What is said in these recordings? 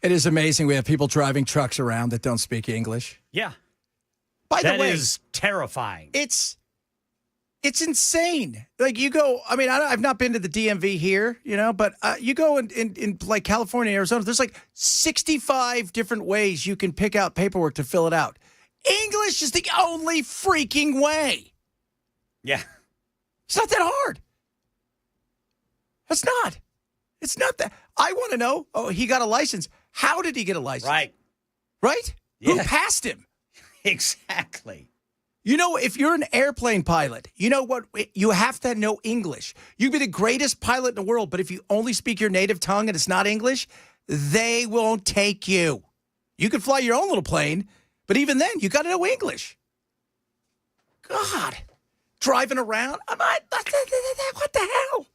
It is amazing we have people driving trucks around that don't speak English. Yeah. By the way, that is terrifying. It's insane. Like you go, I mean, I've not been to the DMV here, but you go in like California, Arizona, there's like 65 different ways you can pick out paperwork to fill it out. English is the only freaking way. Yeah. It's not that hard. It's not. It's not that. I want to know, he got a license. How did he get a license? Right. Right? Yeah. Who passed him? Exactly. If you're an airplane pilot, you know what? You have to know English. You can be the greatest pilot in the world, but if you only speak your native tongue and it's not English, they won't take you. You can fly your own little plane, but even then, you got to know English. God. Driving around? What the hell?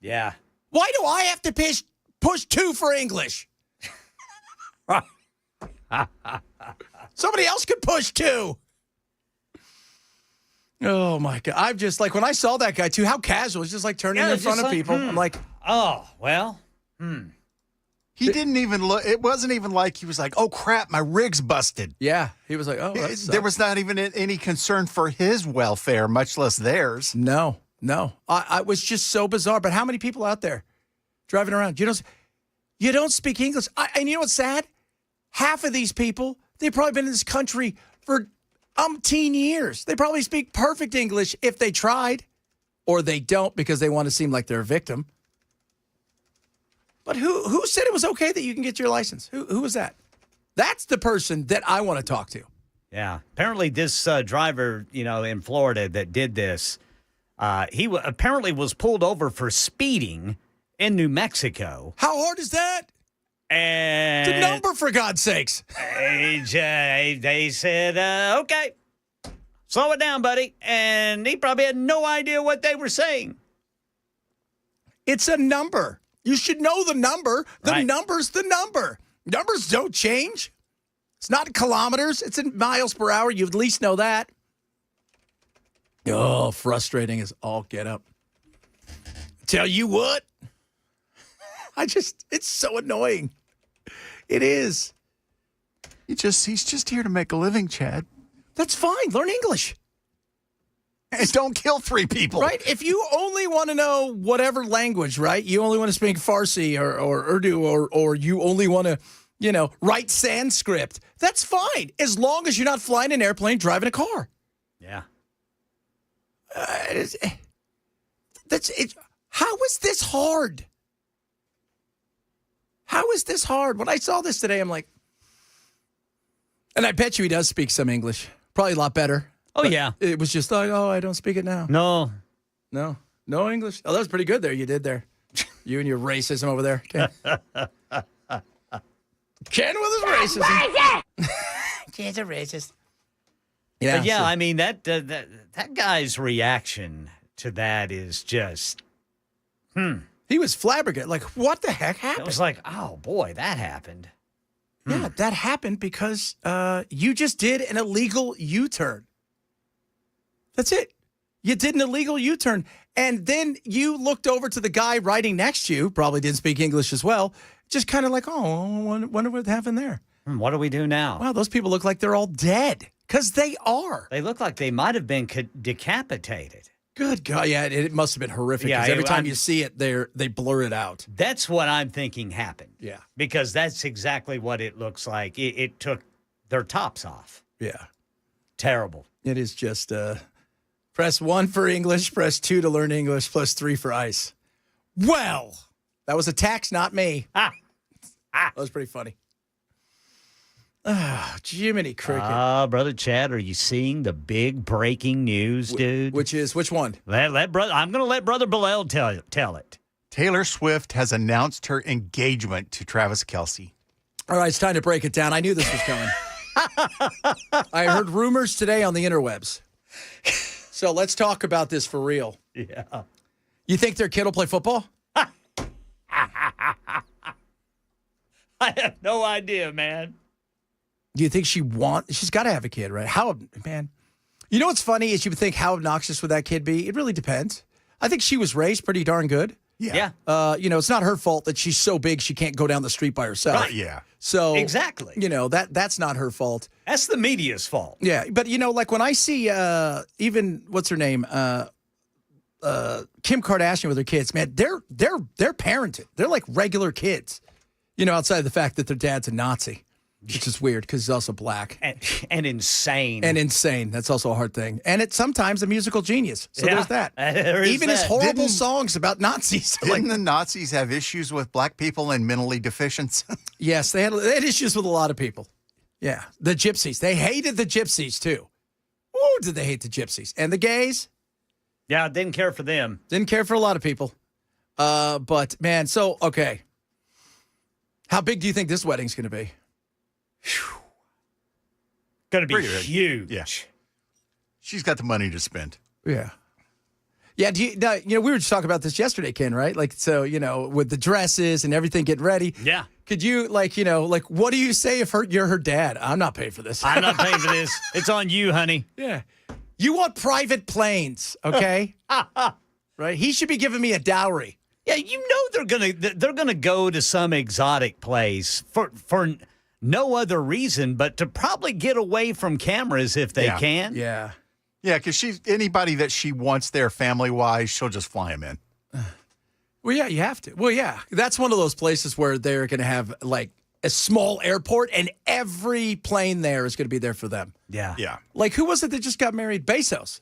Yeah. Why do I have to push 2 for English? Somebody else could push 2. Oh, my God. I'm just like, when I saw that guy, too, how casual. It's just like turning in front of people. I'm like, oh, well. He didn't even look. It wasn't even like he was like, oh, crap, my rig's busted. yeah. He was like, oh, There was not even any concern for his welfare, much less theirs. No. I was just so bizarre. But how many people out there driving around? You don't speak English. And you know what's sad? Half of these people, they've probably been in this country for umpteen years. They probably speak perfect English if they tried, or they don't because they want to seem like they're a victim. But who said it was okay that you can get your license? Who was that? That's the person that I want to talk to. Yeah. Apparently this driver, in Florida that did this, he apparently was pulled over for speeding in New Mexico. How hard is that? And The number, for God's sakes. they said, okay, slow it down, buddy. And he probably had no idea what they were saying. It's a number. You should know the number. The Right. number's the number. Numbers don't change. It's not in kilometers. It's in miles per hour. You at least know that. Oh, frustrating as all get up. Tell you what. It's so annoying. It is. He's just here to make a living, Chad. That's fine. Learn English. And don't kill 3 people. Right? If you only want to know whatever language, right? You only want to speak Farsi or Urdu or you only want to, write Sanskrit. That's fine. As long as you're not flying an airplane, driving a car. Yeah. That's it. How is this hard? How is this hard? When I saw this today, I'm like, and I bet you he does speak some English. Probably a lot better. Oh, But yeah. It was just like, I don't speak it now. No. No English. Oh, that was pretty good there. You did there. You and your racism over there. Ken, Ken with his racism. Ken's a racist. Yeah, But yeah, I mean, that guy's reaction to that is just, he was flabbergasted. Like, what the heck happened? it was like, oh, boy, that happened. Yeah, that happened because you just did an illegal U-turn. That's it. You did an illegal U-turn. And then you looked over to the guy riding next to you, probably didn't speak English as well, just kind of like, wonder what happened there. What do we do now? Wow, those people look like they're all dead. Because they are. They look like they might have been decapitated. Good God. Yeah, it must have been horrific. Yeah, Because every time you see it, they blur it out. That's what I'm thinking happened. Yeah. Because that's exactly what it looks like. It took their tops off. Yeah. Terrible. It is just press 1 for English, press 2 to learn English, plus 3 for ice. Well, that was a tax, not me. That was pretty funny. Ah, Jiminy Cricket. Brother Chad, are you seeing the big breaking news, dude? Which one? Let brother. I'm going to let Brother Bilal tell it. Taylor Swift has announced her engagement to Travis Kelce. All right, it's time to break it down. I knew this was coming. I heard rumors today on the interwebs. So let's talk about this for real. Yeah. You think their kid will play football? I have no idea, man. Do you think she's got to have a kid, right? Man. You know what's funny is you would think how obnoxious would that kid be? It really depends. I think she was raised pretty darn good. Yeah. It's not her fault that she's so big she can't go down the street by herself. Right. Yeah. So Exactly. That's not her fault. That's the media's fault. Yeah, but like when I see even what's her name, Kim Kardashian with her kids, man, they're parented. They're like regular kids. Outside of the fact that their dad's a Nazi, which is weird because he's also black And insane. and insane. That's also a hard thing. And it's sometimes a musical genius. So Yeah, there's that. there is Even his that. horrible songs about Nazis. Didn't the Nazis have issues with black people and mentally deficients? Yes, they had issues with a lot of people. Yeah, the gypsies. They hated the gypsies too. Oh, did they hate the gypsies and the gays? Yeah, didn't care for them. Didn't care for a lot of people. But man, so okay. How big do you think this wedding's going to be? Going to be Pretty big. huge. Yeah. She's got the money to spend. Yeah. Yeah, we were just talking about this yesterday, Ken, right? Like, so, with the dresses and everything getting ready. Yeah. Could you, what do you say if you're her dad? I'm not paying for this. I'm not paying for this. It's on you, honey. Yeah. You want private planes, okay? Right? He should be giving me a dowry. Yeah, they're gonna go to some exotic place for no other reason but to probably get away from cameras if they Yeah. can. Yeah. Yeah, because anybody that she wants there family-wise, she'll just fly him in. Well, yeah, you have to. Well, yeah. That's one of those places where they're going to have, like, a small airport, and every plane there is going to be there for them. Yeah. Yeah. Like, who was it that just got married? Bezos,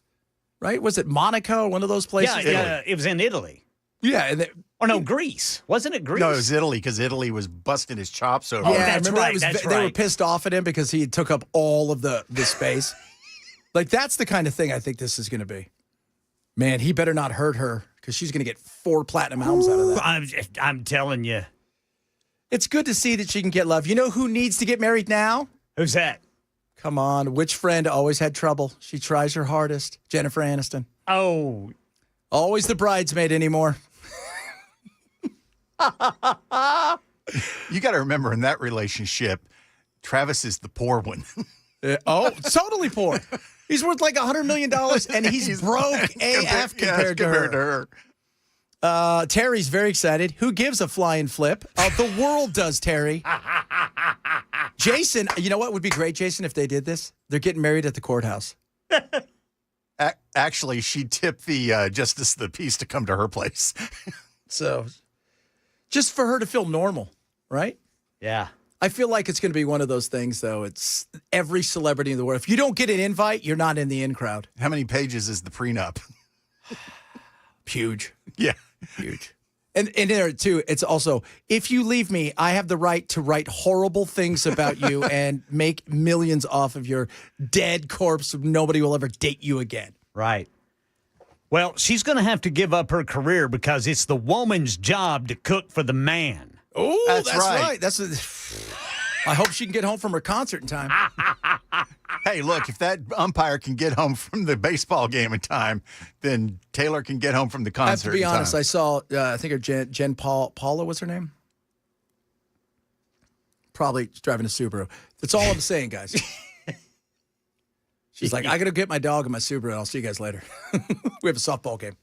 right? Was it Monaco, one of those places? Yeah, it was in Italy. Yeah. And Or no, Greece. Wasn't it Greece? No, it was Italy because Italy was busting his chops over. yeah, that's remember right, that's they were right. pissed off at him because he took up all of the space. Like, that's the kind of thing I think this is going to be. Man, he better not hurt her because she's going to get 4 platinum albums out of that. I'm telling you. It's good to see that she can get love. You know who needs to get married now? Who's that? Come on. Which friend always had trouble? She tries her hardest. Jennifer Aniston. Oh, Always the bridesmaid anymore. You got to remember in that relationship, Travis is the poor one. Totally poor. He's worth like $100 million, and he's broke AF compared to her. Terry's very excited. Who gives a flying flip? The world does, Terry. Jason, you know what would be great, Jason, if they did this? They're getting married at the courthouse. Actually, she tipped the justice of the peace to come to her place. So, just for her to feel normal, right? yeah. I feel like it's going to be one of those things, though. It's every celebrity in the world. If you don't get an invite, you're not in the in crowd. How many pages is the prenup? Huge. Yeah. Huge. And there, too, it's also, if you leave me, I have the right to write horrible things about you and make millions off of your dead corpse. Nobody will ever date you again. Right. Well, she's going to have to give up her career because it's the woman's job to cook for the man. Oh, That's right. I hope she can get home from her concert in time. Hey, look, if that umpire can get home from the baseball game in time, then Taylor can get home from the I have concert to be in honest. time. I saw, I think her Jen Paula was her name. Probably driving a Subaru. That's all I'm saying, guys. She's like, I got to get my dog and my Subaru, and I'll see you guys later. We have a softball game.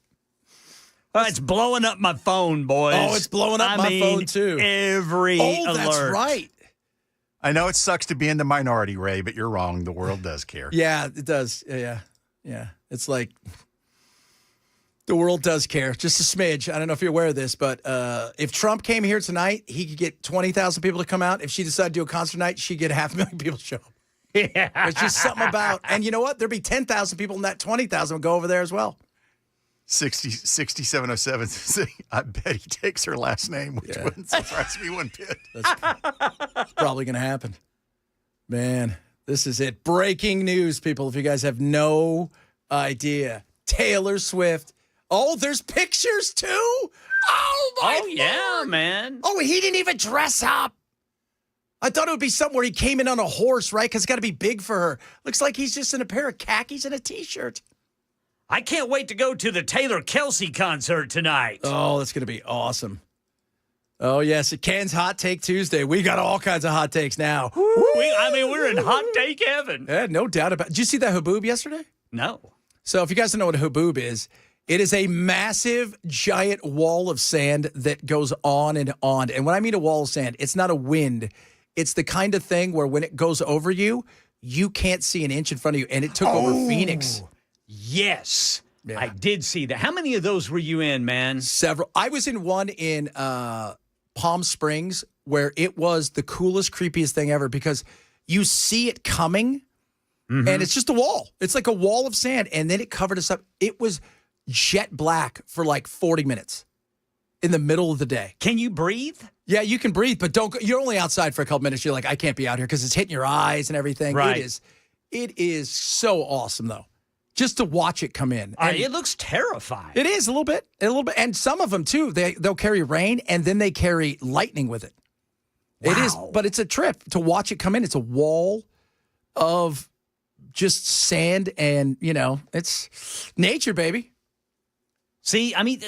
It's blowing up my phone, boys. Oh, it's blowing up my phone, too. Every alert. That's right. I know it sucks to be in the minority, Ray, but you're wrong. The world does care. Yeah, it does. Yeah. It's like the world does care. Just a smidge. I don't know if you're aware of this, but if Trump came here tonight, he could get 20,000 people to come out. If she decided to do a concert night, she'd get 500,000 people to show up. Yeah. It's just something about, and you know what? There'd be 10,000 people, and that 20,000 would go over there as well. 6707 says, I bet he takes her last name, which wouldn't surprise me one bit. That's probably going to happen. Man, this is it. Breaking news, people. If you guys have no idea, Taylor Swift. Oh, there's pictures too? Oh, my Oh, yeah, Lord. man. Oh, he didn't even dress up. I thought it would be somewhere he came in on a horse, right? Because it's got to be big for her. Looks like he's just in a pair of khakis and a T-shirt. I can't wait to go to the Taylor Kelsey concert tonight. Oh, that's going to be awesome. Oh, yes. It Ken's Hot Take Tuesday. We got all kinds of hot takes now. We're in hot take heaven. Yeah, no doubt about it. Did you see that haboob yesterday? No. So if you guys don't know what a haboob is, It is a massive, giant wall of sand that goes on and on. And when I mean a wall of sand, it's not a wind. It's the kind of thing where when it goes over you, you can't see an inch in front of you. And it took over Phoenix. Yes. Yeah. I did see that. How many of those were you in, man? Several. I was in one in Palm Springs where it was the coolest, creepiest thing ever because you see it coming and it's just a wall. It's like a wall of sand. And then it covered us up. It was jet black for like 40 minutes in the middle of the day. Can you breathe? Yeah, you can breathe, but don't. You're only outside for a couple minutes. You're like, I can't be out here because it's hitting your eyes and everything. Right. It is so awesome though, just to watch it come in. And It looks terrifying. it is a little bit, and some of them too. They'll carry rain and then they carry lightning with it. It is, Wow. but it's a trip to watch it come in. It's a wall of just sand, and it's nature, baby. See, I mean,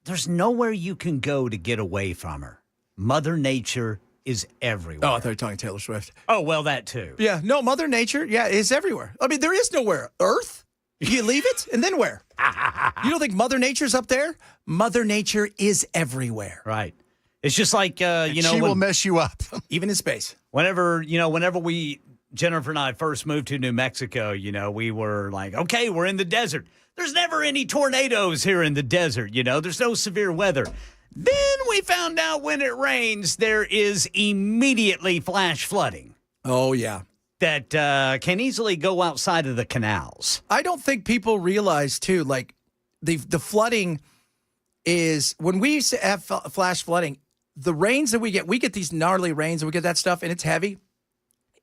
there's nowhere you can go to get away from her. Mother Nature is everywhere. Oh, I thought you were talking Taylor Swift. Oh, well, that too. Yeah, no, Mother Nature, is everywhere. I mean, there is nowhere. Earth, you leave it, and then where? You don't think Mother Nature's up there? Mother Nature is everywhere, Right. It's just like, She will mess you up. even in space. whenever Jennifer and I first moved to New Mexico, we were like, okay, we're in the desert. There's never any tornadoes here in the desert, There's no severe weather. Then we found out when it rains, there is immediately flash flooding Oh, yeah. that can easily go outside of the canals. I don't think people realize, too, like the flooding is when we have flash flooding, the rains that we get these gnarly rains and we get that stuff and it's heavy.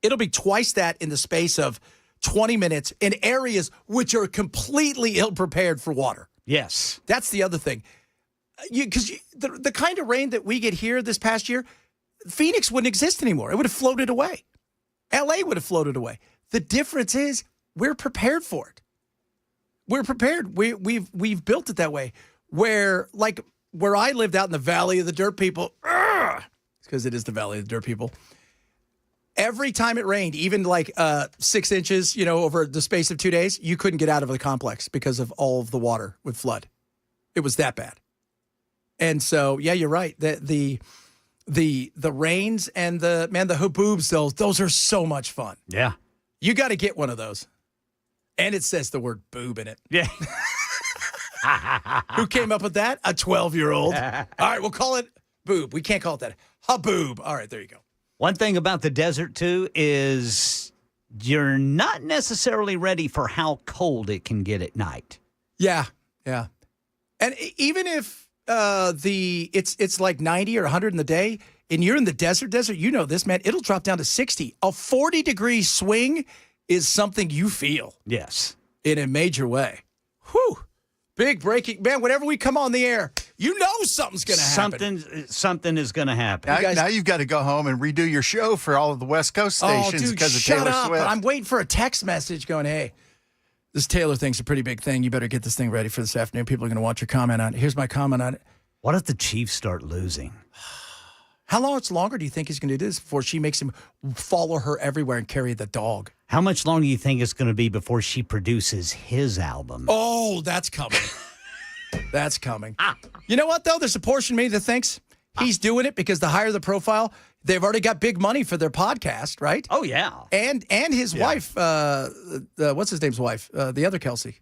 It'll be twice that in the space of 20 minutes in areas which are completely ill-prepared for water. Yes. That's the other thing. Because the kind of rain that we get here this past year, Phoenix wouldn't exist anymore. It would have floated away. LA would have floated away. The difference is we're prepared for it. We're prepared. We've built it that way. Where I lived out in the Valley of the Dirt People, because it is the Valley of the Dirt People. Every time it rained, even 6 inches, over the space of 2 days, you couldn't get out of the complex because of all of the water would flood. It was that bad. And so, yeah, you're right. The rains and the haboobs, those are so much fun. Yeah. You got to get one of those. And it says the word boob in it. Yeah. Who came up with that? A 12-year-old. All right, we'll call it boob. We can't call it that. Haboob. All right, there you go. One thing about the desert, too, is you're not necessarily ready for how cold it can get at night. Yeah. And even if it's like 90 or 100 in the day, and you're in the desert, you know this, man, it'll drop down to 60. A 40-degree swing is something you feel. Yes. In a major way. Whew. Big breaking. Man, whenever we come on the air, you know something's going to happen. Something is going to happen. Now you've got to go home and redo your show for all of the West Coast stations because of shut Taylor up. Swift. I'm waiting for a text message going, hey, this Taylor thing's a pretty big thing. You better get this thing ready for this afternoon. People are going to want your comment on it. Here's my comment on it. What if the Chiefs start losing? How much longer do you think he's going to do this before she makes him follow her everywhere and carry the dog? How much longer do you think it's going to be before she produces his album? Oh, that's coming. That's coming. You know what, though? There's a portion of me that thinks he's doing it because the higher the profile, they've already got big money for their podcast, right? Oh, yeah. And his wife, what's his name's wife? The other Kelsey.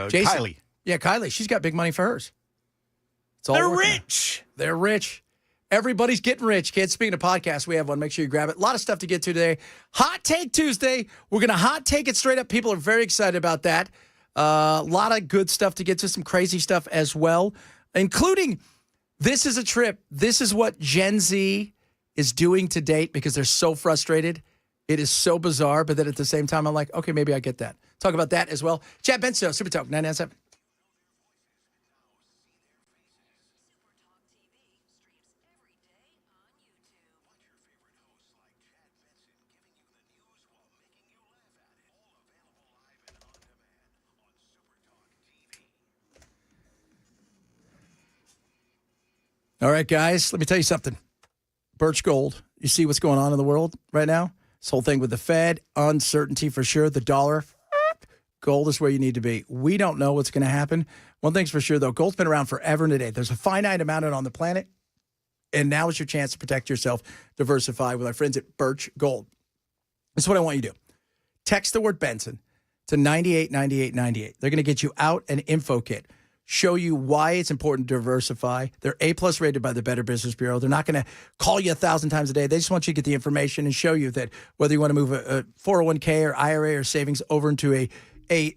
Jason. Kylie. Yeah, Kylie. She's got big money for hers. It's all They're working out. rich. They're rich. Everybody's getting rich, kids. Speaking of podcasts, we have one. Make sure you grab it. A lot of stuff to get to today. Hot Take Tuesday. We're going to hot take it straight up. People are very excited about that. A lot of good stuff to get to, some crazy stuff as well, including this is a trip. This is what Gen Z is doing to date because they're so frustrated. It is so bizarre, but then at the same time, I'm like, okay, maybe I get that. Talk about that as well. Chad Benso, Super Talk 997. All right, guys, let me tell you something. Birch Gold, you see what's going on in the world right now? This whole thing with the Fed, uncertainty for sure. The dollar gold is where you need to be. We don't know what's going to happen. One thing's for sure, though, gold's been around forever and a day. There's a finite amount of it on the planet, and now is your chance to protect yourself, diversify with our friends at Birch Gold. This is what I want you to do. Text the word Benson to 989898. They're going to get you out an info kit, show you why it's important to diversify. They're A-plus rated by the Better Business Bureau. They're not going to call you 1,000 times a day. They just want you to get the information and show you that whether you want to move a 401k or IRA or savings over into a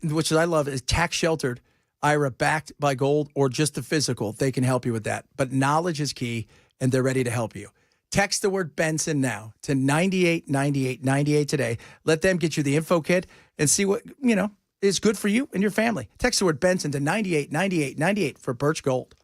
which I love, is tax-sheltered IRA backed by gold or just the physical, they can help you with that. But knowledge is key, and they're ready to help you. Text the word Benson now to 989898 today. Let them get you the info kit and see what, is good for you and your family. Text the word Benson to 989898 for Birch Gold.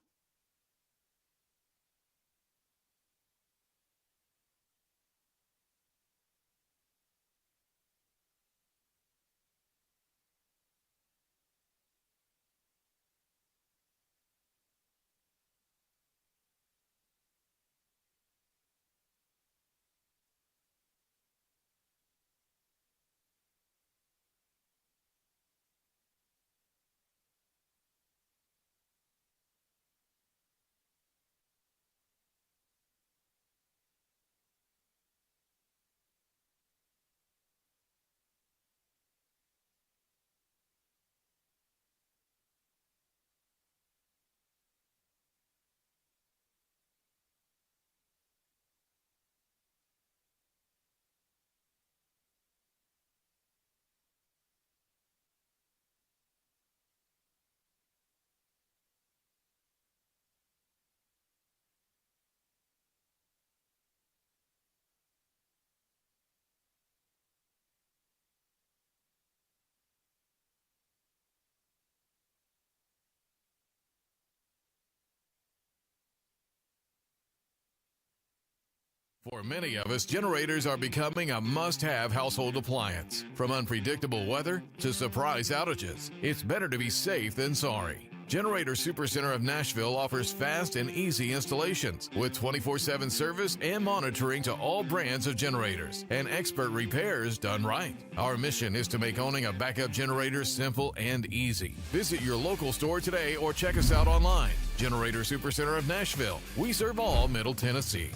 For many of us, generators are becoming a must-have household appliance. From unpredictable weather to surprise outages, it's better to be safe than sorry. Generator Supercenter of Nashville offers fast and easy installations with 24/7 service and monitoring to all brands of generators and expert repairs done right. Our mission is to make owning a backup generator simple and easy. Visit your local store today or check us out online. Generator Supercenter of Nashville. We serve all Middle Tennessee.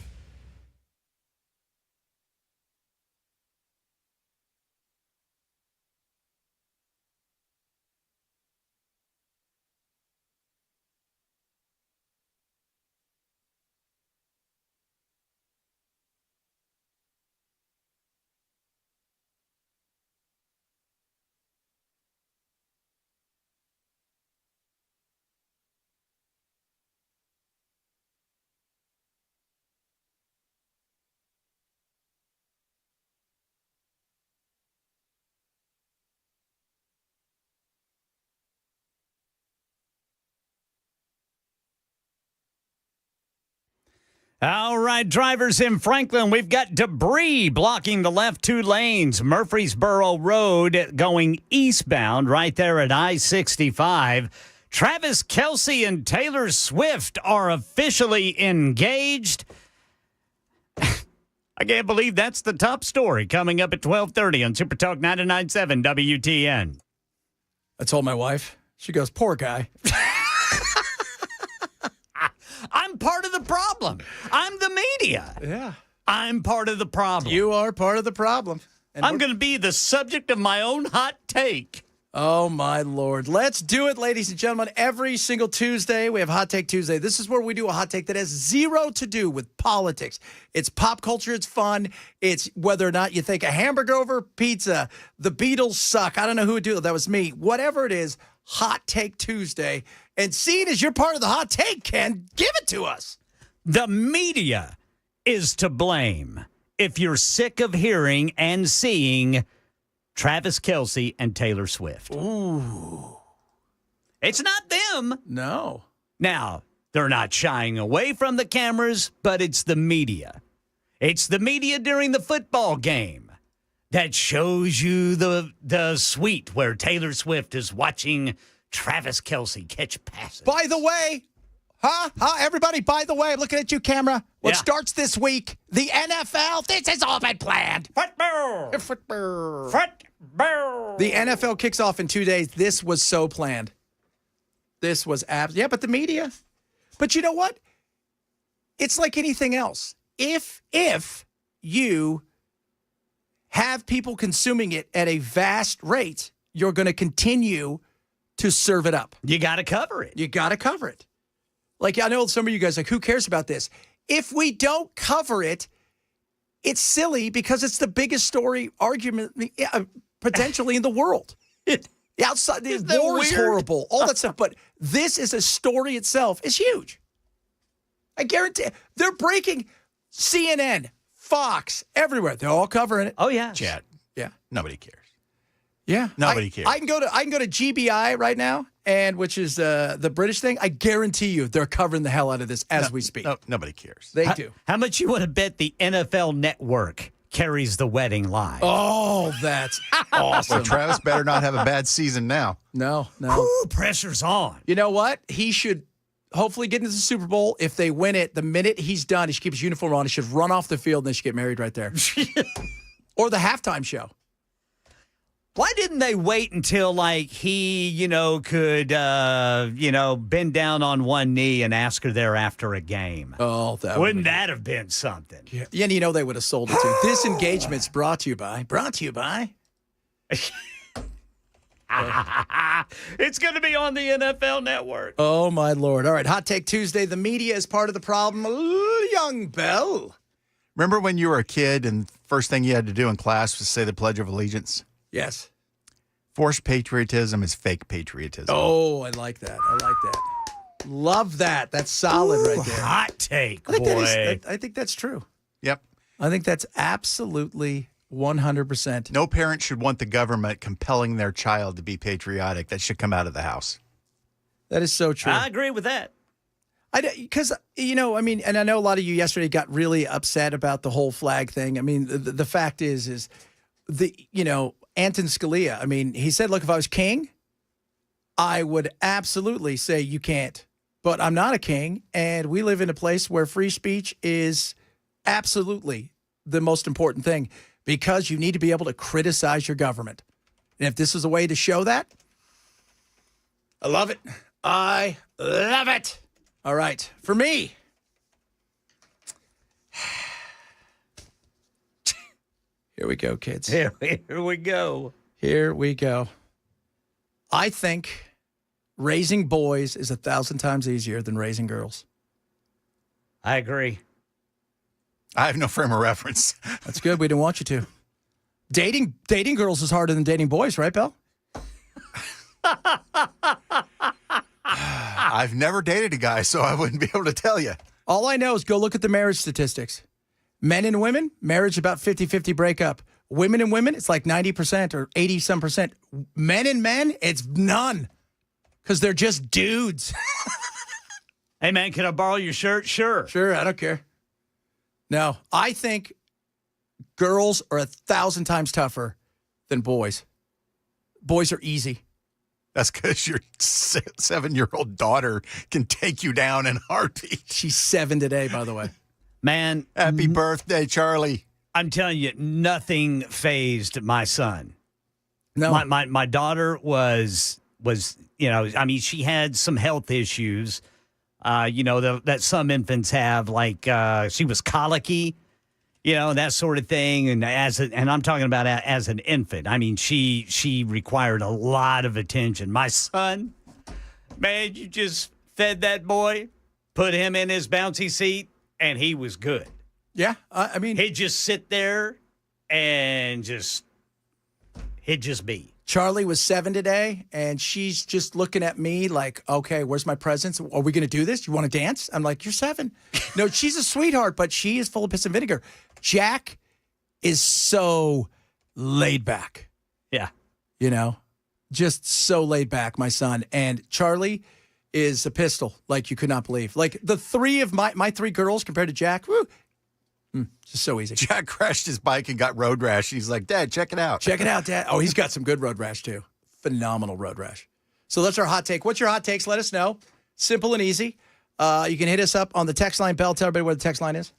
All right, drivers in Franklin, we've got debris blocking the left two lanes. Murfreesboro Road going eastbound right there at I-65. Travis Kelce and Taylor Swift are officially engaged. I can't believe that's the top story coming up at 12:30 on Super Talk 99.7 WTN. I told my wife. She goes, poor guy. I'm part of the problem. I'm the media. Yeah. I'm part of the problem. You are part of the problem. And I'm going to be the subject of my own hot take. Oh, my Lord. Let's do it, ladies and gentlemen. Every single Tuesday, we have Hot Take Tuesday. This is where we do a hot take that has zero to do with politics. It's pop culture. It's fun. It's whether or not you think a hamburger over pizza, the Beatles suck. I don't know who would do it. That was me. Whatever it is, Hot Take Tuesday. And seeing as you're part of the hot take, Ken, give it to us. The media is to blame if you're sick of hearing and seeing Travis Kelce and Taylor Swift. Ooh. It's not them. No. Now, they're not shying away from the cameras, but it's the media. It's the media during the football game that shows you the suite where Taylor Swift is watching Travis Kelce catch passes. By the way, everybody, by the way, I'm looking at you, camera. What starts this week? The NFL. This has all been planned. Football. Football. Football. The NFL kicks off in 2 days. This was so planned. This was but the media. But you know what? It's like anything else. If you have people consuming it at a vast rate, you're going to continue to serve it up. You got to cover it. You got to cover it. Like, I know some of you guys like, who cares about this? If we don't cover it, it's silly because it's the biggest story argument potentially in the world. Outside, the war is horrible, all that stuff. But this is a story itself. It's huge. I guarantee they're breaking CNN, Fox, everywhere. They're all covering it. Oh, yeah. Chad. Yeah. Nobody cares. Yeah. Nobody cares. I can go to GBI right now, and which is the British thing. I guarantee you they're covering the hell out of this as we speak. No, nobody cares. They do. How much you want to bet the NFL Network carries the wedding live? Oh, that's awesome. Well, Travis better not have a bad season now. No. Ooh, pressure's on. You know what? He should hopefully get into the Super Bowl. If they win it, the minute he's done, he should keep his uniform on. He should run off the field, and they should get married right there. Or the halftime show. Why didn't they wait until, like, he, could, bend down on one knee and ask her there after a game? Oh, Wouldn't that have been something? Yeah, and they would have sold it too. This engagement's brought to you by. It's going to be on the NFL Network. Oh, my Lord. All right, Hot Take Tuesday. The media is part of the problem. Young Bell. Remember when you were a kid and first thing you had to do in class was say the Pledge of Allegiance? Yes. Forced patriotism is fake patriotism. Oh, I like that. Love that. That's solid right there. Hot take, I think boy. I think that's true. Yep. I think that's absolutely 100%. No parent should want the government compelling their child to be patriotic. That should come out of the house. That is so true. I agree with that. Because, and I know a lot of you yesterday got really upset about the whole flag thing. I mean, the fact is Anton Scalia, he said, look, if I was king, I would absolutely say you can't. But I'm not a king, and we live in a place where free speech is absolutely the most important thing because you need to be able to criticize your government. And if this is a way to show that, I love it. I love it. All right. For me, here we go, kids. Here we go. Here we go. I think raising boys is 1,000 times easier than raising girls. I agree. I have no frame of reference. That's good. We didn't want you to. Dating girls is harder than dating boys, right, Bill? I've never dated a guy, so I wouldn't be able to tell you. All I know is go look at the marriage statistics. Men and women, marriage about 50-50 breakup. Women and women, it's like 90% or 80-some percent. Men and men, it's none. Because they're just dudes. Hey, man, can I borrow your shirt? Sure. Sure, I don't care. No, I think girls are 1,000 times tougher than boys. Boys are easy. That's because your 7-year-old daughter can take you down in a heartbeat. She's 7 today, by the way. Man. Happy birthday, Charlie. I'm telling you, nothing phased my son. No. My daughter was she had some health issues, that some infants have, like she was colicky, that sort of thing. And I'm talking about as an infant. She required a lot of attention. My son, man, you just fed that boy, put him in his bouncy seat, and he was good. Yeah, he'd just sit there and he'd just be. Charlie was 7 today, and she's just looking at me like, okay, where's my presents? Are we going to do this? You want to dance? I'm like, you're 7. No, she's a sweetheart, but she is full of piss and vinegar. Jack is so laid back. Yeah. Just so laid back, my son. And Charlie is a pistol like you could not believe. Like the three of my 3 girls compared to Jack, just so easy. Jack crashed his bike and got road rash. He's like, Dad, check it out. Check it out, Dad. Oh, he's got some good road rash, too. Phenomenal road rash. So that's our hot take. What's your hot takes? Let us know. Simple and easy. You can hit us up on the text line. Bell, tell everybody where the text line is.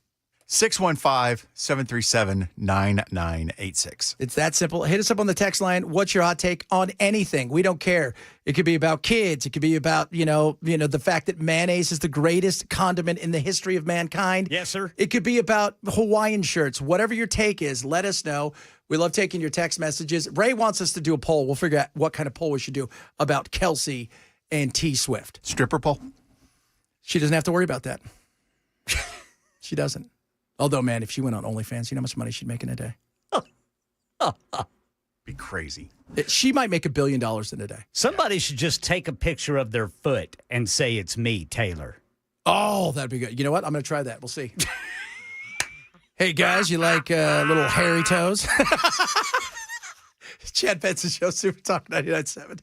615-737-9986. It's that simple. Hit us up on the text line. What's your hot take on anything? We don't care. It could be about kids. It could be about, the fact that mayonnaise is the greatest condiment in the history of mankind. Yes, sir. It could be about Hawaiian shirts. Whatever your take is, let us know. We love taking your text messages. Ray wants us to do a poll. We'll figure out what kind of poll we should do about Kelsey and T Swift. Stripper pole? She doesn't have to worry about that. She doesn't. Although, man, if she went on OnlyFans, you know how much money she'd make in a day? Be crazy. She might make $1 billion in a day. Somebody should just take a picture of their foot and say it's me, Taylor. Oh, that'd be good. You know what? I'm going to try that. We'll see. Hey, guys, you like little hairy toes? Chad Benson Show, Super Talk 99.7.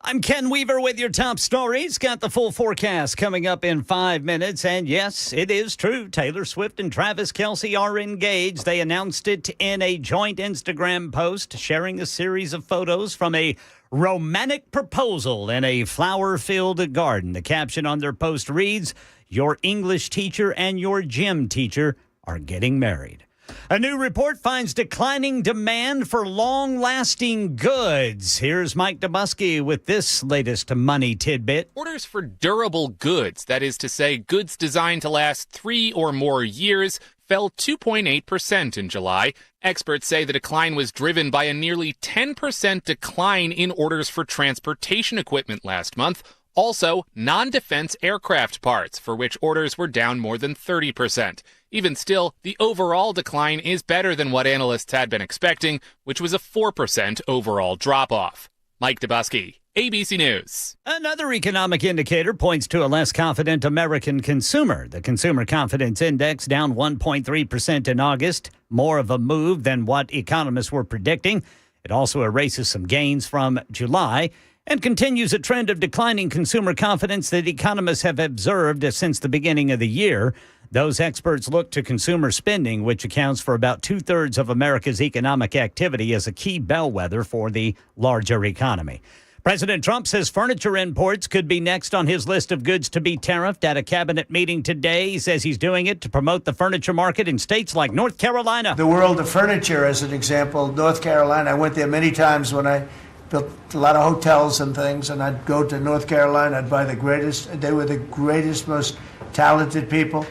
I'm Ken Weaver with your top stories. Got the full forecast coming up in 5 minutes. And yes, it is true. Taylor Swift and Travis Kelce are engaged. They announced it in a joint Instagram post, sharing a series of photos from a romantic proposal in a flower-filled garden. The caption on their post reads, "Your English teacher and your gym teacher are getting married." A new report finds declining demand for long-lasting goods. Here's Mike Dubusky with this latest money tidbit. Orders for durable goods, that is to say, goods designed to last 3 or more years, fell 2.8% in July. Experts say the decline was driven by a nearly 10% decline in orders for transportation equipment last month. Also, non-defense aircraft parts, for which orders were down more than 30%. Even still, the overall decline is better than what analysts had been expecting, which was a 4% overall drop-off. Mike Dubusky, ABC News. Another economic indicator points to a less confident American consumer. The Consumer Confidence Index down 1.3% in August, more of a move than what economists were predicting. It also erases some gains from July and continues a trend of declining consumer confidence that economists have observed since the beginning of the year. Those experts look to consumer spending, which accounts for about 2/3 of America's economic activity, as a key bellwether for the larger economy. President Trump says furniture imports could be next on his list of goods to be tariffed at a cabinet meeting today. He says he's doing it to promote the furniture market in states like North Carolina. The world of furniture, as an example, North Carolina. I went there many times when I built a lot of hotels and things, and I'd go to North Carolina. I'd buy the greatest. They were the greatest, most talented people.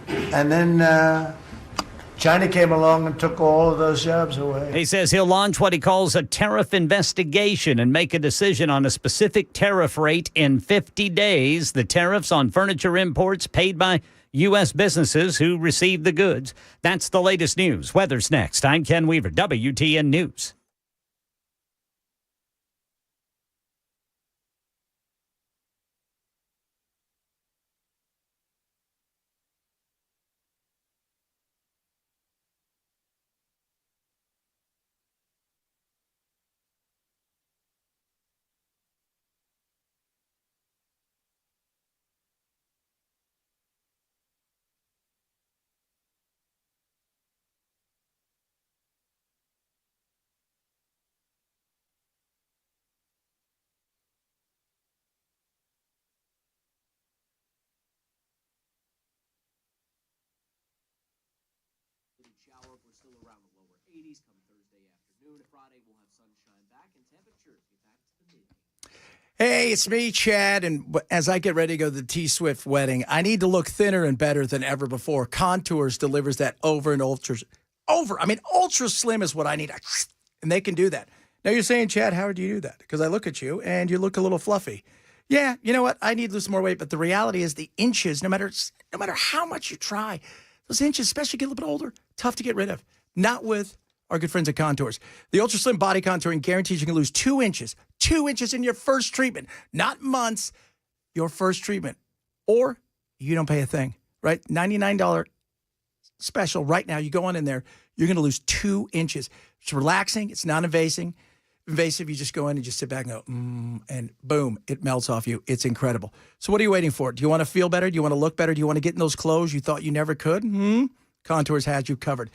And then China came along and took all of those jobs away. He says he'll launch what he calls a tariff investigation and make a decision on a specific tariff rate in 50 days. The tariffs on furniture imports paid by U.S. businesses who receive the goods. That's the latest news. Weather's next. I'm Ken Weaver, WTN News. Shower. We're still around the lower 80s come Thursday afternoon. Friday we'll have sunshine back and temperatures get back to the mid. Hey, it's me, Chad, and as I get ready to go to the T Swift wedding, I need to look thinner and better than ever before. Contours delivers that ultra slim is what I need, and they can do that. Now you're saying, Chad, how do you do that? Because I look at you and you look a little fluffy. Yeah, you know what? I need to lose some more weight, but the reality is the inches, no matter how much you try, those inches, especially get a little bit older, tough to get rid of. Not with our good friends at Contours. The Ultra Slim Body Contouring guarantees you can lose 2 inches in your first treatment, not months, your first treatment. Or you don't pay a thing, right? $99 special right now. You go on in there, you're going to lose 2 inches. It's relaxing. It's non-invasive. You just go in and just sit back and go, and boom, it melts off you. It's incredible. So what are you waiting for? Do you want to feel better? Do you want to look better? Do you want to get in those clothes you thought you never could? Contours has you covered.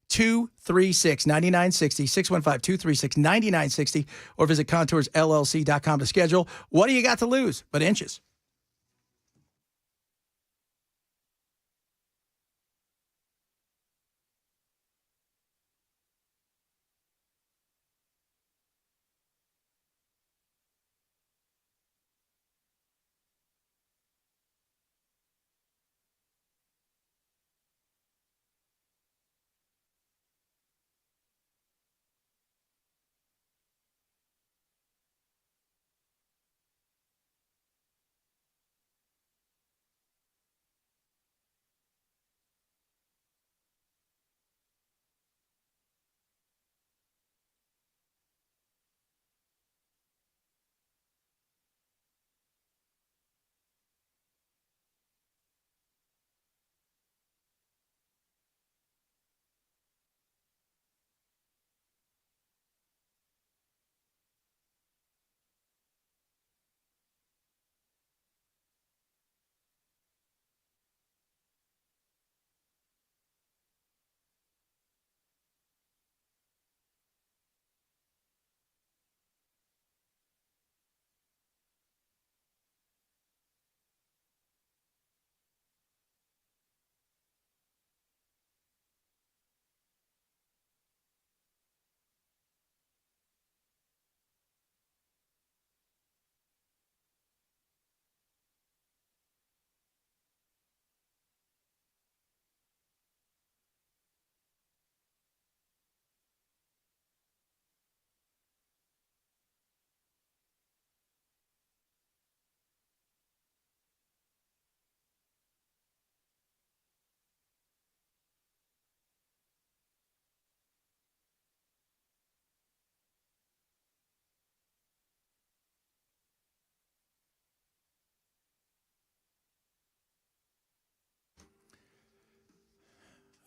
615-236-9960, 615-236-9960, or visit contoursllc.com to schedule. What do you got to lose but inches?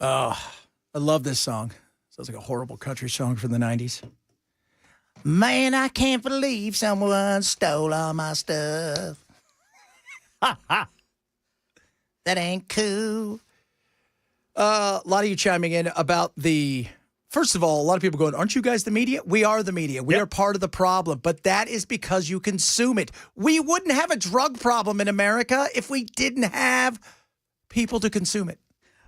Oh, I love this song. Sounds like a horrible country song from the 90s. Man, I can't believe someone stole all my stuff. That ain't cool. A lot of you chiming in about first of all, a lot of people going, aren't you guys the media? We are the media. We are part of the problem, but that is because you consume it. We wouldn't have a drug problem in America if we didn't have people to consume it.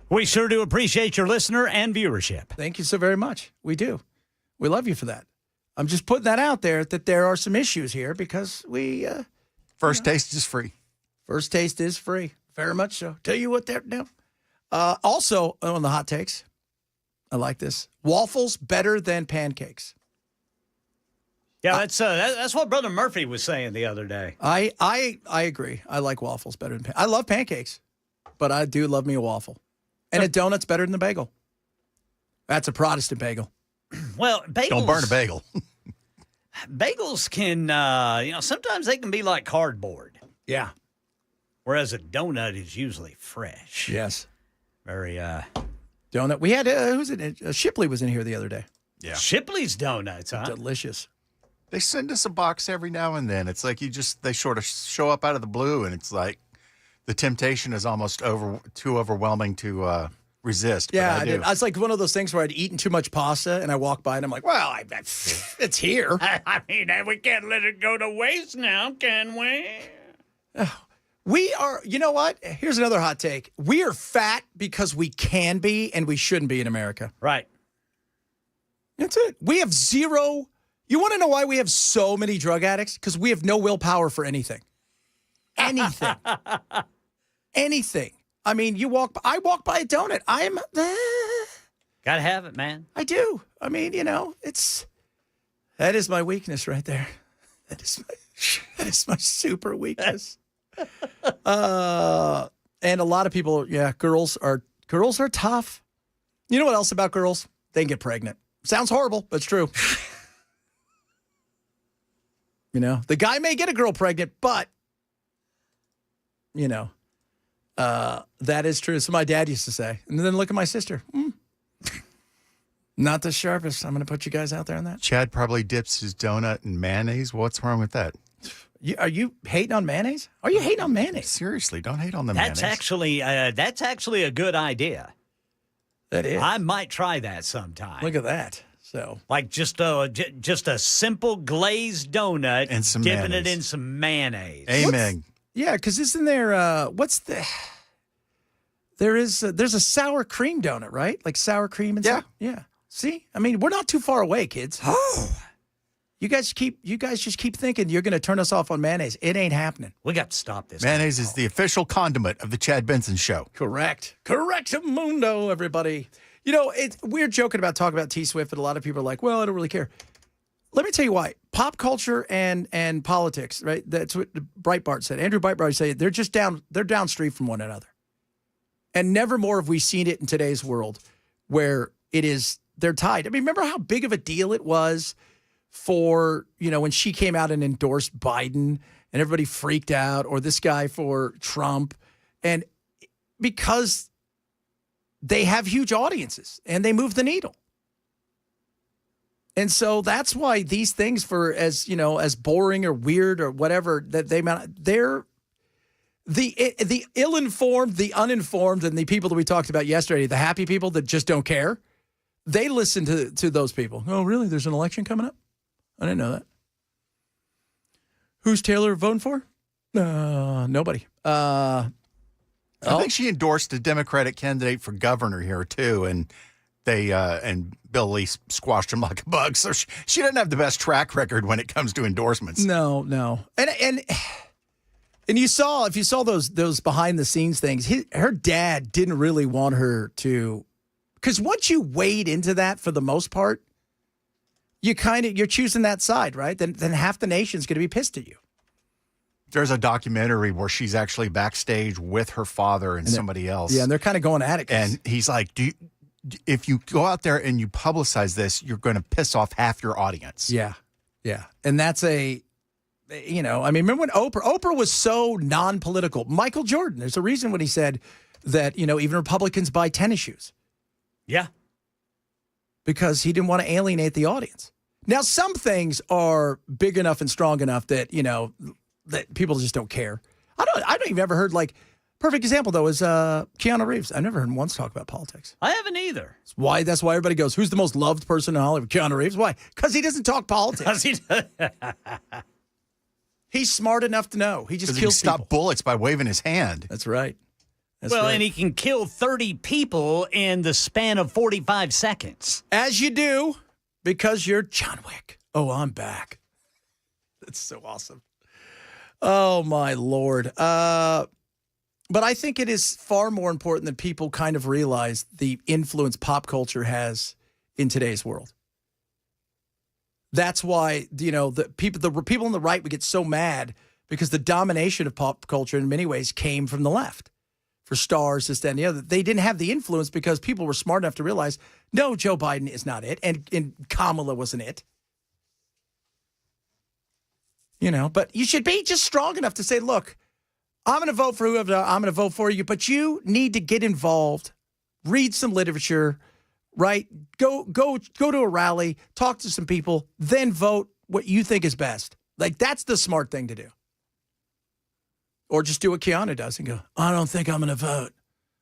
We sure do appreciate your listener and viewership. Thank you so very much. We do. We love you for that. I'm just putting that out there that there are some issues here because we... First taste is free. First taste is free. Very much so. Tell you what they're doing. Also, on the hot takes, I like this. Waffles better than pancakes. Yeah, that's what Brother Murphy was saying the other day. I agree. I like waffles better than I love pancakes, but I do love me a waffle. And a donut's better than a bagel. That's a Protestant bagel. Well, bagels... Don't burn a bagel. Bagels can, sometimes they can be like cardboard. Yeah. Whereas a donut is usually fresh. Yes. Very, Donut. We had, who's it? Shipley was in here the other day. Yeah. Shipley's Donuts, huh? Delicious. They send us a box every now and then. It's like they sort of show up out of the blue, and it's like the temptation is almost too overwhelming to resist. Yeah, but I do. it's like one of those things where I'd eaten too much pasta, and I walk by, and I'm like, well, it's here. I mean, we can't let it go to waste now, can we? We are, you know what? Here's another hot take. We are fat because we can be, and we shouldn't be in America. Right. That's it. We have zero. You want to know why we have so many drug addicts? Because we have no willpower for anything. Anything. Anything. I mean, I walk by a donut. Gotta have it, man. I do. I mean, that is my weakness right there. That is my super weakness. And a lot of people, girls are tough. You know what else about girls? They can get pregnant. Sounds horrible, but it's true. The guy may get a girl pregnant, but that is true. So my dad used to say. And then look at my sister. Not the sharpest. I'm going to put you guys out there on that. Chad probably dips his donut in mayonnaise. What's wrong with that? Are you hating on mayonnaise? Are you hating on mayonnaise? Seriously, don't hate on the That's mayonnaise. actually a good idea. That is. I might try that sometime. Look at that. So, Like just a simple glazed donut And some dipping mayonnaise. it in some mayonnaise. Amen. yeah, because isn't there, there's a sour cream donut, right? Like sour cream and stuff? Yeah. See? I mean, we're not too far away, kids. You guys just keep thinking you're going to turn us off on mayonnaise. It ain't happening. We got to stop this. Mayonnaise is the official condiment of the Chad Benson Show. Correct. Mundo, everybody. You know, we're joking about talking about T Swift, but a lot of people are like, well, I don't really care. Let me tell you why. Pop culture and politics, right? That's what Breitbart said. Andrew Breitbart said they're downstream from one another. And never more have we seen it in today's world where they're tied. I mean, remember how big of a deal it was for, when she came out and endorsed Biden and everybody freaked out, or this guy for Trump. And because they have huge audiences and they move the needle. And so that's why these things, for as boring or weird or whatever that they're the ill-informed, the uninformed, and the people that we talked about yesterday, the happy people that just don't care, they listen to those people. Oh, really? There's an election coming up? I didn't know that. Who's Taylor voting for? Nobody. I think she endorsed a Democratic candidate for governor here too, and and Bill Lee squashed him like a bug. So she doesn't have the best track record when it comes to endorsements. No, and you saw, if you saw those behind the scenes things, her dad didn't really want her to, because once you wade into that, for the most part, you're choosing that side, right? Then half the nation's going to be pissed at you. There's a documentary where she's actually backstage with her father and somebody else. Yeah, and they're kind of going at it. And he's like, if you go out there and you publicize this, you're going to piss off half your audience. Yeah. And that's remember when Oprah was so non-political. Michael Jordan, there's a reason when he said that, even Republicans buy tennis shoes. Yeah. Because he didn't want to alienate the audience. Now, some things are big enough and strong enough that, that people just don't care. I don't even ever heard, perfect example, though, is Keanu Reeves. I've never heard him once talk about politics. I haven't either. That's why everybody goes, who's the most loved person in Hollywood? Keanu Reeves. Why? Because he doesn't talk politics. He's smart enough to know. He just kills people. Stop bullets by waving his hand. That's right. And he can kill 30 people in the span of 45 seconds. As you do, because you're John Wick. Oh, I'm back. That's so awesome. Oh, my Lord. But I think it is far more important that people kind of realize the influence pop culture has in today's world. That's why, the people on the right would get so mad, because the domination of pop culture in many ways came from the left. For stars, this, that, and the other. They didn't have the influence because people were smart enough to realize, no, Joe Biden is not it, and Kamala wasn't it. But you should be just strong enough to say, look, I'm going to vote for whoever I'm going to vote for you, but you need to get involved, read some literature, right? Go to a rally, talk to some people, then vote what you think is best. That's the smart thing to do. Or just do what Keanu does and go, I don't think I'm going to vote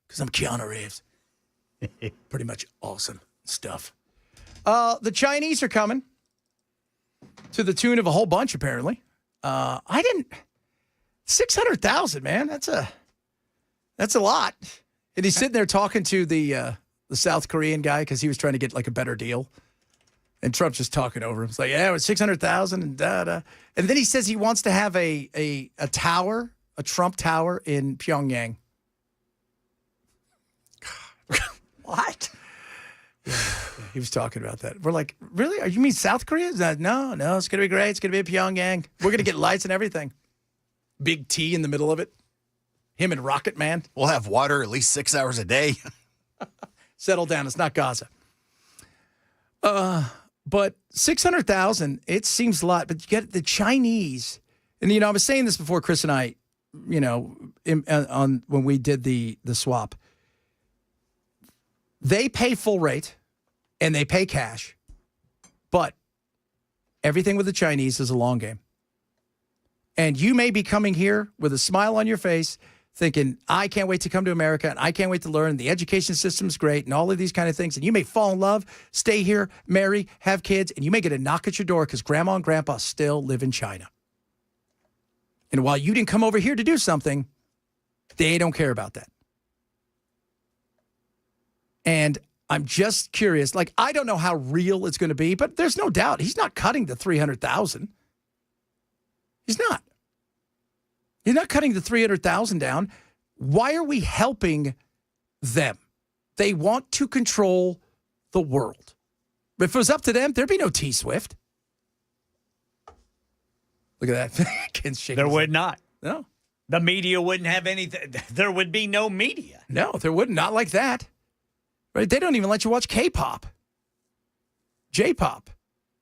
because I'm Keanu Reeves. Pretty much awesome stuff. The Chinese are coming to the tune of a whole bunch, apparently. 600,000, man. That's a lot. And he's sitting there talking to the South Korean guy because he was trying to get a better deal. And Trump's just talking over him. It's like, yeah, it was 600,000 and da-da. And then he says he wants to have a tower, a Trump tower in Pyongyang. What? Yeah, he was talking about that. We're like, really? You mean South Korea? No, it's going to be great. It's going to be Pyongyang. We're going to get lights and everything. Big T in the middle of it. Him and Rocket Man. We'll have water at least 6 hours a day. Settle down. It's not Gaza. But 600,000, it seems a lot. But you get the Chinese. And, I was saying this before Chris and I, on when we did the swap. They pay full rate and they pay cash. But everything with the Chinese is a long game. And you may be coming here with a smile on your face thinking, I can't wait to come to America and I can't wait to learn. The education system's great and all of these kind of things. And you may fall in love, stay here, marry, have kids, and you may get a knock at your door because grandma and grandpa still live in China. And while you didn't come over here to do something, they don't care about that. And I'm just curious. Like, I don't know how real it's going to be, but there's no doubt he's not cutting the 300,000. He's not. He's not cutting the 300,000 down. Why are we helping them? They want to control the world. If it was up to them, there'd be no T-Swift. Look at that. Ken's shaking There his would head. not. No. The media wouldn't have anything. There would be no media. No, there would not like that. Right? They don't even let you watch K-pop. J-pop.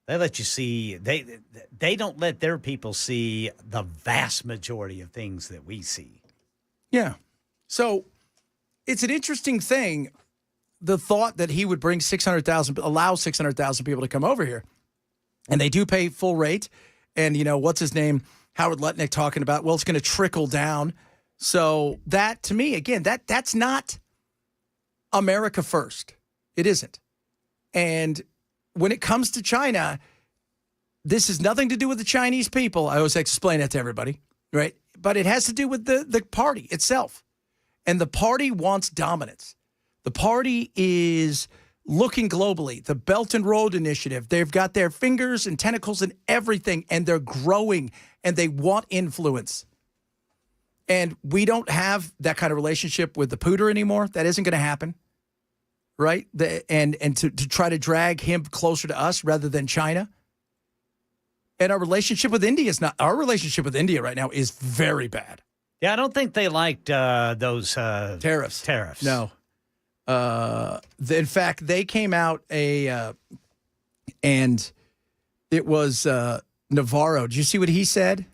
They let you see. They don't let their people see the vast majority of things that we see. Yeah. So it's an interesting thing, the thought that he would bring 600,000, allow 600,000 people to come over here. And they do pay full rate. And, you know, what's his name? Howard Lutnick talking about, well, it's going to trickle down. So that, to me, again, that's not America first. It isn't. And when it comes to China, this has nothing to do with the Chinese people. I always explain that to everybody, right? But it has to do with the party itself. And the party wants dominance. The party is looking globally. The Belt and Road Initiative, they've got their fingers and tentacles in everything, and they're growing, and they want influence. And we don't have that kind of relationship with the Pooter anymore. That isn't going to happen, right? And to try to drag him closer to us rather than China. And our relationship with India is not. Our relationship with India right now is very bad. Yeah, I don't think they liked those Tariffs. Tariffs. No. In fact, they came out and it was Navarro. Did you see what he said?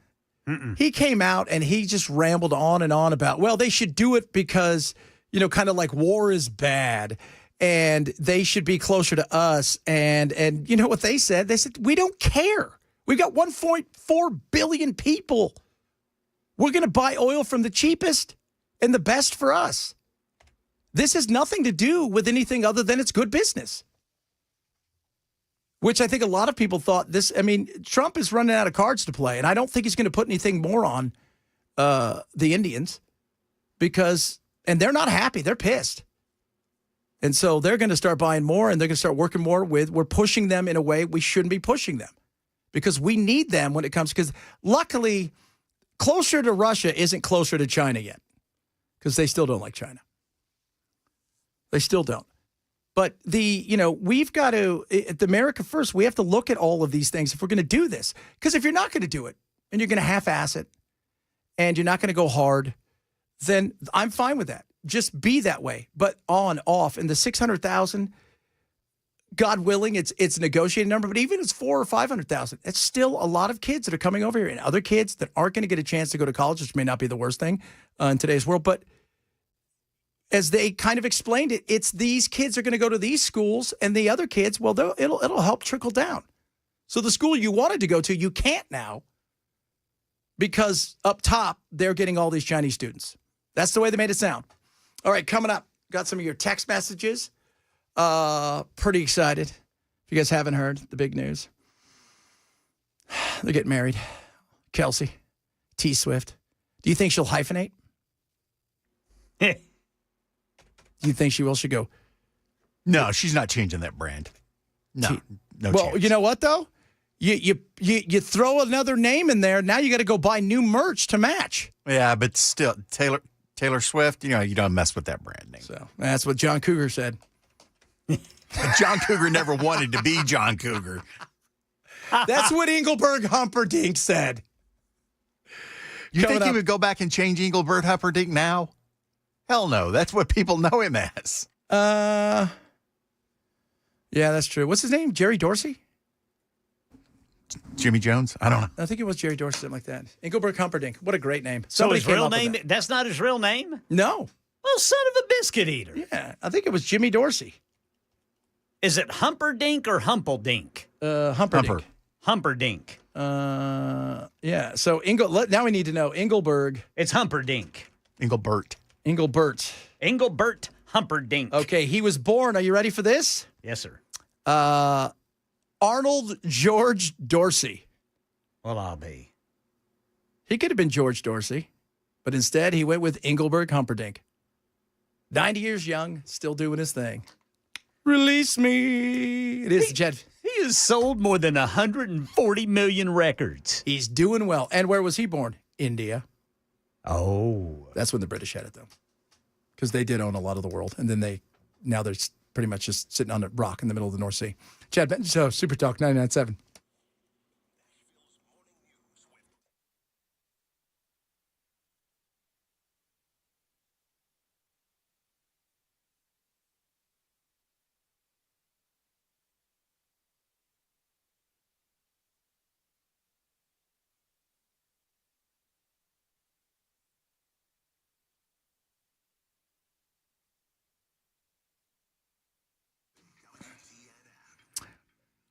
Mm-mm. He came out and he just rambled on and on about, well, they should do it because, you know, kind of like war is bad and they should be closer to us. And you know what they said? They said, we don't care. We've got 1.4 billion people. We're going to buy oil from the cheapest and the best for us. This has nothing to do with anything other than it's good business. Which I think a lot of people thought this. I mean, Trump is running out of cards to play, and I don't think he's going to put anything more on the Indians and they're not happy. They're pissed. And so they're going to start buying more, and they're going to start working more we're pushing them in a way we shouldn't be pushing them because we need them when it comes, because luckily closer to Russia isn't closer to China yet because they still don't like China. They still don't. But we've got to, at America First, we have to look at all of these things if we're going to do this. Because if you're not going to do it and you're going to half-ass it and you're not going to go hard, then I'm fine with that. Just be that way. But on, off, and the 600,000, God willing, it's a negotiated number, but even if it's 400,000 or 500,000, it's still a lot of kids that are coming over here and other kids that aren't going to get a chance to go to college, which may not be the worst thing in today's world. But as they kind of explained it, it's these kids are going to go to these schools, and the other kids, well, it'll help trickle down. So the school you wanted to go to, you can't now because up top, they're getting all these Chinese students. That's the way they made it sound. All right, coming up, got some of your text messages. Pretty excited. If you guys haven't heard the big news, they're getting married. Kelsey, T-Swift. Do you think she'll hyphenate? Do you think she will? She go, no, she's not changing that brand. No well, chance. You know what, though? You throw another name in there, now you got to go buy new merch to match. Yeah, but still, Taylor Swift, you don't mess with that brand name. So that's what John Cougar said. John Cougar never wanted to be John Cougar. That's what Engelbert Humperdinck said. You think he would go back and change Engelbert Humperdinck now? Hell no. That's what people know him as. Yeah, that's true. What's his name? Jerry Dorsey? Jimmy Jones? I don't know. I think it was Jerry Dorsey, something like that. Engelbert Humperdinck. What a great name. So his real came up with name, that. that's not his real name? No. Well, son of a biscuit eater. Yeah, I think it was Jimmy Dorsey. Is it Humperdinck or Humpledink? Humperdinck. Humperdinck. Yeah. So now we need to know Engelberg. It's Humperdinck. Engelbert. Engelbert. Engelbert Humperdinck. Okay, he was born. Are you ready for this? Yes, sir. Arnold George Dorsey. Well, I'll be. He could have been George Dorsey, but instead he went with Engelbert Humperdinck. 90 years young, still doing his thing. Release me. It is Jed. He has sold more than 140 million records. He's doing well. And where was he born? India. Oh. That's when the British had it, though, because they did own a lot of the world. And then now they're pretty much just sitting on a rock in the middle of the North Sea. Chad Benton Show, Super Talk 99.7.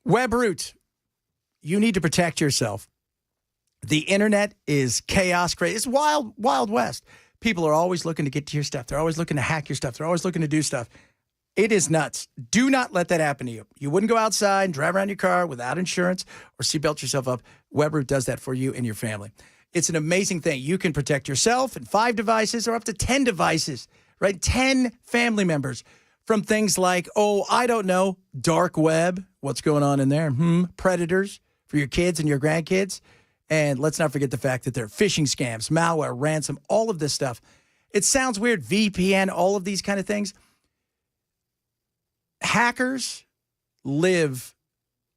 WebRoot, you need to protect yourself. The internet is chaos. It's wild, wild west. People are always looking to get to your stuff. They're always looking to hack your stuff. They're always looking to do stuff. It is nuts. Do not let that happen to you. You wouldn't go outside and drive around your car without insurance or seatbelt yourself up. WebRoot does that for you and your family. It's an amazing thing. You can protect yourself and 5 devices or up to 10 devices, right? 10 family members from things like, I don't know, dark web. What's going on in there? Predators for your kids and your grandkids. And let's not forget the fact that there are phishing scams, malware, ransom, all of this stuff. It sounds weird, VPN, all of these kind of things. Hackers live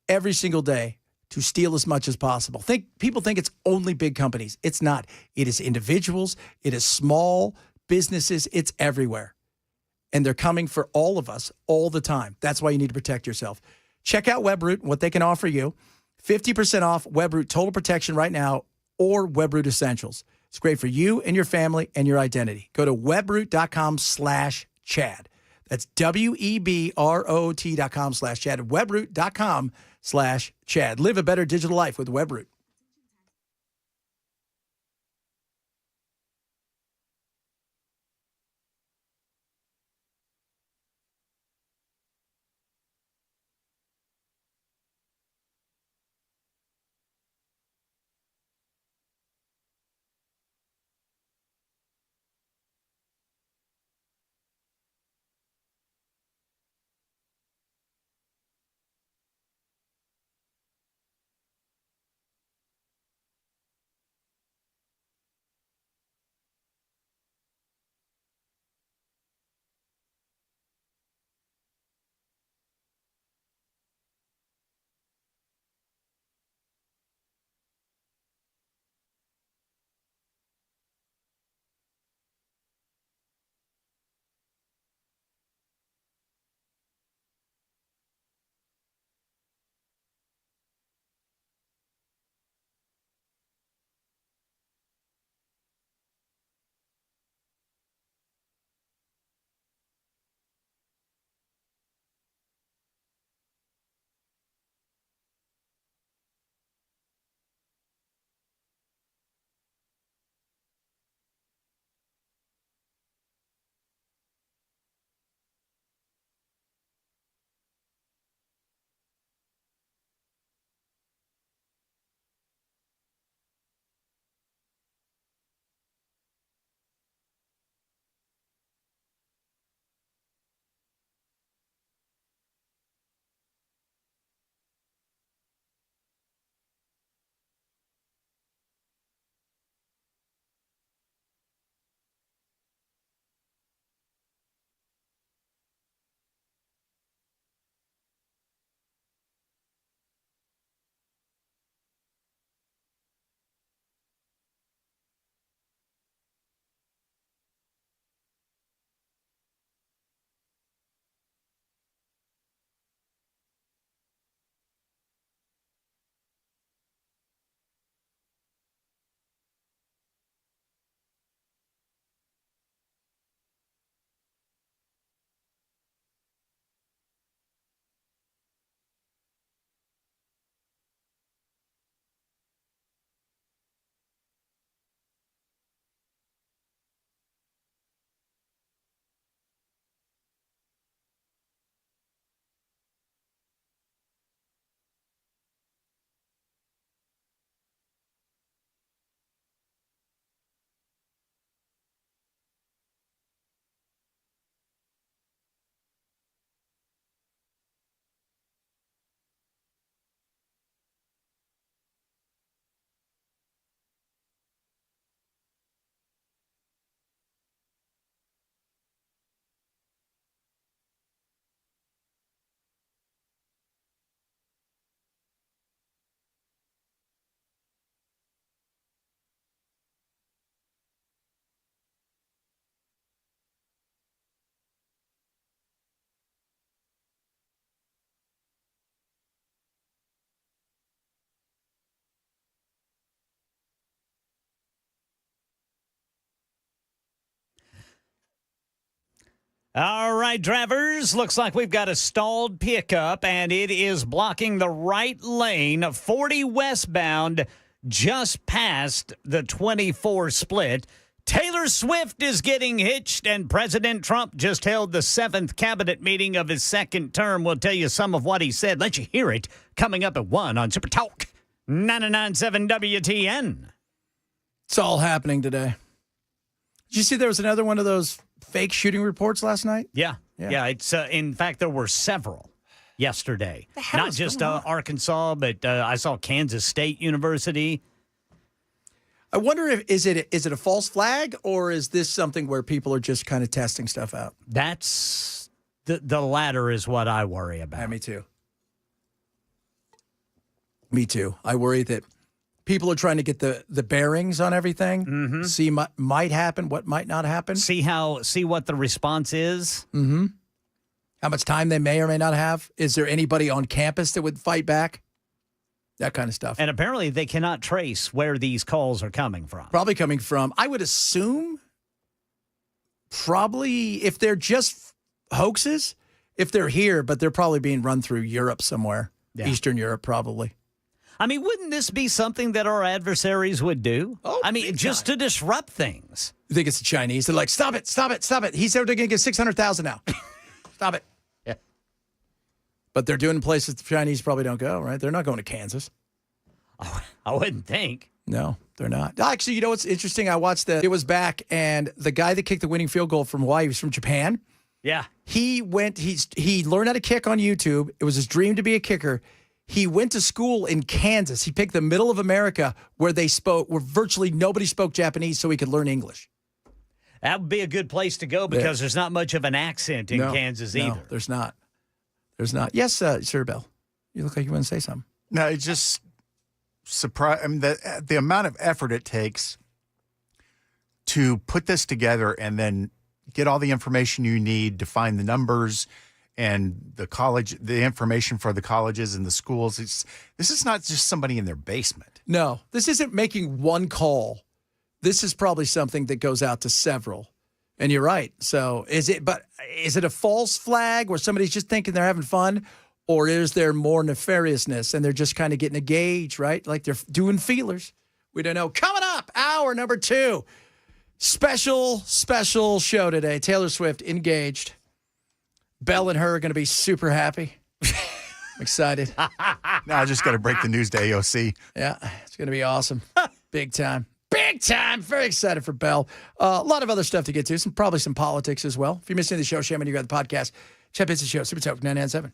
every single day to steal as much as possible. People think it's only big companies. It's not. It is individuals. It is small businesses. It's everywhere. And they're coming for all of us all the time. That's why you need to protect yourself. Check out WebRoot, what they can offer you. 50% off WebRoot Total Protection right now or WebRoot Essentials. It's great for you and your family and your identity. Go to webrot.com/Chad. That's WEBROT.com/Chad. Webrot.com/Chad. Live a better digital life with WebRoot. All right, drivers, looks like we've got a stalled pickup, and it is blocking the right lane, 40 westbound, just past the 24 split. Taylor Swift is getting hitched, and President Trump just held the 7th cabinet meeting of his second term. We'll tell you some of what he said. Let you hear it coming up at 1 on Super Talk 99.7 WTN. It's all happening today. Did you see there was another one of those fake shooting reports last night? Yeah. It's in fact, there were several yesterday. Not just Arkansas, but I saw Kansas State University. I wonder if is it a false flag, or is this something where people are just kind of testing stuff out? That's the latter is what I worry about. Yeah, me too. Me too. I worry that people are trying to get the bearings on everything, see what might happen, what might not happen. See what the response is. Mm-hmm. How much time they may or may not have. Is there anybody on campus that would fight back? That kind of stuff. And apparently they cannot trace where these calls are coming from. Probably coming from, I would assume, probably if they're just hoaxes, if they're here, but they're probably being run through Europe somewhere. Yeah. Eastern Europe, probably. I mean, wouldn't this be something that our adversaries would do? Oh, I mean, just to disrupt things. You think it's the Chinese? They're like, stop it. He said they're going to get 600,000 now. Stop it. Yeah. But they're doing places the Chinese probably don't go, right? They're not going to Kansas. Oh, I wouldn't think. No, they're not. Actually, you know what's interesting? I watched it was back, and the guy that kicked the winning field goal from Hawaii was from Japan. Yeah. He learned how to kick on YouTube. It was his dream to be a kicker. He went to school in Kansas. He picked the middle of America where virtually nobody spoke Japanese, so he could learn English. That would be a good place to go because there's not much of an accent in Kansas either. No, there's not. Yes, Sir Bill. You look like you want to say something. No, it's just surprise. I mean, the amount of effort it takes to put this together and then get all the information you need to find the numbers and the information for the colleges and the schools. This is not just somebody in their basement. No, this isn't making one call. This is probably something that goes out to several. And you're right. So is it a false flag where somebody's just thinking they're having fun? Or is there more nefariousness and they're just kind of getting a gauge, right? Like they're doing feelers. We don't know. Coming up, hour number 2. Special show today. Taylor Swift engaged. Belle and her are going to be super happy. I'm excited. Now I just got to break the news to AOC. Yeah, it's going to be awesome. Big time. Big time. Very excited for Belle. A lot of other stuff to get to. Probably some politics as well. If you're missing the show, shame on you. Got the podcast. Check out the show. Super Talk 997.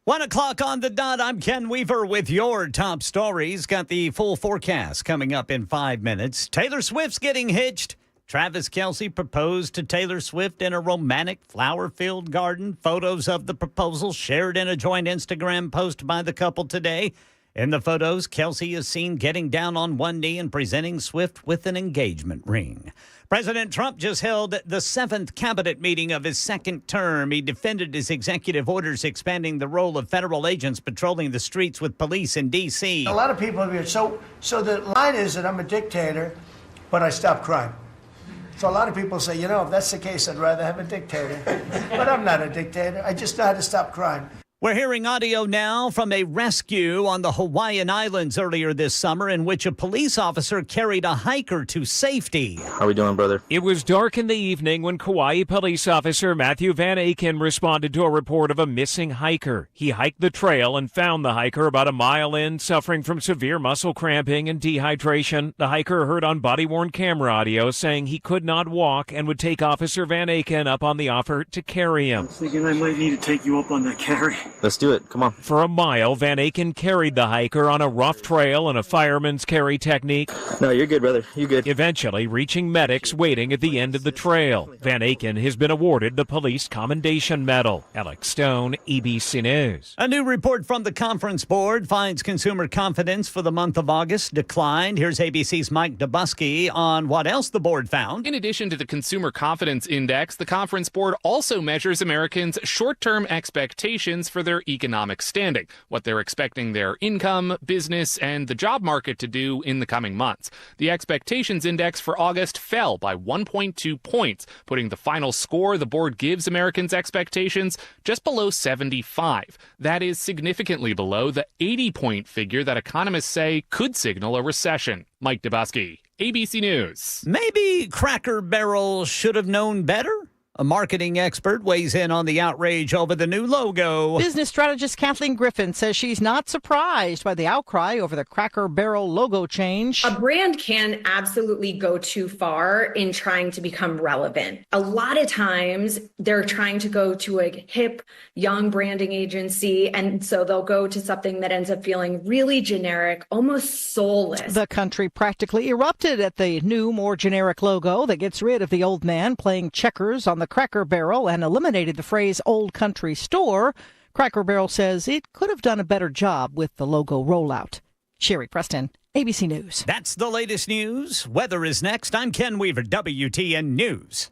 One o'clock on the dot. I'm Ken Weaver with your top stories. Got the full forecast coming up in 5 minutes. Taylor Swift's getting hitched. Travis Kelce proposed to Taylor Swift in a romantic flower-filled garden. Photos of the proposal shared in a joint Instagram post by the couple today. In the photos, Kelce is seen getting down on one knee and presenting Swift with an engagement ring. President Trump just held the 7th cabinet meeting of his second term. He defended his executive orders expanding the role of federal agents patrolling the streets with police in D.C. A lot of people have here. So the line is that I'm a dictator, but I stop crime. So a lot of people say, if that's the case, I'd rather have a dictator. But I'm not a dictator. I just know how to stop crime. We're hearing audio now from a rescue on the Hawaiian Islands earlier this summer in which a police officer carried a hiker to safety. How we doing, brother? It was dark in the evening when Kauai police officer Matthew Van Aken responded to a report of a missing hiker. He hiked the trail and found the hiker about a mile in, suffering from severe muscle cramping and dehydration. The hiker heard on body-worn camera audio saying he could not walk and would take Officer Van Aken up on the offer to carry him. I was thinking I might need to take you up on that carry. Let's do it. Come on. For a mile, Van Aken carried the hiker on a rough trail and a fireman's carry technique, No, you're good, brother. You're good. eventually reaching medics waiting at the end of the trail. Van Aken has been awarded the Police Commendation Medal. Alex Stone, ABC News. A new report from the Conference Board finds consumer confidence for the month of August declined. Here's ABC's Mike Dubusky on what else the board found. In addition to the Consumer Confidence Index, the Conference Board also measures Americans' short-term expectations for their economic standing, what they're expecting their income, business, and the job market to do in the coming months. The Expectations Index for August fell by 1.2 points, putting the final score the board gives Americans' expectations just below 75. That is significantly below the 80-point figure that economists say could signal a recession. Mike Dubusky, ABC News. Maybe Cracker Barrel should have known better? A marketing expert weighs in on the outrage over the new logo. Business strategist Kathleen Griffin says she's not surprised by the outcry over the Cracker Barrel logo change. A brand can absolutely go too far in trying to become relevant. A lot of times they're trying to go to a hip, young branding agency, and so they'll go to something that ends up feeling really generic, almost soulless. The country practically erupted at the new, more generic logo that gets rid of the old man playing checkers on the Cracker Barrel and eliminated the phrase Old Country Store. Cracker Barrel says it could have done a better job with the logo rollout. Sherry Preston, ABC News. That's the latest news. Weather is next. I'm Ken Weaver, WTN News.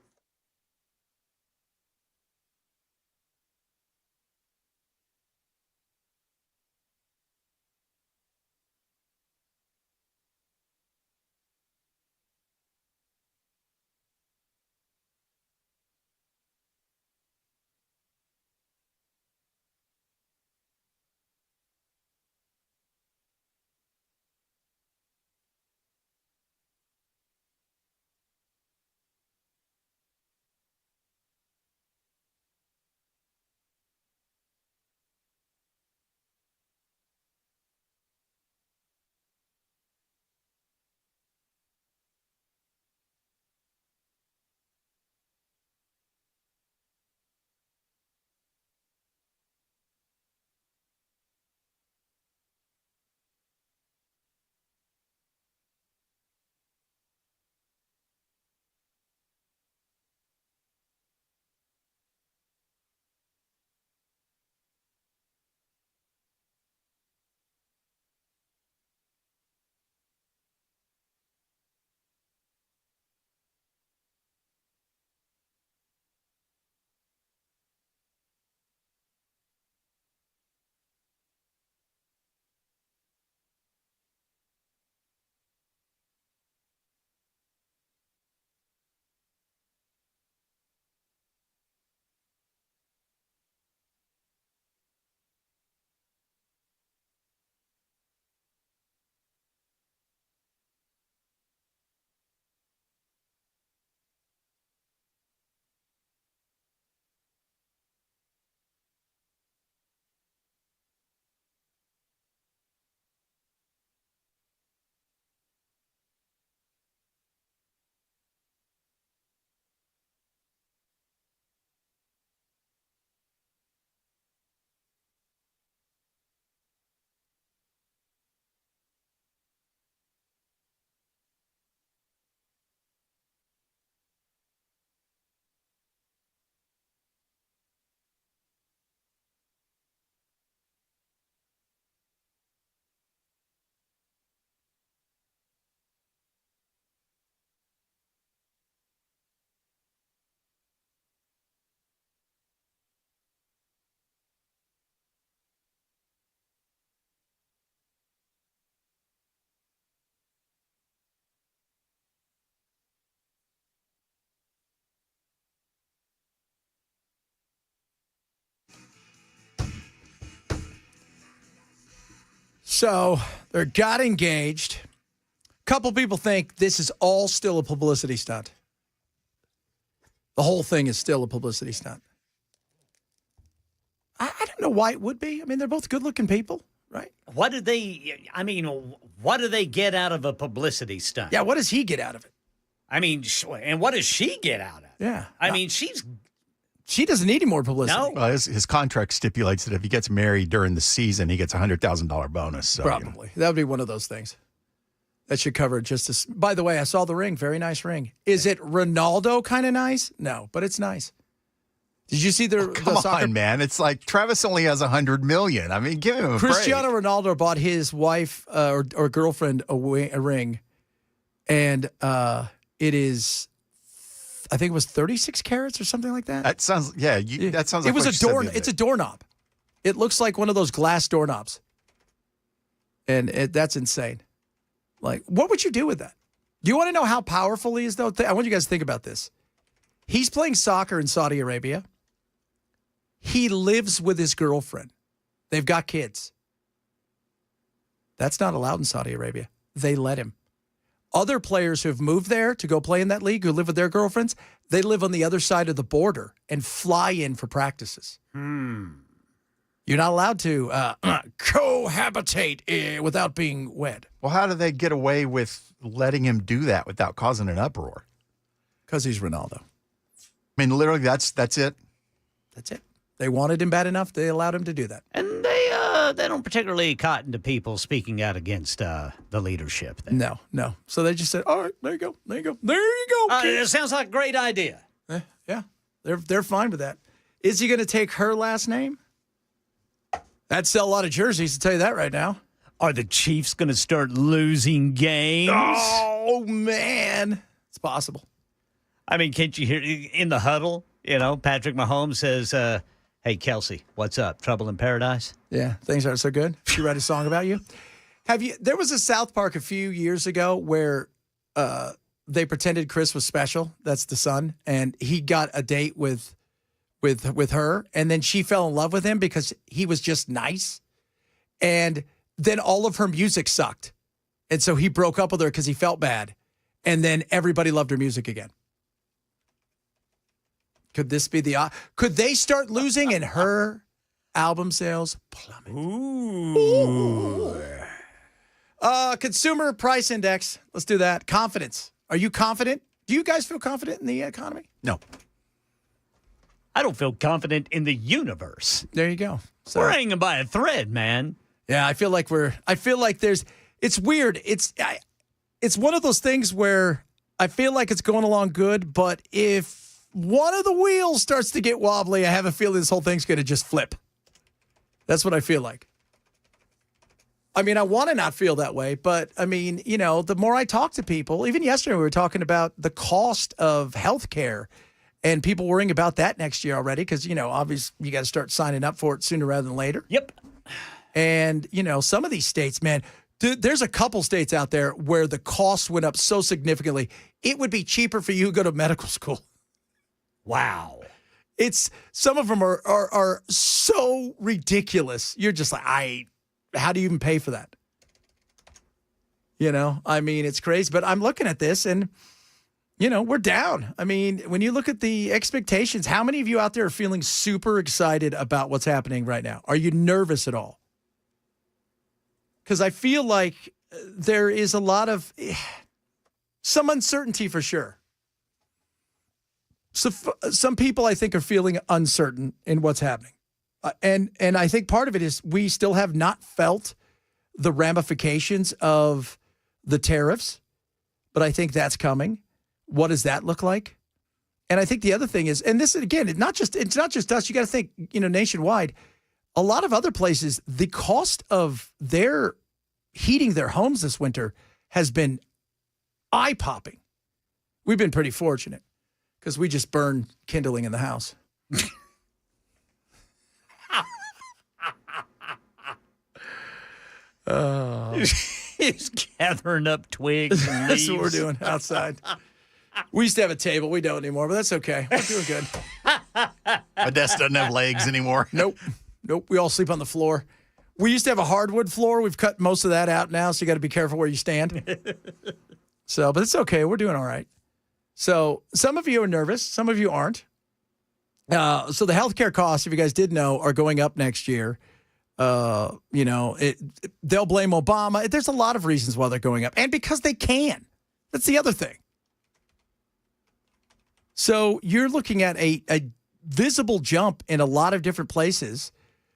So they got engaged. A couple people think this is all still a publicity stunt. The whole thing is still a publicity stunt. I don't know why it would be. I mean, they're both good-looking people, right? What do they get out of a publicity stunt? Yeah, what does he get out of it? I mean, and what does she get out of it? Yeah. I mean, she's she doesn't need any more publicity. No. Well, his contract stipulates that if he gets married during the season, he gets a $100,000 bonus. So, Probably. That would be one of those things. That should cover it just as. By the way, I saw the ring. Very nice ring. Is it Ronaldo kind of nice? No, but it's nice. Did you see the Come soccer? on, man. It's like Travis only has $100 million. I mean, give him a Cristiano break. Ronaldo bought his wife or girlfriend a ring, and it is, I think it was 36 carats or something like that. That sounds, that sounds like It was what you said the other It's a day. doorknob. It looks like one of those glass doorknobs, and that's insane. Like, what would you do with that? Do you want to know how powerful he is, though? I want you guys to think about this. He's playing soccer in Saudi Arabia. He lives with his girlfriend. They've got kids. That's not allowed in Saudi Arabia. They let him. Other players who have moved there to go play in that league, who live with their girlfriends, they live on the other side of the border and fly in for practices. You're not allowed to cohabitate without being wed. Well, how do they get away with letting him do that without causing an uproar? Because he's Ronaldo. I mean, literally, that's it. That's it. They wanted him bad enough. They allowed him to do that. And they don't particularly cotton to people speaking out against the leadership there. No. So they just said, all right, there you go. There you go. It sounds like a great idea. Yeah, they're fine with that. Is he going to take her last name? That'd sell a lot of jerseys, to tell you that right now. Are the Chiefs going to start losing games? Oh, man. It's possible. I mean, can't you hear in the huddle? You know, Patrick Mahomes says, hey, Kelsey, what's up? Trouble in paradise? Yeah, things aren't so good. She write a song about you. There was a South Park a few years ago where they pretended Chris was special. That's the son. And he got a date with her. And then she fell in love with him because he was just nice. And then all of her music sucked. And so he broke up with her because he felt bad. And then everybody loved her music again. Could this be could they start losing and her album sales plummet? Ooh. Consumer price index. Let's do that. Confidence. Are you confident? Do you guys feel confident in the economy? No. I don't feel confident in the universe. There you go. So, We're hanging by a thread, man. yeah, I feel like it's weird. It's one of those things where I feel like it's going along good, but if one of the wheels starts to get wobbly, I have a feeling this whole thing's going to just flip. That's what I feel like. I mean, I want to not feel that way, but I mean, the more I talk to people, even yesterday we were talking about the cost of healthcare and people worrying about that next year already because, obviously you got to start signing up for it sooner rather than later. Yep. And, some of these states, man, there's a couple states out there where the cost went up so significantly, it would be cheaper for you to go to medical school. Wow. Some of them are so ridiculous. You're just like, how do you even pay for that? I mean, it's crazy. But I'm looking at this and, we're down. I mean, when you look at the expectations, how many of you out there are feeling super excited about what's happening right now? Are you nervous at all? Because I feel like there is a lot of some uncertainty for sure. So some people I think are feeling uncertain in what's happening. And I think part of it is we still have not felt the ramifications of the tariffs, but I think that's coming. What does that look like? And I think the other thing is, and this again, it's not just us. You got to think, nationwide. A lot of other places, the cost of their heating their homes this winter has been eye-popping. We've been pretty fortunate because we just burn kindling in the house. He's gathering up twigs and leaves. That's what we're doing outside. We used to have a table. We don't anymore, but that's okay. We're doing good. My desk doesn't have legs anymore. Nope. We all sleep on the floor. We used to have a hardwood floor. We've cut most of that out now, so you got to be careful where you stand. But it's okay. We're doing all right. So some of you are nervous. Some of you aren't. So the healthcare costs, if you guys did know, are going up next year. They'll blame Obama. There's a lot of reasons why they're going up, and because they can. That's the other thing. So you're looking at a visible jump in a lot of different places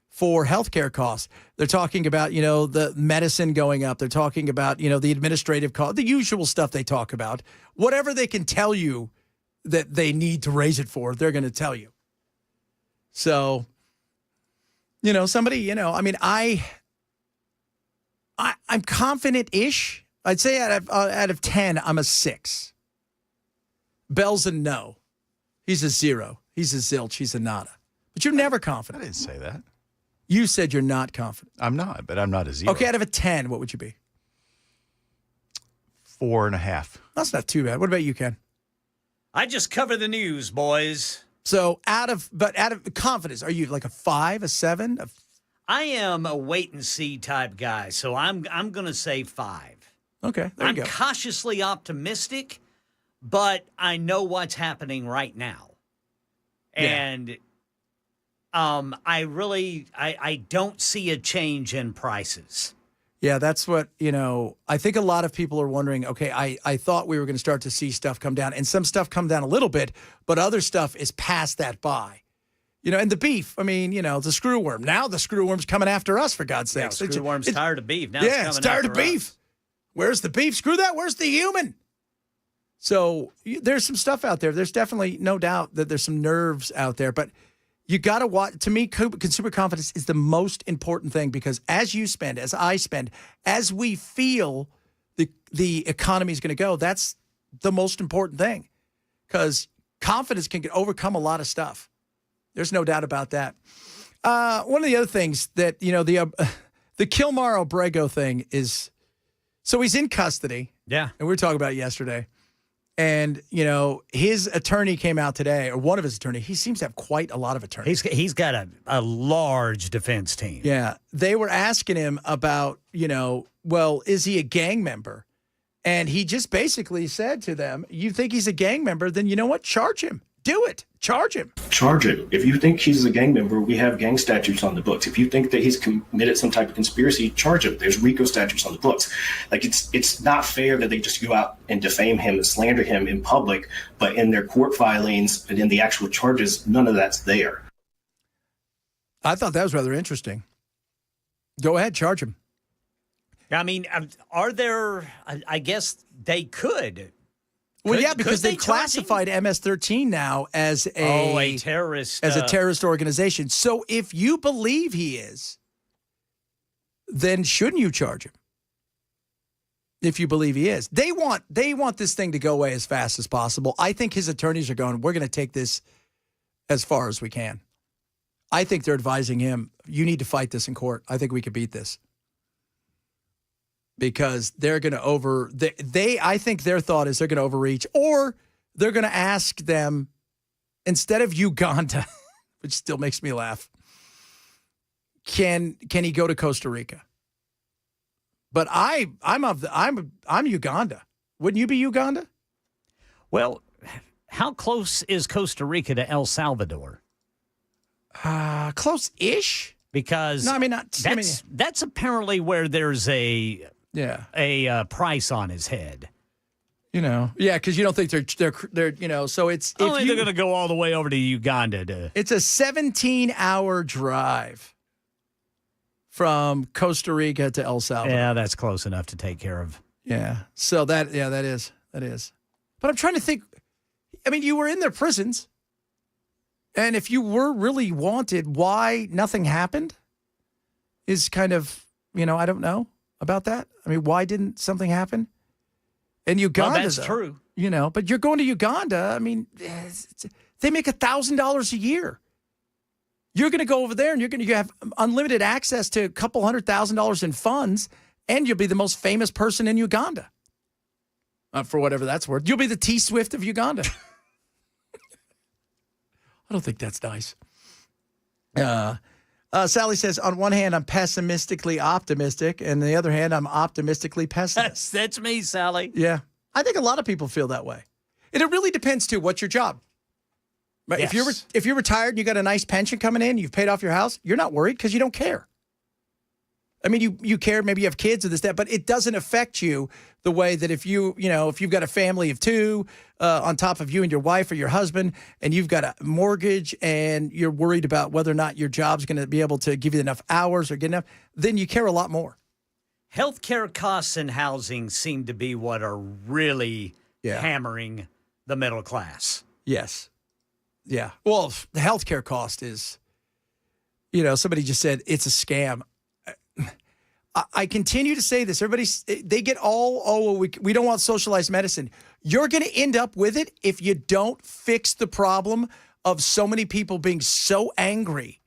for healthcare costs. They're talking about, the medicine going up. They're talking about, the administrative cost, the usual stuff they talk about. Whatever they can tell you that they need to raise it for, they're going to tell you. So, somebody, I'm confident-ish. I'd say out of 10, I'm a 6. Bell's a no. He's a 0. He's a zilch. He's a nada. But you're never confident. I didn't say that. You said you're not confident. I'm not, but I'm not a 0. Okay, out of a 10, what would you be? 4.5. That's not too bad. What about you, Ken? I just cover the news, boys. So out of confidence, are you like a 5, a 7? I am a wait and see type guy, so I'm going to say 5. Okay, there you go. I'm cautiously optimistic, but I know what's happening right now. And I don't see a change in prices. Yeah, that's what, I think a lot of people are wondering, okay, I thought we were going to start to see stuff come down, and some stuff come down a little bit, but other stuff is past that by. And the beef, the screwworm. Now the screwworm's coming after us, for God's Yeah, sakes. screwworm's tired of beef. Now it's tired of beef. Us. Where's the beef? Screw that. Where's the human? So there's some stuff out there. There's definitely no doubt that there's some nerves out there, but you got to watch. To me, consumer confidence is the most important thing, because as you spend, as I spend, as we feel the economy is going to go, that's the most important thing, because confidence can overcome a lot of stuff. There's no doubt about that. One of the other things that, the Kilmar Obrego thing is, so he's in custody. Yeah. And we were talking about it yesterday. And, his attorney came out today, or one of his attorneys. He seems to have quite a lot of attorneys. He's got a large defense team. Yeah. They were asking him about, well, is he a gang member? And he just basically said to them, you think he's a gang member, then you know what? Charge him. Do it. Charge him. Charge him. If you think he's a gang member, we have gang statutes on the books. If you think that he's committed some type of conspiracy, charge him. There's RICO statutes on the books. Like, it's not fair that they just go out and defame him and slander him in public, but in their court filings and in the actual charges, none of that's there. I thought that was rather interesting. Go ahead, charge him. I mean, are there? I guess they could. Well, yeah, because they've classified MS-13 now as a terrorist, as a terrorist organization. So if you believe he is, then shouldn't you charge him? If you believe he is, they want this thing to go away as fast as possible. I think his attorneys are going, we're going to take this as far as we can. I think they're advising him, you need to fight this in court. I think we could beat this. Because they're going to I think their thought is they're going to overreach, or they're going to ask them, instead of Uganda, which still makes me laugh, can he go to Costa Rica? But I'm Uganda. Wouldn't you be Uganda? Well, how close is Costa Rica to El Salvador? Close-ish. Because no, I mean that's apparently where there's a price on his head. Because you don't think they're so it's. I don't think they're going to go all the way over to Uganda. It's a 17-hour drive from Costa Rica to El Salvador. Yeah, that's close enough to take care of. Yeah, so that is. But I'm trying to think. I mean, you were in their prisons, and if you were really wanted, why nothing happened is kind of, I don't know about that. I mean, why didn't something happen? And Uganda, that's true. But you're going to Uganda. I mean, they make $1,000 a year. You're going to go over there and you have unlimited access to a couple $100,000 in funds, and you'll be the most famous person in Uganda. For whatever that's worth. You'll be the T Swift of Uganda. I don't think that's nice. Sally says, on one hand, I'm pessimistically optimistic, and on the other hand, I'm optimistically pessimistic. That's me, Sally. Yeah. I think a lot of people feel that way. And it really depends, too, what's your job. Right? Yes. If you're retired and you got a nice pension coming in, you've paid off your house, you're not worried because you don't care. I mean, you care, maybe you have kids or this, that, but it doesn't affect you the way that if you've got a family of two on top of you and your wife or your husband, and you've got a mortgage and you're worried about whether or not your job's going to be able to give you enough hours or get enough, then you care a lot more. Healthcare costs and housing seem to be what are really hammering the middle class. Yes. Yeah. Well, the healthcare cost is, somebody just said it's a scam. I continue to say this. They get we don't want socialized medicine. You're going to end up with it if you don't fix the problem of so many people being so angry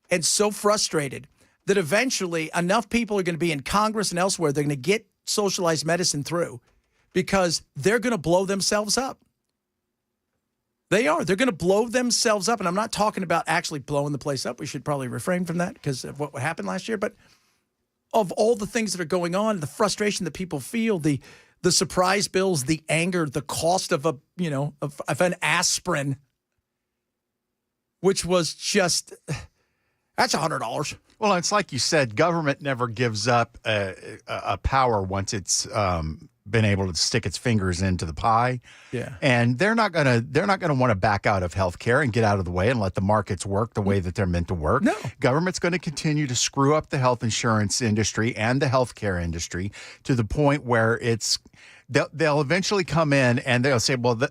and so frustrated that eventually enough people are going to be in Congress and elsewhere. They're going to get socialized medicine through because they're going to blow themselves up. They are. They're going to blow themselves up. And I'm not talking about actually blowing the place up. We should probably refrain from that because of what happened last year. But of all the things that are going on, the frustration that people feel, the surprise bills, the anger, the cost of of an aspirin, which was just, that's $100. Well, it's like you said, government never gives up a power once it's been able to stick its fingers into the pie. Yeah. And they're not gonna want to back out of healthcare and get out of the way and let the markets work the way that they're meant to work. No. Government's going to continue to screw up the health insurance industry and the healthcare industry to the point where they'll eventually come in and they'll say, well, the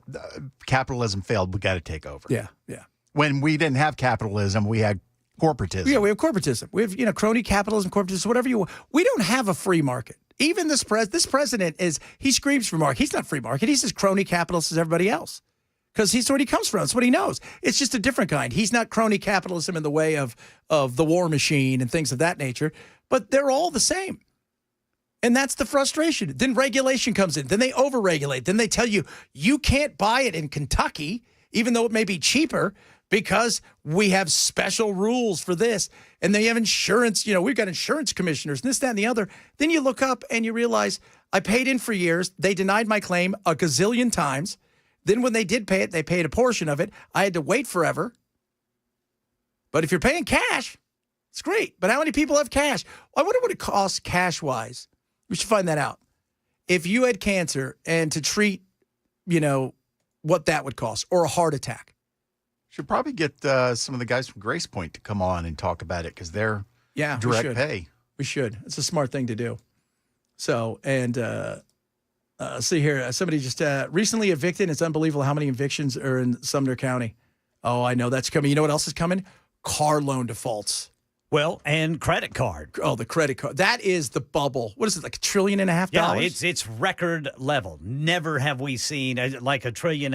capitalism failed. We got to take over. Yeah. Yeah. When we didn't have capitalism, we had corporatism. Yeah, we have corporatism. We have, crony capitalism, corporatism, whatever you want. We don't have a free market. Even this president he screams free market. He's not free market. He's as crony capitalist as everybody else because he's what he comes from. It's what he knows. It's just a different kind. He's not crony capitalism in the way of the war machine and things of that nature, but they're all the same. And that's the frustration. Then regulation comes in. Then they overregulate. Then they tell you, you can't buy it in Kentucky, even though it may be cheaper, because we have special rules for this. And they have insurance, we've got insurance commissioners and this, that, and the other. Then you look up and you realize I paid in for years. They denied my claim a gazillion times. Then when they did pay it, they paid a portion of it. I had to wait forever. But if you're paying cash, it's great. But how many people have cash? I wonder what it costs cash-wise. We should find that out. If you had cancer and to treat, what that would cost, or a heart attack. Should probably get some of the guys from Grace Point to come on and talk about it because they're direct pay. We should. It's a smart thing to do. So, and see here, somebody just recently evicted. It's unbelievable how many evictions are in Sumner County. Oh, I know that's coming. You know what else is coming? Car loan defaults. Well, and credit card. Oh, the credit card. That is the bubble. What is it, like $1.5 trillion? Yeah, it's record level. Never have we seen like $1.5 trillion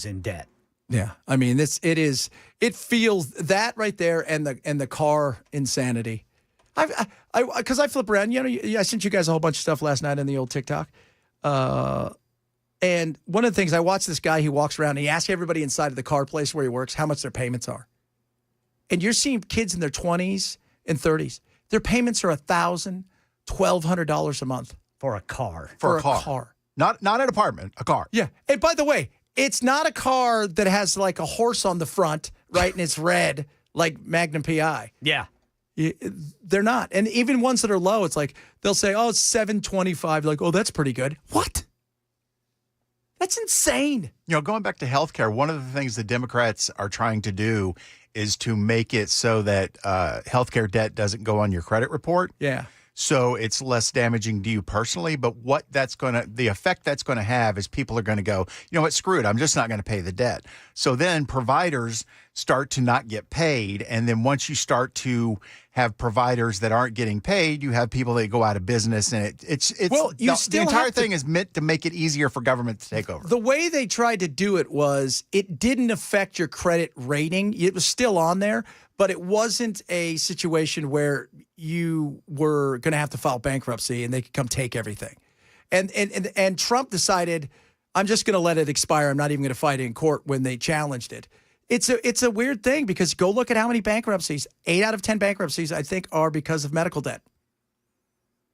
in debt. Yeah, I mean, it feels that right there, and the car insanity. Because I flip around, I sent you guys a whole bunch of stuff last night on the old TikTok, and one of the things I watched this guy, he walks around, and he asks everybody inside of the car place where he works how much their payments are, and you're seeing kids in their 20s and 30s, their payments are $1,000, $1,200 a month for a car. For a car, not an apartment, a car. Yeah, and by the way. It's not a car that has like a horse on the front, right? And it's red, like Magnum PI. Yeah. They're not. And even ones that are low, it's like, they'll say, oh, it's $725. Like, oh, that's pretty good. What? That's insane. Going back to healthcare, one of the things the Democrats are trying to do is to make it so that healthcare debt doesn't go on your credit report. Yeah. So it's less damaging to you personally, but the effect that's going to have is people are going to go, you know what, screw it, I'm just not going to pay the debt. So then providers start to not get paid. And then once you start to have providers that aren't getting paid, you have people that go out of business. And the entire thing is meant to make it easier for government to take over. The way they tried to do it was it didn't affect your credit rating. It was still on there, but it wasn't a situation where you were going to have to file bankruptcy and they could come take everything. And Trump decided, I'm just going to let it expire. I'm not even going to fight it in court when they challenged it. It's a weird thing because go look at how many bankruptcies. 8 out of 10 bankruptcies, I think, are because of medical debt.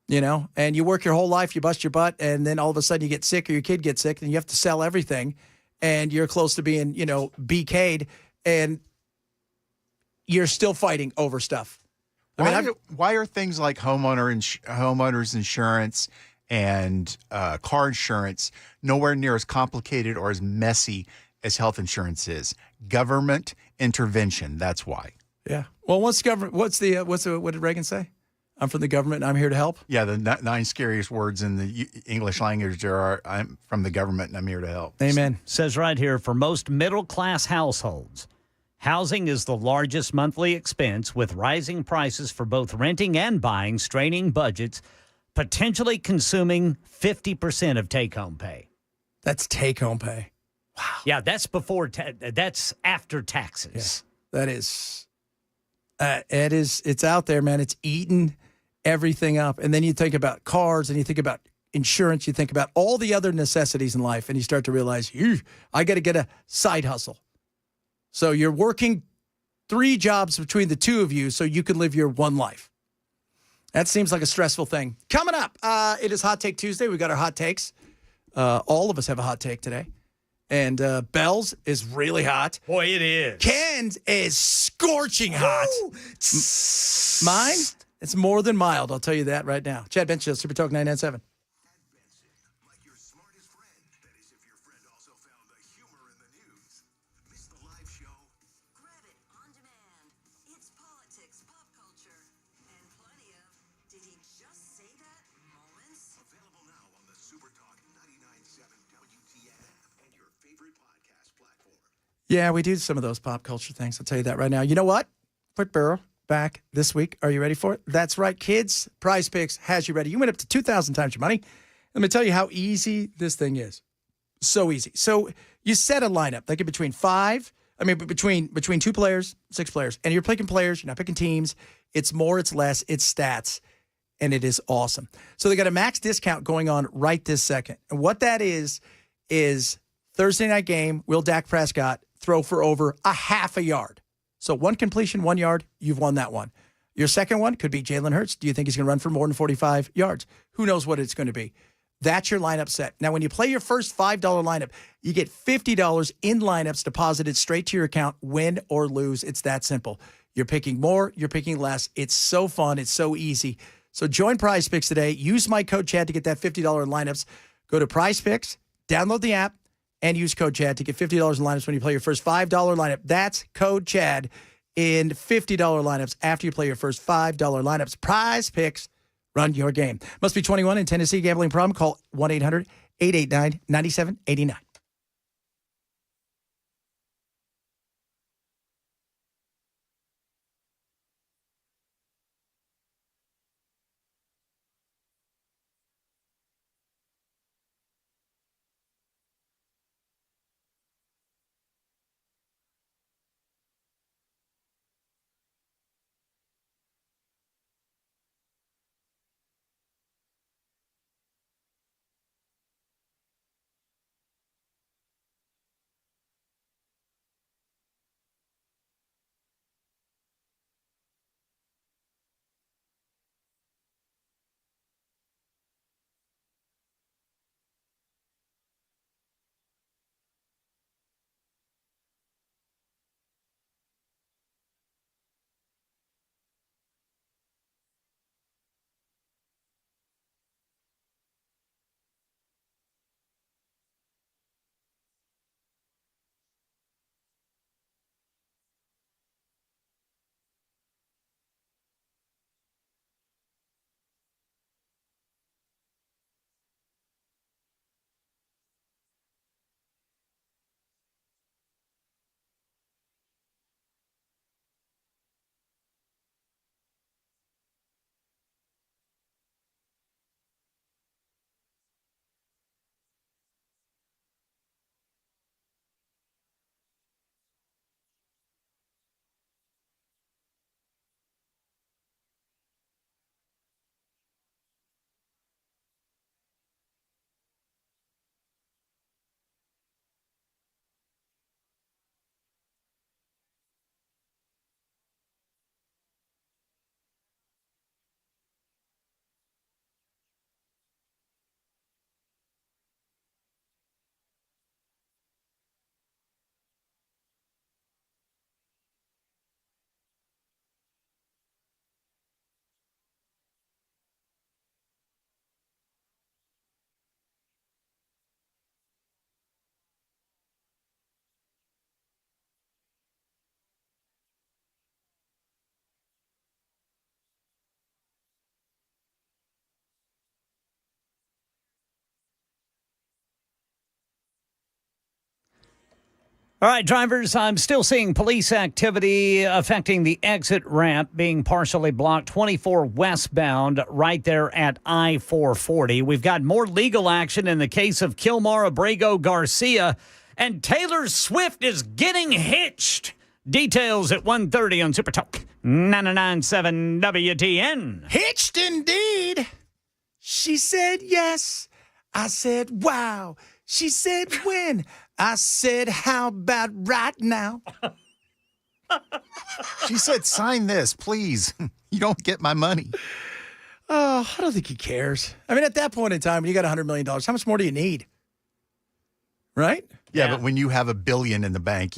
And you work your whole life, you bust your butt, and then all of a sudden you get sick or your kid gets sick and you have to sell everything and you're close to being, BK'd and you're still fighting over stuff. Why are things like homeowners insurance and car insurance nowhere near as complicated or as messy as health insurance is? Government intervention. That's why. Yeah. Well, what did Reagan say? I'm from the government and I'm here to help. Yeah, the 9 scariest words in the English language are I'm from the government and I'm here to help. Amen. Says right here, for most middle-class households, housing is the largest monthly expense, with rising prices for both renting and buying straining budgets, potentially consuming 50% of take-home pay. That's take-home pay. Wow. Yeah, that's that's after taxes. Yeah, that is. It's out there, man. It's eating everything up. And then you think about cars and you think about insurance. You think about all the other necessities in life and you start to realize, I got to get a side hustle. So you're working 3 jobs between the two of you so you can live your one life. That seems like a stressful thing. Coming up, it is Hot Take Tuesday. We got our hot takes. All of us have a hot take today. And Bell's is really hot. Boy, it is. Ken's is scorching hot. Mine, it's more than mild. I'll tell you that right now. Chad Bench Show, Super Talk 997. Yeah, we do some of those pop culture things. I'll tell you that right now. You know what? Footbarrel back this week. Are you ready for it? That's right, kids. Prize Picks has you ready. You went up to 2,000 times your money. Let me tell you how easy this thing is. So easy. So you set a lineup. They get between 2 players, 6 players. And you're picking players. You're not picking teams. It's more, it's less, it's stats. And it is awesome. So they got a max discount going on right this second. And what that is Thursday night game, will Dak Prescott throw for over a half a yard? So 1 completion, 1 yard, you've won that one. Your second one could be Jalen Hurts. Do you think he's going to run for more than 45 yards? Who knows what it's going to be? That's your lineup set. Now, when you play your first $5 lineup, you get $50 in lineups deposited straight to your account, win or lose. It's that simple. You're picking more, you're picking less. It's so fun. It's so easy. So join Prize Picks today. Use my code Chad to get that $50 in lineups. Go to Prize Picks, download the app, and use code Chad to get $50 in lineups when you play your first $5 lineup. That's code Chad in $50 lineups after you play your first $5 lineups. Prize Picks, run your game. Must be 21 in Tennessee. Gambling problem? Call 1-800-889-9789. All right, drivers, I'm still seeing police activity affecting the exit ramp being partially blocked 24 westbound right there at I-440. We've got more legal action in the case of Kilmar Abrego Garcia, and Taylor Swift is getting hitched. Details at 1:30 on Super Talk 99.7 WTN. Hitched indeed. She said yes. I said wow. She said when. I said, how about right now? She said, sign this, please. You don't get my money. Oh, I don't think he cares. I mean, at that point in time, when you got $100 million, how much more do you need? Right? Yeah, but when you have $1 billion in the bank,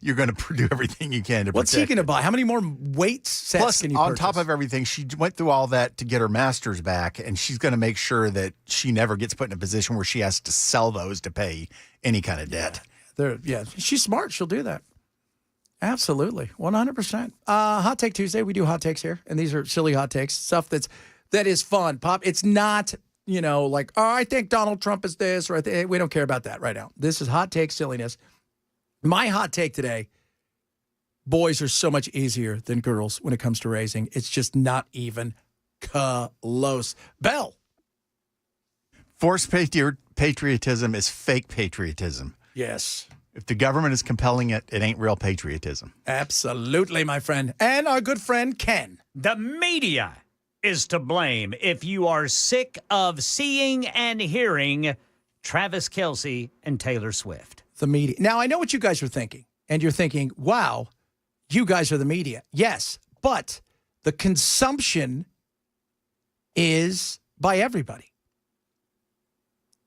you're going to do everything you can to What's he going to buy? How many more weight sets Plus, can you on purchase? top of everything, she went through all that to get her master's back, and she's going to make sure that she never gets put in a position where she has to sell those to pay any kind of debt. Yeah, she's smart. She'll do that. Absolutely. 100%. Hot Take Tuesday. We do hot takes here, and these are silly hot takes, stuff that is fun. Pop, it's not, like, oh, I think Donald Trump is this, or we don't care about that right now. This is hot take silliness. My hot take today, boys are so much easier than girls when it comes to raising. It's just not even close. Bell. Forced patriotism is fake patriotism. Yes. If the government is compelling it, it ain't real patriotism. Absolutely, my friend. And our good friend, Ken. The media is to blame if you are sick of seeing and hearing Travis Kelce and Taylor Swift. The media. Now, I know what you guys are thinking. And you're thinking, wow, you guys are the media. Yes, but the consumption is by everybody.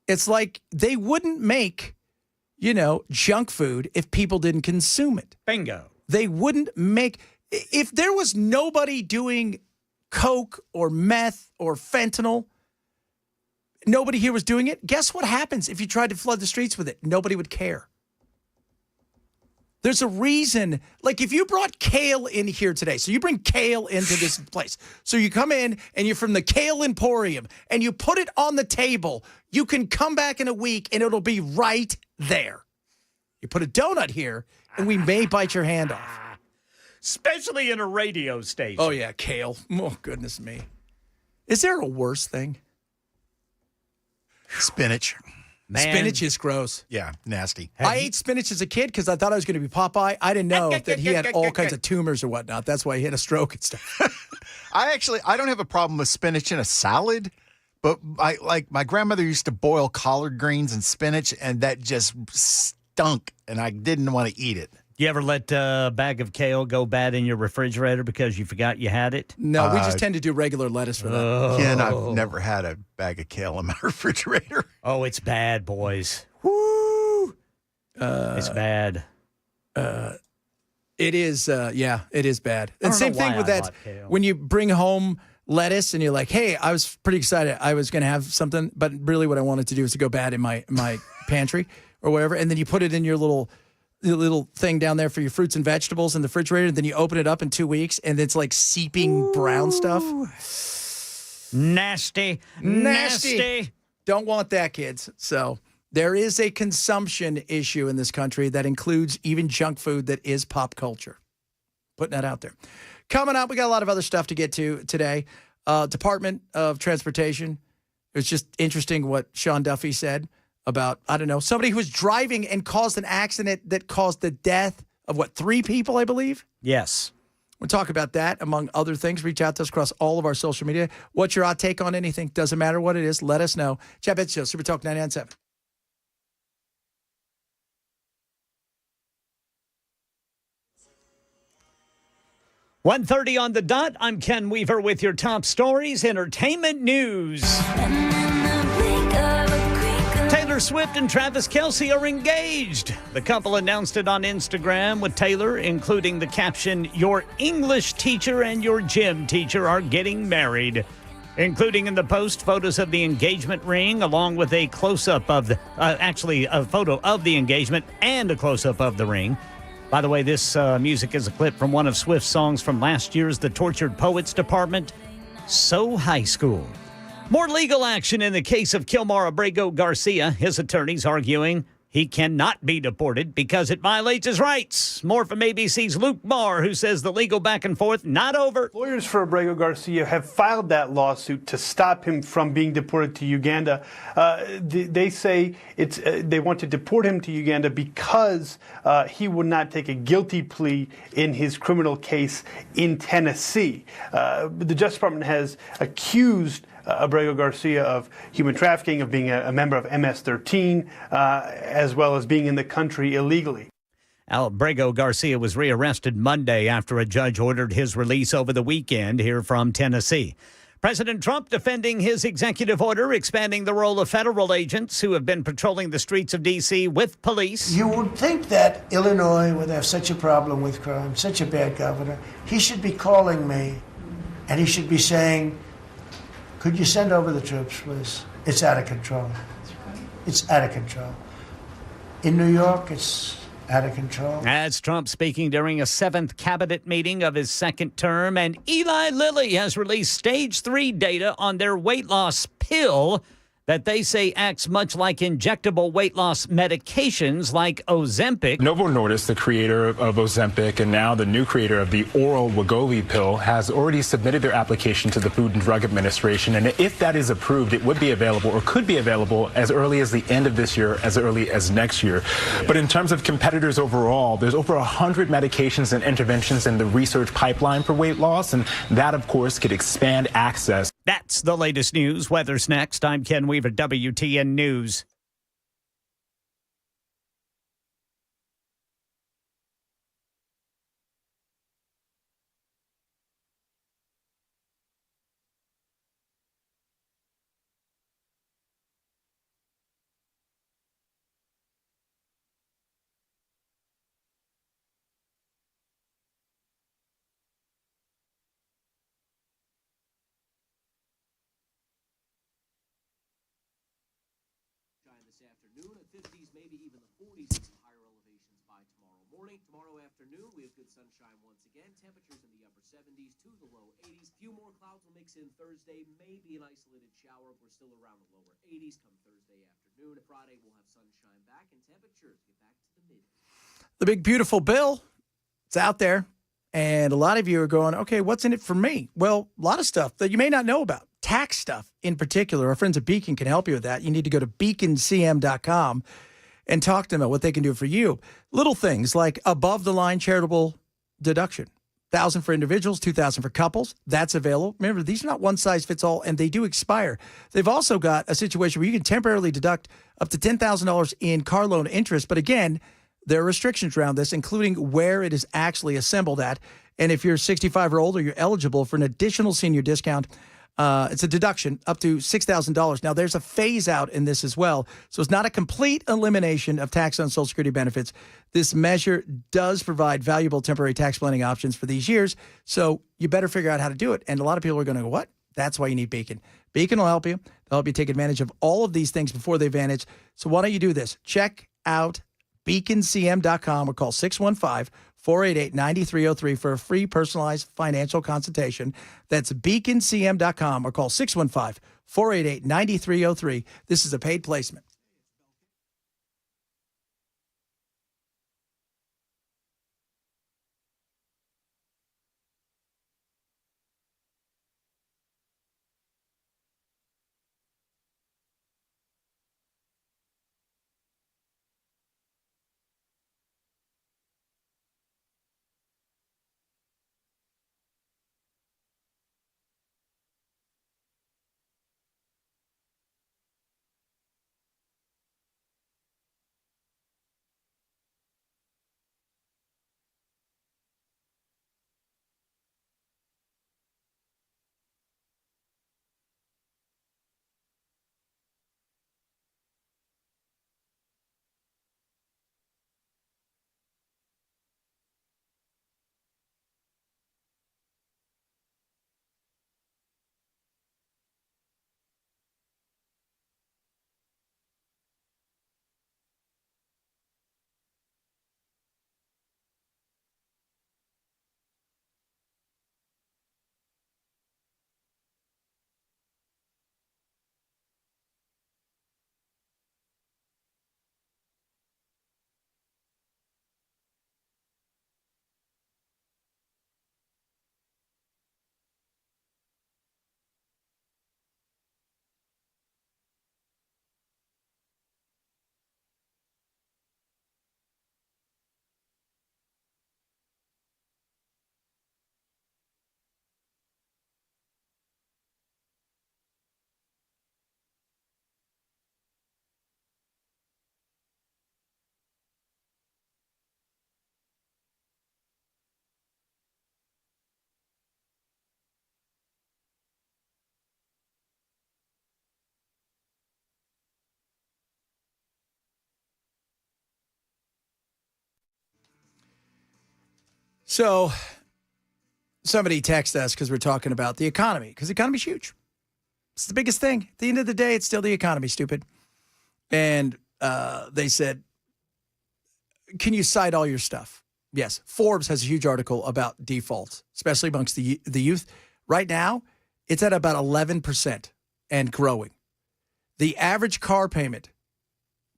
It's like they wouldn't make, junk food if people didn't consume it. Bingo. They wouldn't make, if there was nobody doing coke or meth or fentanyl, nobody here was doing it. Guess what happens if you tried to flood the streets with it? Nobody would care. There's a reason, like if you brought kale in here today, so you bring kale into this place. So you come in and you're from the Kale Emporium and you put it on the table. You can come back in a week and it'll be right there. You put a donut here and we may bite your hand off. Especially in a radio station. Oh, yeah, kale. Oh, goodness me. Is there a worse thing? Spinach. Man. Spinach is gross. Yeah, nasty. I ate spinach as a kid because I thought I was going to be Popeye. I didn't know that he had all kinds of tumors or whatnot. That's why he had a stroke and stuff. I don't have a problem with spinach in a salad, but my grandmother used to boil collard greens and spinach, and that just stunk, and I didn't want to eat it. You ever let a bag of kale go bad in your refrigerator because you forgot you had it? No, we just tend to do regular lettuce for that. Ken, I've never had a bag of kale in my refrigerator. Oh, it's bad, boys. Woo! It's bad. It is, it is bad. I And don't same know thing why with I that, bought kale. when you bring home lettuce and you're like, hey, I was pretty excited. I was going to have something, but really what I wanted to do was to go bad in my pantry or whatever. And then you put it in your little thing down there for your fruits and vegetables in the refrigerator. And then you open it up in 2 weeks and it's like seeping brown stuff. Nasty. Nasty. Don't want that, kids. So there is a consumption issue in this country that includes even junk food that is pop culture. Putting that out there. Coming up, we got a lot of other stuff to get to today. Department of Transportation. It was just interesting what Sean Duffy said about, I don't know, somebody who was driving and caused an accident that caused the death of, 3 people, I believe? Yes. We'll talk about that, among other things. Reach out to us across all of our social media. What's your hot take on anything? Doesn't matter what it is. Let us know. Chad Benson Show, Super Talk 99.7. .1:30 on the dot. I'm Ken Weaver with your top stories, entertainment news. Taylor Swift and Travis Kelce are engaged. The couple announced it on Instagram, with Taylor including the caption, "Your English teacher and your gym teacher are getting married," including in the post photos of the engagement ring, along with a close-up of a photo of the engagement and a close-up of the ring. By the way, this music is a clip from one of Swift's songs from last year's The Tortured Poets Department, So High School. More legal action in the case of Kilmar Abrego Garcia. His attorneys arguing He cannot be deported because it violates his rights. More from ABC's Luke Barr, who says the legal back and forth not over. Lawyers for Abrego Garcia have filed that lawsuit to stop him from being deported to Uganda. They say they want to deport him to Uganda because he would not take a guilty plea in his criminal case in Tennessee. The Justice Department has accused Abrego Garcia of human trafficking, of being a member of MS-13, as well as being in the country illegally. Abrego Garcia was rearrested Monday after a judge ordered his release over the weekend here from Tennessee. President Trump defending his executive order expanding the role of federal agents who have been patrolling the streets of D.C. with police. You would think that Illinois, where they have such a problem with crime, such a bad governor, he should be calling me and he should be saying, could you send over the troops, please? It's out of control. It's out of control. In New York, it's out of control. As Trump speaking during a 7th cabinet meeting of his second term, and Eli Lilly has released stage 3 data on their weight loss pill that they say acts much like injectable weight loss medications like Ozempic. Novo Nordisk, the creator of Ozempic and now the new creator of the oral Wegovy pill, has already submitted their application to the Food and Drug Administration. And if that is approved, it would be available or could be available as early as the end of this year, as early as next year. But in terms of competitors overall, there's over 100 medications and interventions in the research pipeline for weight loss. And that, of course, could expand access. That's the latest news. Weather's next. I'm Ken Weaver, WTN News. This afternoon at 50s, maybe even the 40s in some higher elevations by tomorrow morning. Tomorrow afternoon, we have good sunshine once again. Temperatures in the upper 70s to the low 80s. Few more clouds will mix in Thursday, maybe an isolated shower. We're still around the lower 80s come Thursday afternoon. Friday, we'll have sunshine back and temperatures get back to the mid. The big, beautiful bill, it's out there. And a lot of you are going, okay, what's in it for me? Well, a lot of stuff that you may not know about. Tax stuff in particular. Our friends at Beacon can help you with that. You need to go to beaconcm.com and talk to them about what they can do for you. Little things like above-the-line charitable deduction. $1,000 for individuals, $2,000 for couples. That's available. Remember, these are not one-size-fits-all, and they do expire. They've also got a situation where you can temporarily deduct up to $10,000 in car loan interest. But again, there are restrictions around this, including where it is actually assembled at. And if you're 65 or older, you're eligible for an additional senior discount. It's a deduction up to $6,000. Now, there's a phase out in this as well. So it's not a complete elimination of tax on Social Security benefits. This measure does provide valuable temporary tax planning options for these years. So you better figure out how to do it. And a lot of people are going to go, what? That's why you need Beacon. Beacon will help you. They'll help you take advantage of all of these things before they vanish. So why don't you do this? Check out beaconcm.com or call 615-488-9303 for a free personalized financial consultation. That's beaconcm.com or call 615-488-9303. This is a paid placement. So somebody texted us because we're talking about the economy, because the economy's huge. It's the biggest thing. At the end of the day, it's still the economy, stupid. And they said, can you cite all your stuff? Yes. Forbes has a huge article about defaults, especially amongst the youth. Right now, it's at about 11% and growing. The average car payment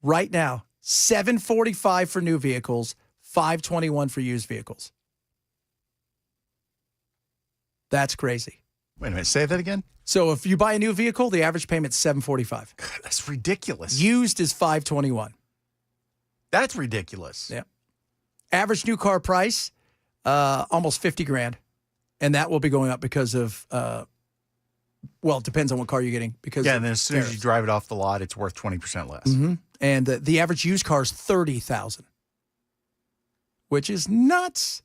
right now, $745 for new vehicles, $521 for used vehicles. That's crazy. Wait a minute, say that again? So if you buy a new vehicle, the average payment's $745. That's ridiculous. Used is $521. That's ridiculous. Yeah. Average new car price, almost $50,000. And that will be going up because of, well, it depends on what car you're getting. Because and then as soon as you drive it off the lot, it's worth 20% less. Mm-hmm. And the average used car is $30,000, which is nuts.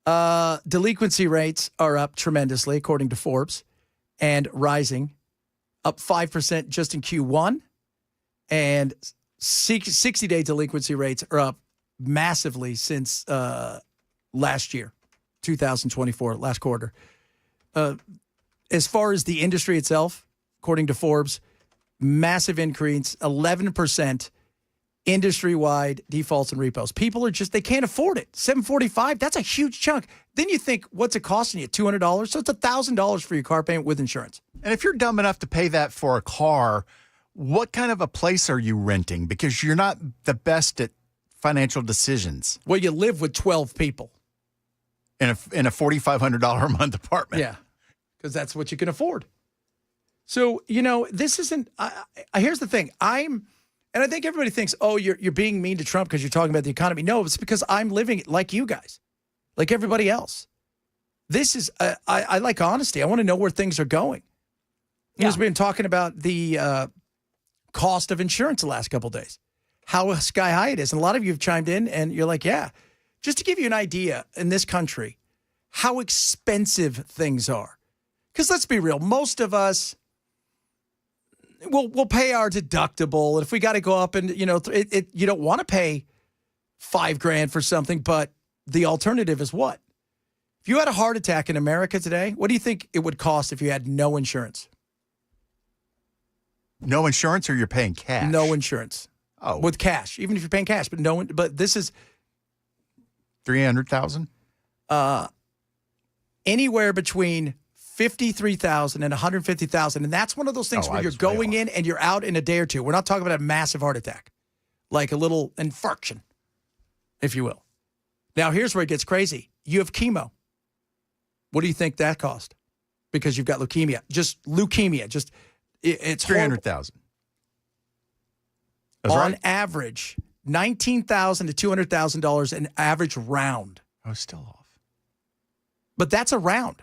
Delinquency rates are up tremendously, according to Forbes, and rising, up 5% just in Q1. And 60-day delinquency rates are up massively since last year, 2024, last quarter. As far as the industry itself, according to Forbes, massive increase, 11% industry-wide defaults and repos. People are just, they can't afford it. $745, that's a huge chunk. Then you think, what's it costing you? $200? So it's $1,000 for your car payment with insurance. And if you're dumb enough to pay that for a car, what kind of a place are you renting? Because you're not the best at financial decisions. Well, you live with 12 people. In a $4,500 a month apartment. Yeah, because that's what you can afford. So, this isn't, here's the thing. And I think everybody thinks, oh, you're being mean to Trump because you're talking about the economy. No, it's because I'm living it like you guys, like everybody else. This is, I like honesty. I want to know where things are going. Yeah. We've been talking about the cost of insurance the last couple of days, how sky high it is. And a lot of you have chimed in and you're like, yeah, just to give you an idea in this country, how expensive things are. Because let's be real, most of us, we'll pay our deductible. And if we got to go up and, you don't want to pay $5,000 for something, but the alternative is what? If you had a heart attack in America today, what do you think it would cost if you had no insurance? No insurance, or you're paying cash? No insurance. Oh. With cash, even if you're paying cash, but this is $300,000? Anywhere between $53,000 and $150,000. And that's one of those things where you're going in and you're out in a day or two. We're not talking about a massive heart attack, like a little infarction, if you will. Now, here's where it gets crazy. You have chemo. What do you think that cost? Because you've got leukemia. Just leukemia. It's $300,000. On average, $19,000 to $200,000 an average round. I was still off. But that's a round.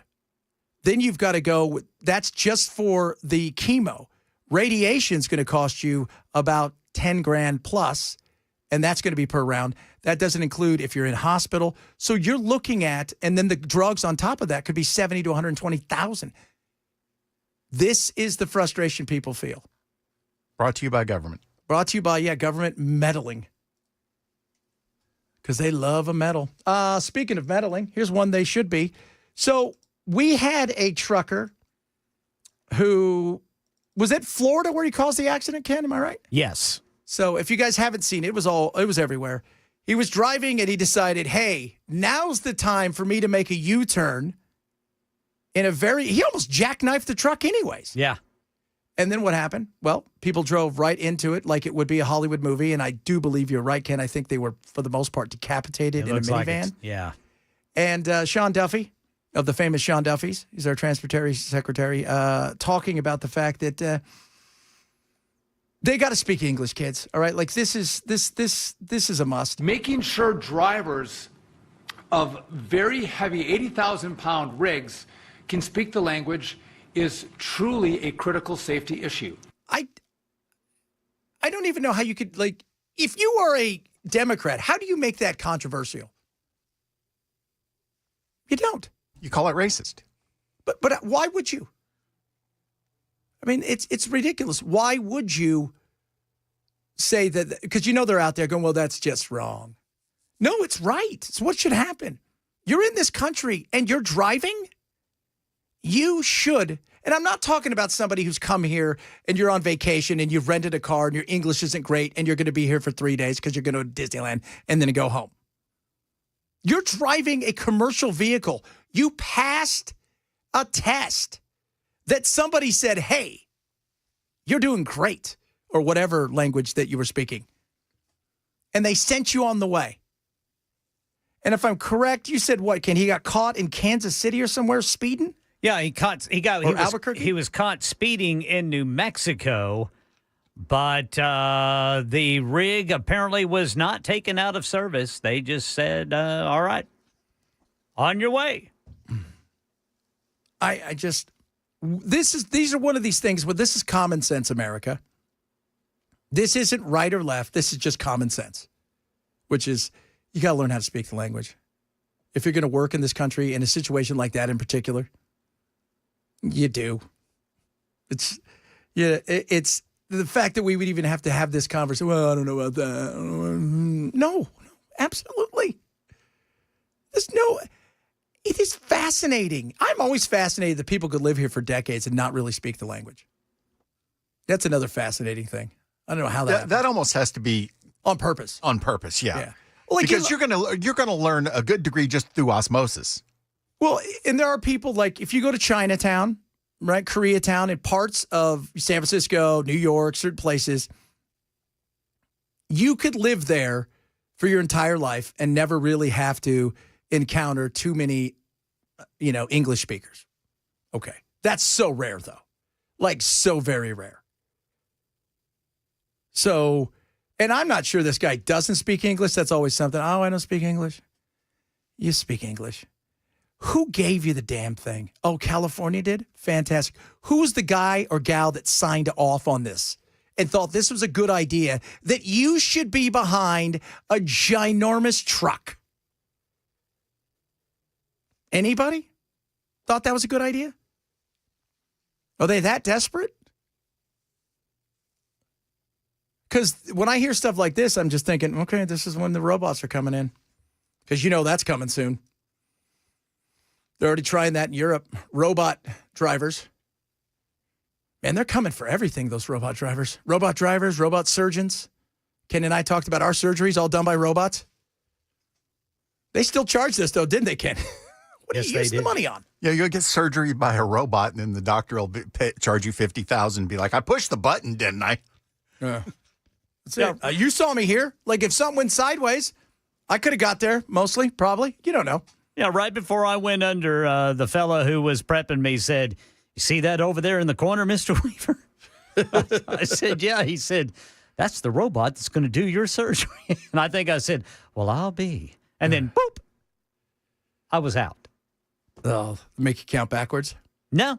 Then you've got to go, that's just for the chemo. Radiation is going to cost you about $10,000 plus, and that's going to be per round. That doesn't include if you're in hospital. So you're looking at, and then the drugs on top of that could be $70,000 to $120,000. This is the frustration people feel. Brought to you by government. Brought to you by, government meddling. Because they love a medal. Speaking of meddling, here's one they should be. So we had a trucker who was at Florida where he caused the accident, Ken, am I right? Yes. So if you guys haven't seen it, it was everywhere. He was driving and he decided, hey, now's the time for me to make a U-turn he almost jackknifed the truck anyways. Yeah. And then what happened? Well, people drove right into it like it would be a Hollywood movie. And I do believe you're right, Ken. I think they were, for the most part, decapitated in a minivan. Yeah. And Sean Duffy, of the famous Sean Duffy's, he's our transportation secretary, talking about the fact that they got to speak English, kids. All right, like this is a must. Making sure drivers of very heavy 80,000-pound rigs can speak the language is truly a critical safety issue. I don't even know how you could, if you are a Democrat, how do you make that controversial? You don't. You call it racist. But why would you? I mean, it's ridiculous. Why would you say that? Because they're out there going, well, that's just wrong. No, it's right. It's what should happen. You're in this country and you're driving. You should. And I'm not talking about somebody who's come here and you're on vacation and you've rented a car and your English isn't great and you're going to be here for 3 days because you're going to Disneyland and then go home. You're driving a commercial vehicle. You passed a test that somebody said, hey, you're doing great, or whatever language that you were speaking. And they sent you on the way. And if I'm correct, you said what? He got caught in Kansas City or somewhere speeding? Yeah, he was caught speeding in New Mexico, but the rig apparently was not taken out of service. They just said, all right, on your way. These are one of these things where this is common sense, America. This isn't right or left. This is just common sense, which is you got to learn how to speak the language. If you're going to work in this country in a situation like that in particular, you do. It's the fact that we would even have to have this conversation. Well, I don't know about that. No, absolutely. It is fascinating. I'm always fascinated that people could live here for decades and not really speak the language. That's another fascinating thing. I don't know how that almost has to be on purpose. On purpose, yeah. Well, because you're gonna learn a good degree just through osmosis. Well, and there are people like if you go to Chinatown, right, Koreatown, and parts of San Francisco, New York, certain places, you could live there for your entire life and never really have to encounter too many, English speakers. Okay. That's so rare, though. Like, so very rare. So, and I'm not sure this guy doesn't speak English. That's always something. Oh, I don't speak English. You speak English. Who gave you the damn thing? Oh, California did? Fantastic. Who was the guy or gal that signed off on this and thought this was a good idea, that you should be behind a ginormous truck? Anybody thought that was a good idea? Are they that desperate? Because when I hear stuff like this, I'm just thinking, okay, this is when the robots are coming in. Because that's coming soon. They're already trying that in Europe. Robot drivers. Man, they're coming for everything, those robot drivers. Robot drivers, robot surgeons. Ken and I talked about our surgeries all done by robots. They still charge this, though, didn't they, Ken? What do you use the money on? Yeah, you'll get surgery by a robot, and then the doctor will charge you $50,000 and be like, I pushed the button, didn't I? Yeah. That's it. You saw me here. Like, if something went sideways, I could have got there, mostly, probably. You don't know. Yeah, right before I went under, the fella who was prepping me said, you see that over there in the corner, Mr. Weaver? I said, yeah. He said, that's the robot that's going to do your surgery. And I think I said, well, I'll be. And then, boop, I was out. Oh, make you count backwards? No.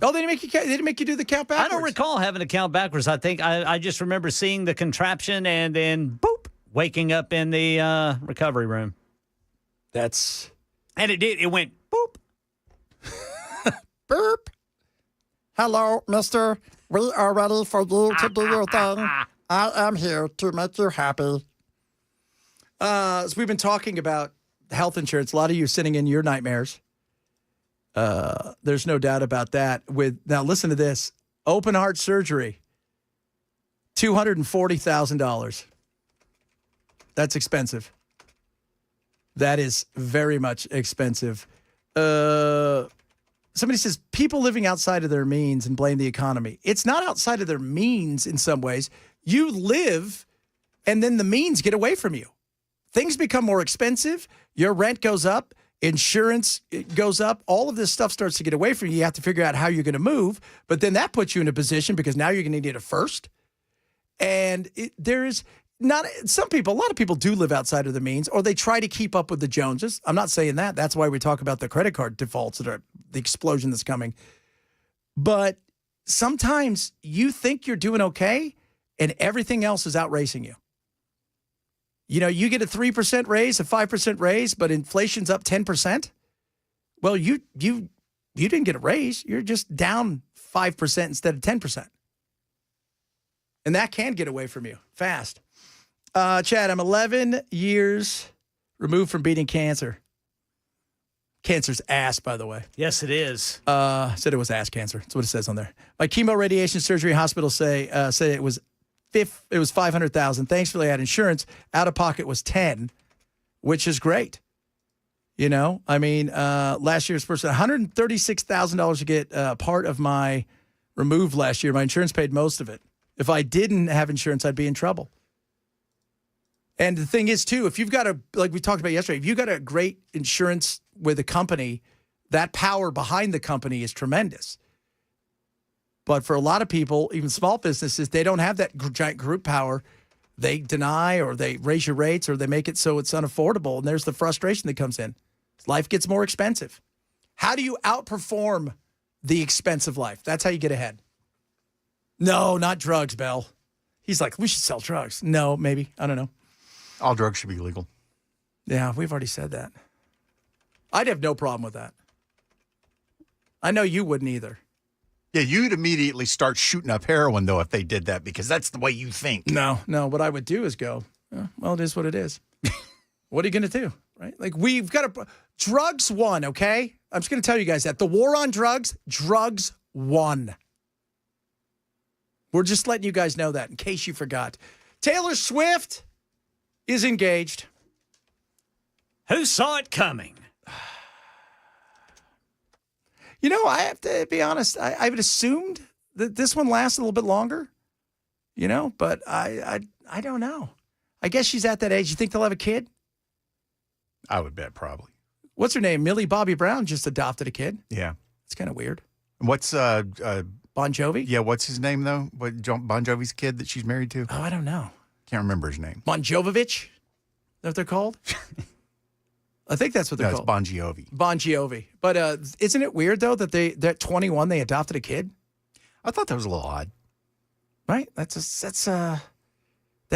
Oh, they didn't make you do the count backwards? I don't recall having to count backwards. I think I just remember seeing the contraption and then, boop, waking up in the recovery room. And it did. It went boop. Boop. Hello, mister. We are ready for you to do your thing. I am here to make you happy. So we've been talking about health insurance. A lot of you sitting in your nightmares. There's no doubt about that. Now, listen to this. Open heart surgery, $240,000. That's expensive. That is very much expensive. Somebody says people living outside of their means and blame the economy. It's not outside of their means in some ways. You live and then the means get away from you. Things become more expensive. Your rent goes up. Insurance goes up. All of this stuff starts to get away from you. You have to figure out how you're going to move. But then that puts you in a position because now you're going to need it first. And there's not some people, a lot of people do live outside of the means, or they try to keep up with the Joneses. I'm not saying that. That's why we talk about the credit card defaults that are the explosion that's coming. But sometimes you think you're doing okay and everything else is outracing you. You get a 3% raise, a 5% raise, but inflation's up 10%. Well, you didn't get a raise. You're just down 5% instead of 10%. And that can get away from you fast. Chad, I'm 11 years removed from beating cancer. Cancer's ass, by the way. Yes, it is. Said it was ass cancer. That's what it says on there. My chemo radiation surgery hospital say it was $500,000. Thankfully, I had insurance. Out of pocket was $10,000, which is great. You know, I mean, last year's person $136,000 to get part of my removed last year. My insurance paid most of it. If I didn't have insurance, I'd be in trouble. And the thing is, too, if you've got like we talked about yesterday, if you've got a great insurance with a company, that power behind the company is tremendous. But for a lot of people, even small businesses, they don't have that giant group power. They deny or they raise your rates or they make it so it's unaffordable. And there's the frustration that comes in. Life gets more expensive. How do you outperform the expensive life? That's how you get ahead. No, not drugs, Bell. He's like, we should sell drugs. No, maybe. I don't know. All drugs should be legal. Yeah, we've already said that. I'd have no problem with that. I know you wouldn't either. Yeah, you'd immediately start shooting up heroin, though, if they did that, because that's the way you think. No. What I would do is go, well, it is what it is. What are you going to do, right? Like, we've got to... Drugs won, okay? I'm just going to tell you guys that. The war on drugs won. We're just letting you guys know that in case you forgot. Taylor Swift is engaged. Who saw it coming? You know, I have to be honest. I would assumed that this one lasts a little bit longer, you know, but I don't know. I guess she's at that age. You think they'll have a kid? I would bet probably. What's her name? Millie Bobby Brown just adopted a kid. Yeah. It's kind of weird. What's Bon Jovi? Yeah, what's his name, though? What Bon Jovi's kid that she's married to? Oh, I don't know. Can't remember his name. Bon Jovovich? Is that what they're called? I think that's what they're called. It's Bon Jovi. Bon Jovi. But isn't it weird, though, that at 21 they adopted a kid? I thought that was a little odd. Right? That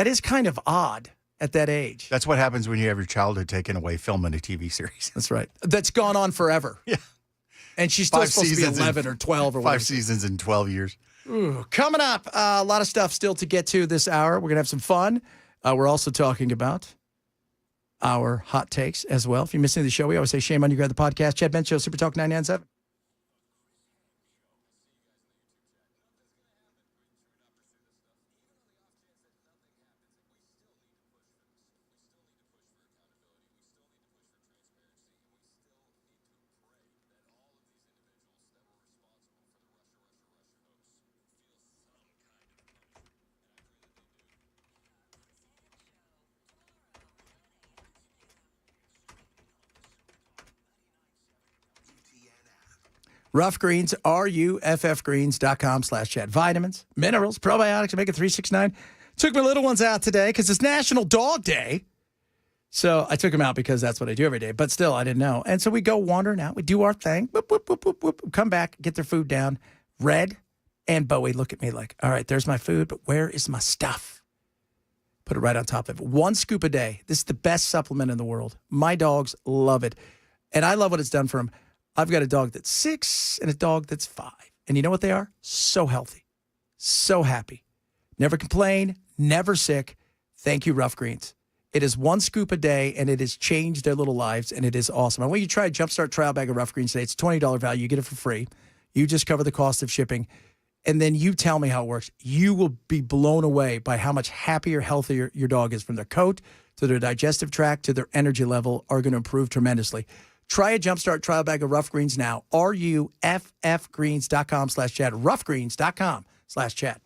is kind of odd at that age. That's what happens when you have your childhood taken away filming a TV series. That's right. That's gone on forever. Yeah. And she's still supposed to be 11 or 12 or whatever. 5 seasons in 12 years. Ooh, coming up, a lot of stuff still to get to this hour. We're going to have some fun. We're also talking about our hot takes as well. If you're missing the show, we always say shame on you. Grab the podcast. Chad Ben Show, Super Talk 997. Rough Greens, ruffgreens.com/chat. Vitamins, minerals, probiotics, omega 369. Took my little ones out today because it's National Dog Day. So I took them out because that's what I do every day. But still, I didn't know. And so we go wandering out. We do our thing. Whoop, whoop, whoop, whoop, whoop. Come back, get their food down. Red and Bowie look at me like, all right, there's my food, but where is my stuff? Put it right on top of it. 1 scoop a day. This is the best supplement in the world. My dogs love it. And I love what it's done for them. I've got a dog that's 6 and a dog that's 5. And you know what they are? So healthy. So happy. Never complain. Never sick. Thank you, Rough Greens. It is 1 scoop a day, and it has changed their little lives, and it is awesome. I want you to try a Jumpstart trial bag of Rough Greens today. It's a $20 value. You get it for free. You just cover the cost of shipping, and then you tell me how it works. You will be blown away by how much happier, healthier your dog is. From their coat to their digestive tract to their energy level are going to improve tremendously. Try a Jumpstart trial bag of Rough Greens now. ruffgreens.com/chat. ruffgreens.com/chat.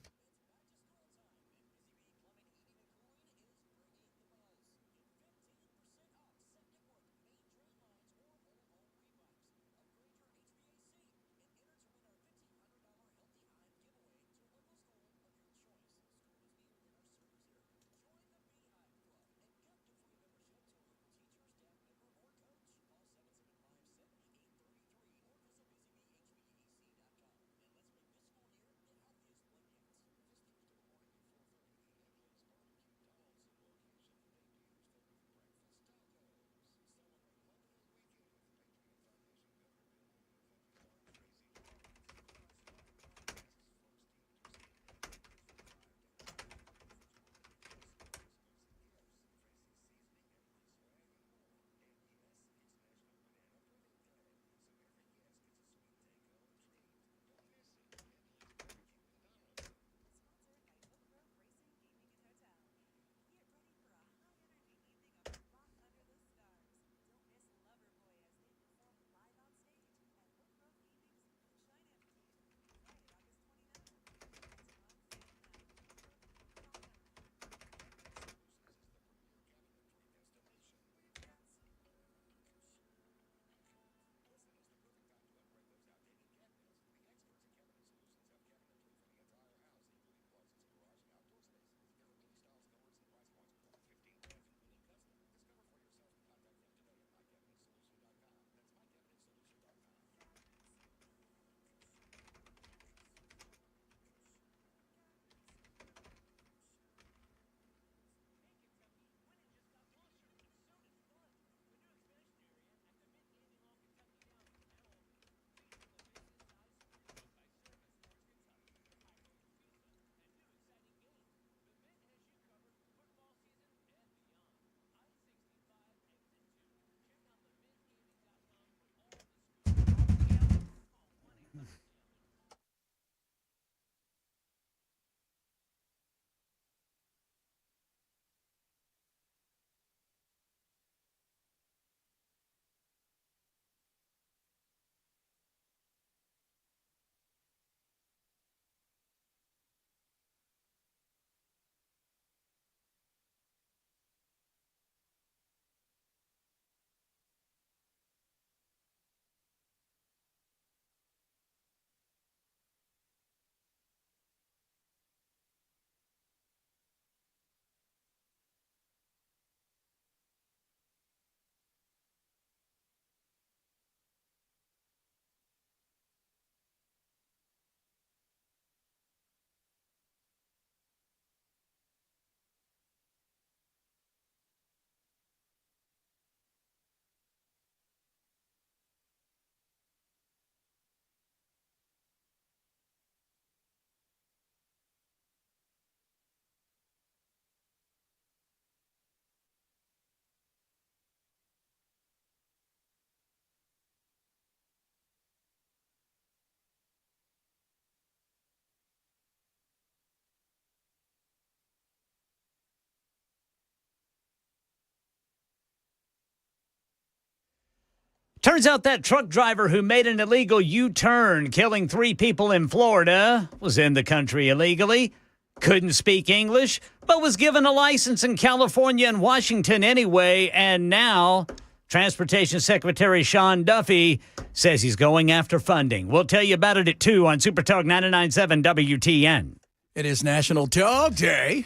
Turns out that truck driver who made an illegal U-turn, killing 3 people in Florida, was in the country illegally, couldn't speak English, but was given a license in California and Washington anyway, and now Transportation Secretary Sean Duffy says he's going after funding. We'll tell you about it at 2 on Super Talk 99.7 WTN. It is National Dog Day.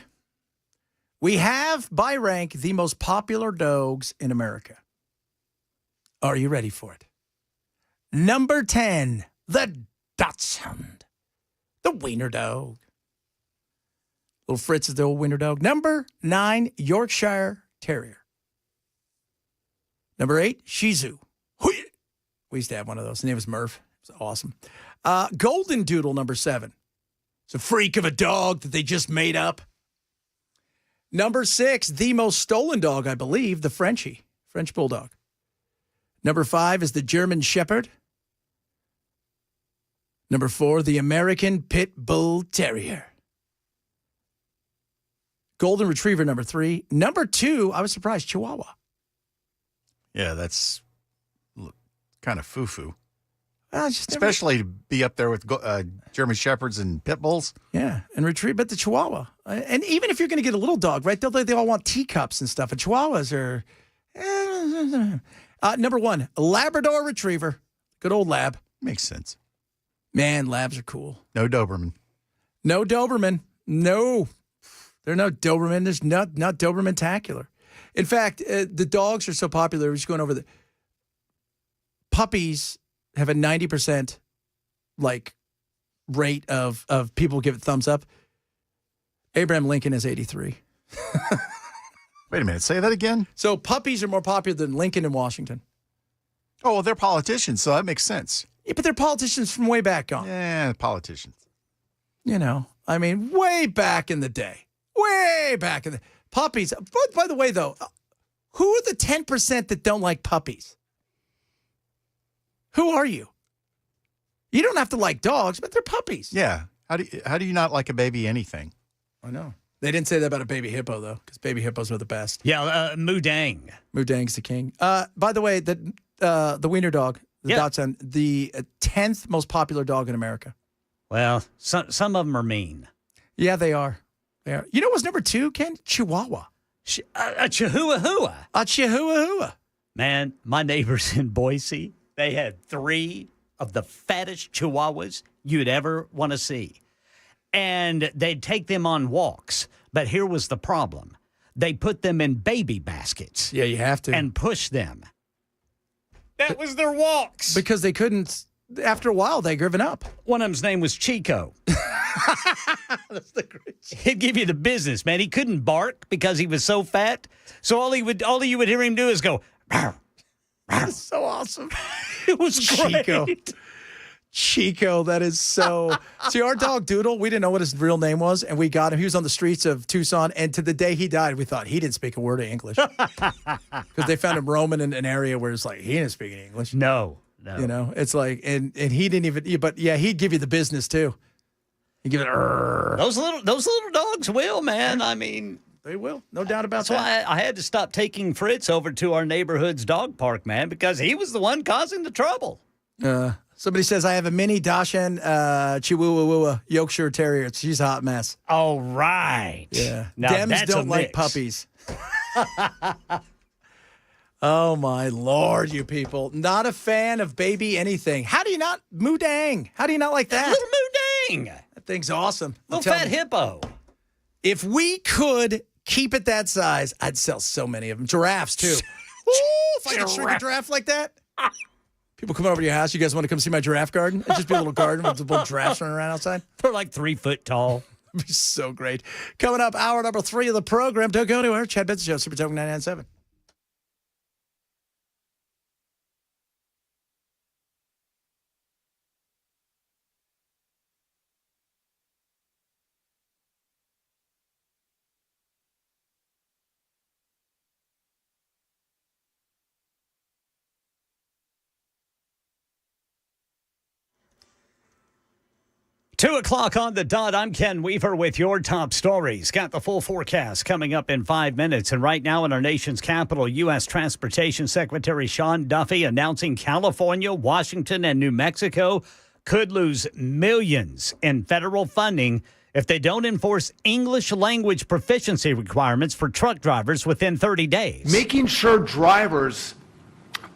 We have, by rank, the most popular dogs in America. Are you ready for it? Number 10, the Dachshund, the wiener dog. Little Fritz is the old wiener dog. Number 9, Yorkshire Terrier. Number 8, Shih Tzu. We used to have one of those. His name was Murph. It was awesome. Golden Doodle, number 7. It's a freak of a dog that they just made up. Number 6, the most stolen dog, I believe, the Frenchie, French Bulldog. Number 5 is the German Shepherd. Number 4, the American Pit Bull Terrier. Golden Retriever, number 3. Number 2, I was surprised, Chihuahua. Yeah, that's kind of foo-foo. Just especially to be up there with German Shepherds and Pit Bulls. Yeah, and retrieve, but the Chihuahua. And even if you're going to get a little dog, right, they all want teacups and stuff. And Chihuahuas are... number 1, Labrador Retriever. Good old lab. Makes sense. Man, labs are cool. No Doberman. No Doberman. No. They're no Doberman. There's not Doberman-tacular. In fact, the dogs are so popular, we're just going over the... Puppies have a 90% rate of people give it thumbs up. Abraham Lincoln is 83. Wait a minute, say that again? So puppies are more popular than Lincoln and Washington. Oh, well, they're politicians, so that makes sense. Yeah, but they're politicians from way back on. Yeah, politicians. Way back in the day. Way back in the... Puppies. By the way, though, who are the 10% that don't like puppies? Who are you? You don't have to like dogs, but they're puppies. Yeah. How do you not like a baby anything? I know. They didn't say that about a baby hippo, though, because baby hippos are the best. Yeah, Moodang. Moodang's the king. By the way, the wiener dog, the Dachshund, the 10th most popular dog in America. Well, some of them are mean. Yeah, they are. You know what's number 2, Ken? Chihuahua. A chihuahua. A chihuahua. Man, my neighbors in Boise, they had 3 of the fattest chihuahuas you'd ever want to see. And they'd take them on walks. But here was the problem. They put them in baby baskets. Yeah, you have to. And push them. That was their walks. Because they couldn't, after a while, they given up. One of them's name was Chico. That's the great. He'd give you the business, man. He couldn't bark because he was so fat. So all you would hear him do is go, "Rawr, rawr." That's so awesome. It was Chico. great. Chico, that is so... See, our dog Doodle, we didn't know what his real name was, and we got him. He was on the streets of Tucson, and to the day he died, we thought he didn't speak a word of English. Because they found him roaming in an area where it's like, he didn't speak any English. No. It's like, and he didn't even... But, yeah, he'd give you the business, too. He'd give it... Those little dogs will, man. I mean... They will. No doubt about that. That's why I had to stop taking Fritz over to our neighborhood's dog park, man, because he was the one causing the trouble. Somebody says, I have a mini Dachshund Chihuahua Yorkshire Terrier. She's a hot mess. Oh, right. Yeah. Now, Dems that's don't a like mix. puppies. Oh, my Lord, you people. Not a fan of baby anything. How do you not? Moodang. How do you not like that? Little Moodang. That thing's awesome. Little fat hippo. If we could keep it that size, I'd sell so many of them. Giraffes, too. Ooh, if I could shrink a giraffe like that. People come over to your house. You guys want to come see my giraffe garden? It'd just be a little garden with a little giraffes running around outside. They're like 3 foot tall. It'd be so great. Coming up, hour number 3 of the program. Don't go anywhere. Chad Benson Show, Super Talk 99.7. 2 o'clock on the dot. I'm Ken Weaver with your top stories. Got the full forecast coming up in 5 minutes. And right now in our nation's capital, U.S. Transportation Secretary Sean Duffy announcing California, Washington, and New Mexico could lose millions in federal funding if they don't enforce English language proficiency requirements for truck drivers within 30 days. Making sure drivers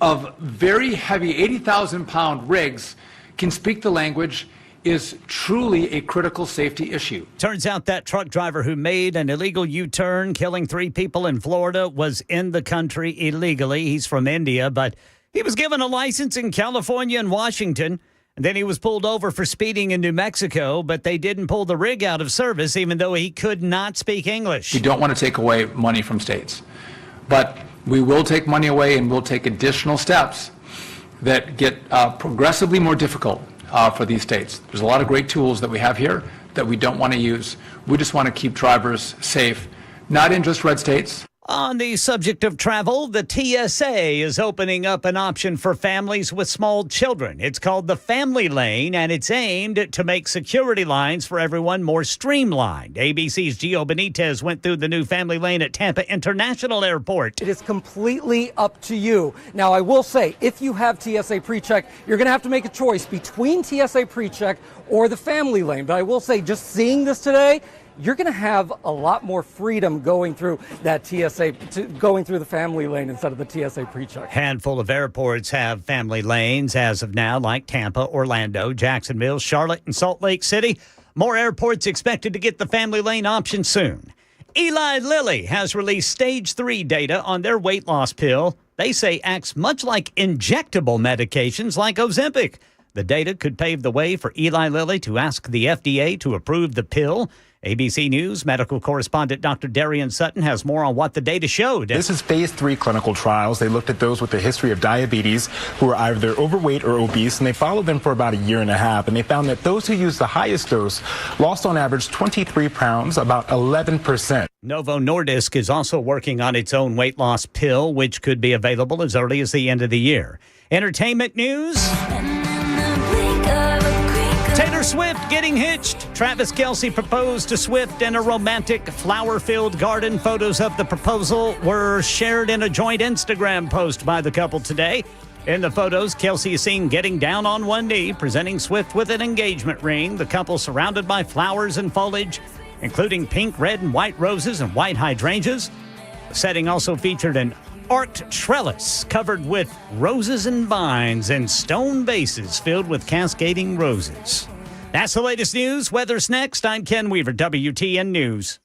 of very heavy 80,000-pound rigs can speak the language is truly a critical safety issue. Turns out that truck driver who made an illegal U-turn, killing 3 people in Florida, was in the country illegally. He's from India, but he was given a license in California and Washington. And then he was pulled over for speeding in New Mexico, but they didn't pull the rig out of service, even though he could not speak English. We don't want to take away money from states, but we will take money away and we'll take additional steps that get progressively more difficult for these states. There's a lot of great tools that we have here that we don't want to use. We just want to keep drivers safe, not in just red states. On the subject of travel, the TSA is opening up an option for families with small children. It's called the Family Lane, and it's aimed to make security lines for everyone more streamlined. ABC's Gio Benitez went through the new Family Lane at Tampa International Airport. It is completely up to you. Now, I will say, if you have TSA PreCheck, you're going to have to make a choice between TSA PreCheck or the Family Lane. But I will say, just seeing this today, you're going to have a lot more freedom going through that going through the Family Lane instead of the TSA PreCheck. Handful of airports have family lanes as of now, like Tampa, Orlando, Jacksonville, Charlotte, and Salt Lake City. More airports expected to get the family lane option soon. Eli Lilly has released stage 3 data on their weight loss pill. They say acts much like injectable medications like Ozempic. The data could pave the way for Eli Lilly to ask the FDA to approve the pill. ABC News medical correspondent Dr. Darian Sutton has more on what the data showed. This is phase 3 clinical trials. They looked at those with a history of diabetes who are either overweight or obese, and they followed them for about a year and a half. And they found that those who used the highest dose lost on average 23 pounds, about 11%. Novo Nordisk is also working on its own weight loss pill, which could be available as early as the end of the year. Entertainment news. Taylor Swift getting hitched. Travis Kelce proposed to Swift in a romantic flower-filled garden. Photos of the proposal were shared in a joint Instagram post by the couple today. In the photos, Kelce is seen getting down on one knee, presenting Swift with an engagement ring. The couple surrounded by flowers and foliage, including pink, red, and white roses and white hydrangeas. The setting also featured an arched trellis covered with roses and vines and stone vases filled with cascading roses. That's the latest news. Weather's next. I'm Ken Weaver, WTN News.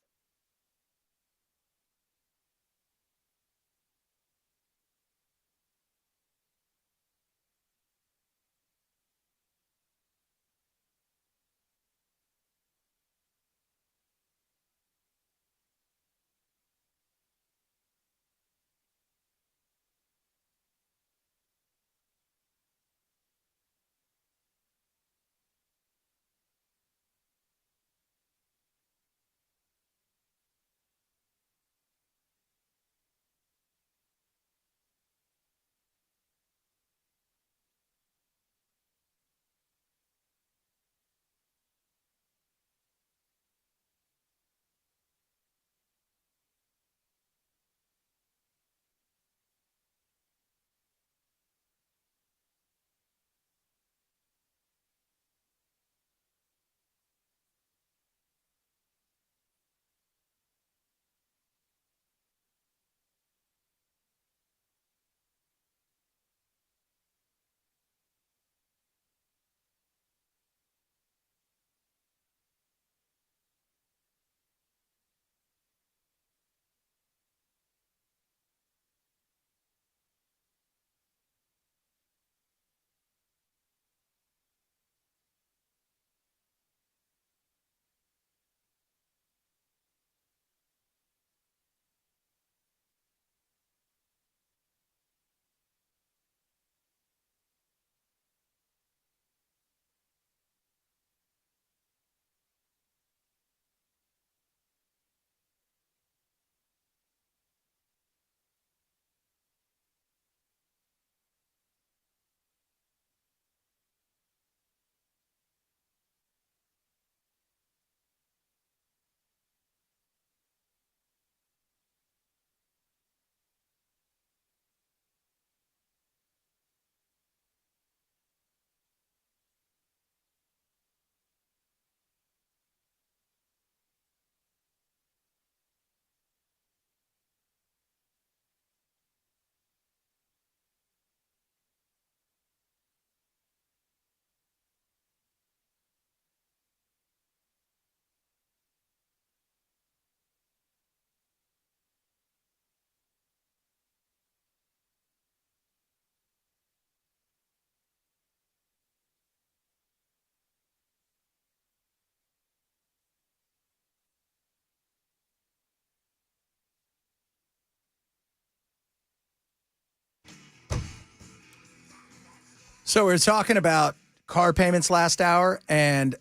So we were talking about car payments last hour, and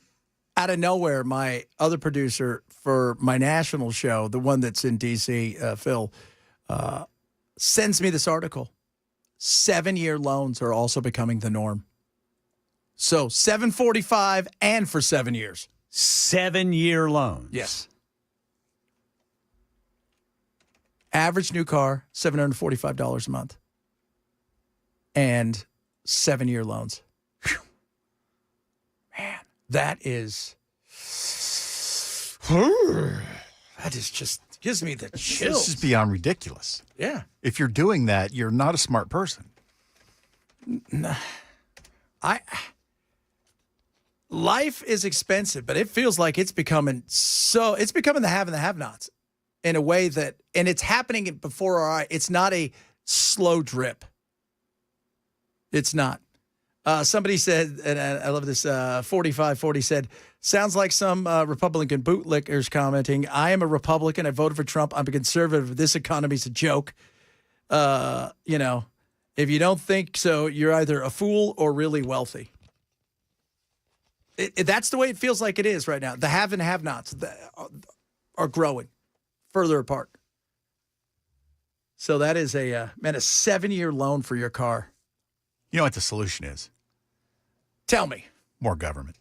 out of nowhere, my other producer for my national show, the one that's in D.C., Phil, sends me this article. 7-year loans are also becoming the norm. So 745 and for 7 years. 7-year loans. Yes. Average new car, $745 a month. And 7-year loans. Whew. Man, that is just gives me the chills. This is beyond ridiculous. Yeah. If you're doing that, you're not a smart person. Life is expensive, but it feels like it's becoming the have and the have-nots in a way that, and it's happening before our eyes. It's not a slow drip. It's not. Somebody said, and I love this, 4540 said, sounds like some Republican bootlickers commenting, I am a Republican. I voted for Trump. I'm a conservative. This economy's a joke. If you don't think so, you're either a fool or really wealthy. That's the way it feels like it is right now. The have and have-nots are growing further apart. So that is a 7-year loan for your car. You know what the solution is? Tell me. More government.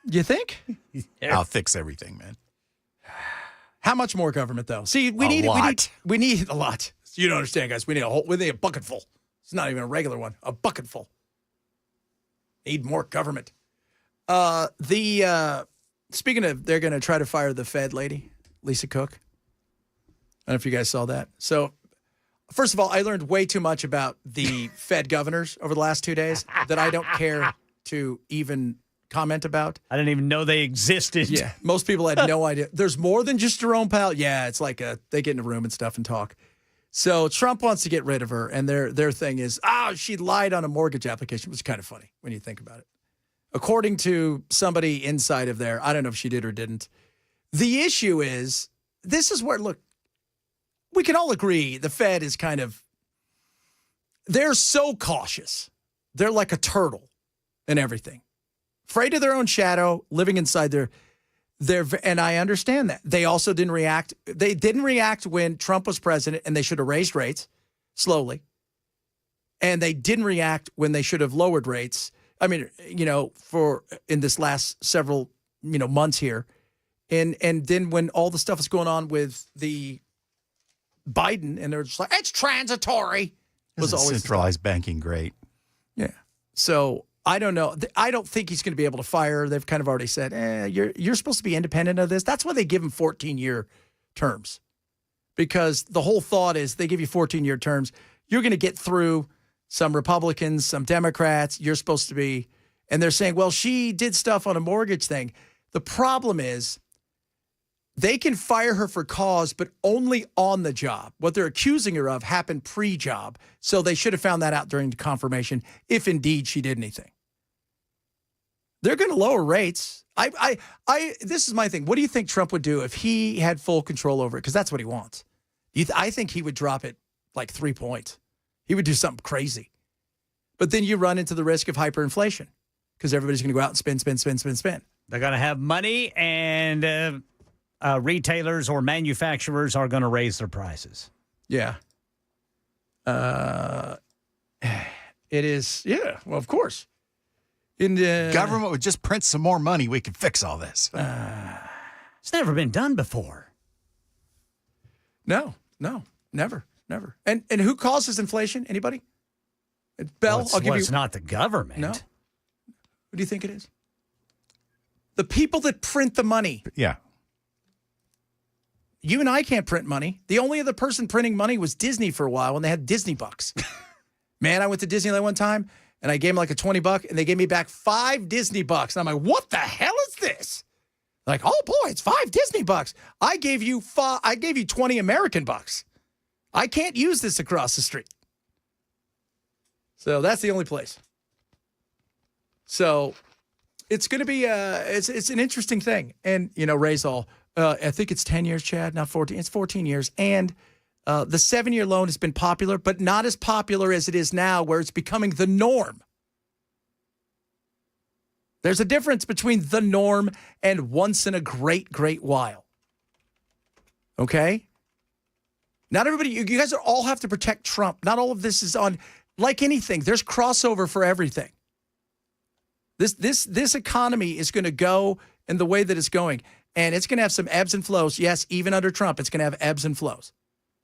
You think? I'll fix everything, man. How much more government, though? See, we need a lot. You don't understand, guys. We need a bucketful. It's not even a regular one. A bucketful. Need more government. Speaking of, they're going to try to fire the Fed lady, Lisa Cook. I don't know if you guys saw that. So, first of all, I learned way too much about the Fed governors over the last 2 days that I don't care to even comment about. I didn't even know they existed. Yeah, most people had no idea. There's more than just Jerome Powell. Yeah, it's like they get in a room and stuff and talk. So Trump wants to get rid of her, and their thing is, she lied on a mortgage application, which is kind of funny when you think about it. According to somebody inside of there, I don't know if she did or didn't. The issue is, this is where, look, we can all agree the Fed is they're so cautious. They're like a turtle and everything. Afraid of their own shadow, living inside and I understand that. They also didn't react. They didn't react when Trump was president, and they should have raised rates slowly. And they didn't react when they should have lowered rates. I mean, in this last several, months here. And then when all the stuff is going on with the Biden, and they're just like, it's transitory. Was always centralized banking great. Yeah. So I don't know. I don't think he's going to be able to fire her. They've kind of already said, you're supposed to be independent of this. That's why they give him 14-year terms. Because the whole thought is they give you 14-year terms. You're going to get through some Republicans, some Democrats. You're supposed to be. And they're saying, well, she did stuff on a mortgage thing. The problem is they can fire her for cause, but only on the job. What they're accusing her of happened pre-job. So they should have found that out during the confirmation if indeed she did anything. They're going to lower rates. This is my thing. What do you think Trump would do if he had full control over it? Because that's what he wants. I think he would drop it like 3 points. He would do something crazy. But then you run into the risk of hyperinflation because everybody's going to go out and spend. They're going to have money, and retailers or manufacturers are going to raise their prices. Yeah. It is. Yeah. Well, of course. Government would just print some more money. We could fix all this. It's never been done before. No, never. And who causes inflation? Anybody? Bell, I'll give you. It's not the government. No. Who do you think it is? The people that print the money. Yeah. You and I can't print money. The only other person printing money was Disney for a while when they had Disney bucks. Man, I went to Disneyland one time and I gave them like a $20 and they gave me back 5 Disney bucks. And I'm like, what the hell is this? Like, oh boy, it's 5 Disney bucks. I gave you 20 American bucks. I can't use this across the street. So that's the only place. So it's going to be it's an interesting thing. And, Ray's all, I think it's 10 years, Chad, not 14. It's 14 years. And the 7-year loan has been popular, but not as popular as it is now where it's becoming the norm. There's a difference between the norm and once in a great, great while. Okay? Not everybody, you guys all have to protect Trump. Not all of this is on, like anything, there's crossover for everything. This economy is going to go in the way that it's going, and it's going to have some ebbs and flows. Yes, even under Trump, it's going to have ebbs and flows.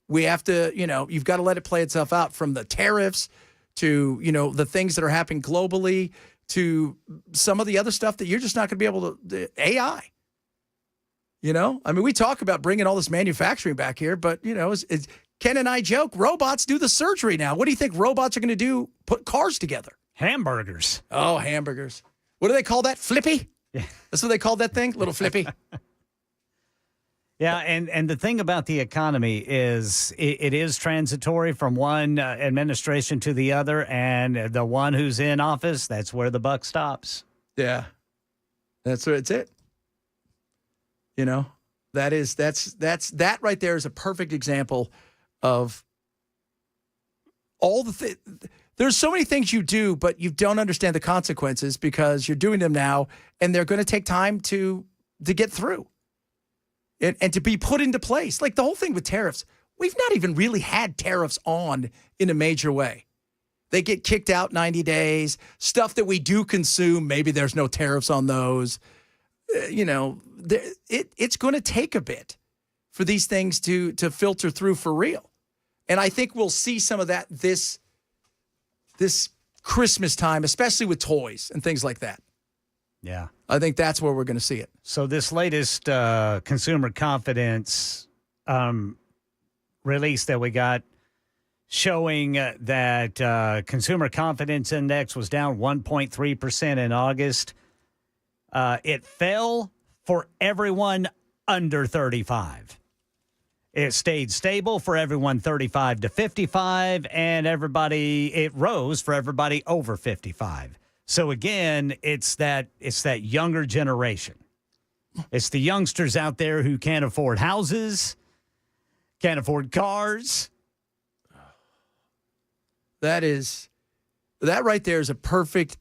We have to, you've got to let it play itself out, from the tariffs to, the things that are happening globally to some of the other stuff that you're just not going to be able to, AI. We talk about bringing all this manufacturing back here, but, Ken and I joke, robots do the surgery now. What do you think robots are going to do? Put cars together. Hamburgers. Oh, hamburgers. What do they call that? Flippy? Yeah. That's what they called that thing? Little Flippy? Yeah, and the thing about the economy is it is transitory from one administration to the other, and the one who's in office, that's where the buck stops. Yeah. That's it. That right there is a perfect example of all the there's so many things you do, but you don't understand the consequences because you're doing them now, and they're going to take time to get through and to be put into place. Like the whole thing with tariffs, we've not even really had tariffs on in a major way. They get kicked out 90 days. Stuff that we do consume, maybe there's no tariffs on those. It's going to take a bit for these things to filter through for real. And I think we'll see some of that this Christmas time, especially with toys and things like that. Yeah. I think that's where we're going to see it. So this latest consumer confidence release that we got showing that consumer confidence index was down 1.3% in August. It fell for everyone under 35. It stayed stable for everyone 35 to 55, and it rose for everybody over 55. So again, it's that younger generation. It's the youngsters out there who can't afford houses, can't afford cars. That right there is a perfect,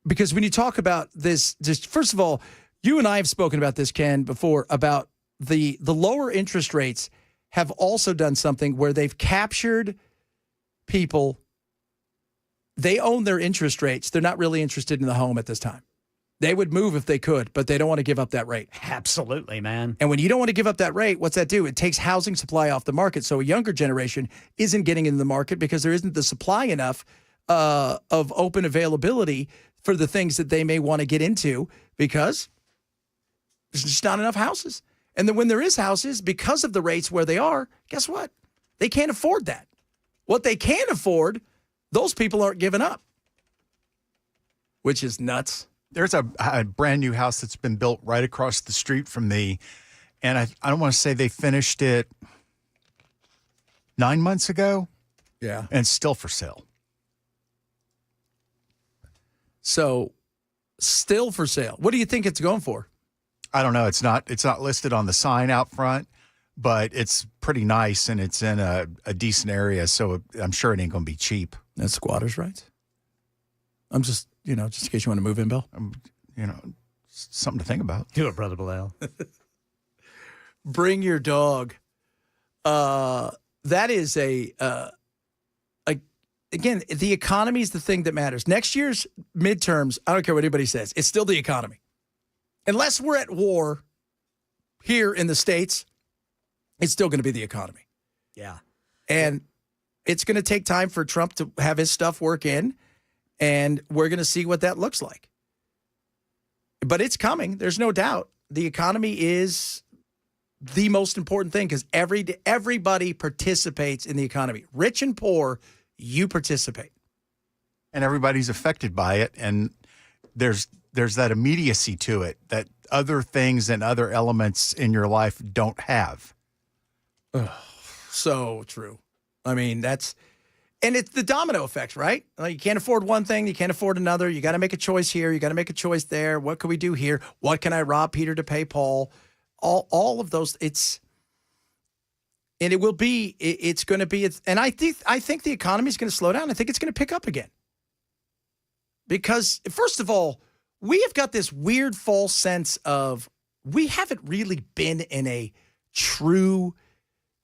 because when you talk about this, just first of all, you and I have spoken about this, Ken, before, about the lower interest rates have also done something where they've captured people. They own their interest rates. They're not really interested in the home at this time. They would move if they could, but they don't want to give up that rate. Absolutely, man. And when you don't want to give up that rate, what's that do? It takes housing supply off the market. So a younger generation isn't getting into the market because there isn't the supply enough of open availability for the things that they may want to get into, because there's just not enough houses. And then when there is houses, because of the rates where they are, guess what? They can't afford that. What they can afford, those people aren't giving up, which is nuts. There's a brand new house that's been built right across the street from me, and I don't want to say they finished it 9 months ago. Yeah. And it's still for sale. So, still for sale. What do you think it's going for? I don't know. It's not listed on the sign out front, but it's pretty nice, and it's in a decent area, so I'm sure it ain't going to be cheap. That's squatters' rights. I'm just in case you want to move in, Bill. Something to think about. Do it, Brother Bilal. Bring your dog. That is again, the economy is the thing that matters. Next year's midterms, I don't care what anybody says, it's still the economy. Unless we're at war here in the States, it's still going to be the economy. Yeah. And it's going to take time for Trump to have his stuff work in, and we're going to see what that looks like. But it's coming. There's no doubt. The economy is the most important thing because everybody participates in the economy. Rich and poor, you participate. And everybody's affected by it, and there's that immediacy to it that other things and other elements in your life don't have. Oh, so true. I mean, it's the domino effect, right? Like, you can't afford one thing, you can't afford another. You got to make a choice here. You got to make a choice there. What can we do here? What can I rob Peter to pay Paul? All of those. It's going to be. And I think the economy is going to slow down. I think it's going to pick up again. Because first of all, we have got this weird false sense of we haven't really been in a true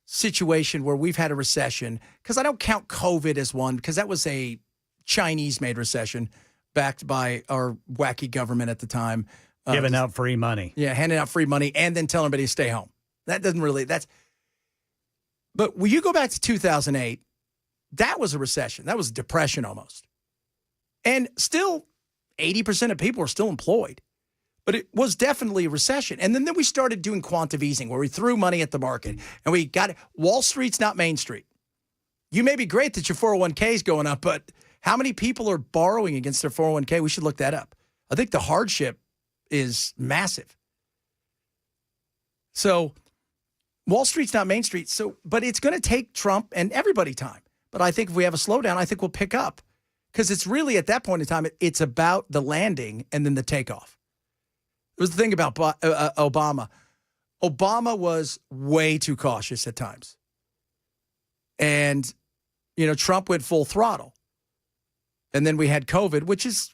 situation where we've had a recession, because I don't count COVID as one, because that was a Chinese-made recession backed by our wacky government at the time. Giving out free money. Yeah, handing out free money and then telling everybody to stay home. That doesn't really, but when you go back to 2008, that was a recession. That was a depression almost. And still, 80% of people are still employed. But it was definitely a recession. And then we started doing quantitative easing, where we threw money at the market. And we got it. Wall Street's not Main Street. You may be great that your 401k is going up, but how many people are borrowing against their 401k? We should look that up. I think the hardship is massive. So Wall Street's not Main Street. But it's going to take Trump and everybody time. But I think if we have a slowdown, I think we'll pick up. Because it's really, at that point in time, it's about the landing and then the takeoff. It was the thing about Obama. Obama was way too cautious at times. And, Trump went full throttle. And then we had COVID, which is,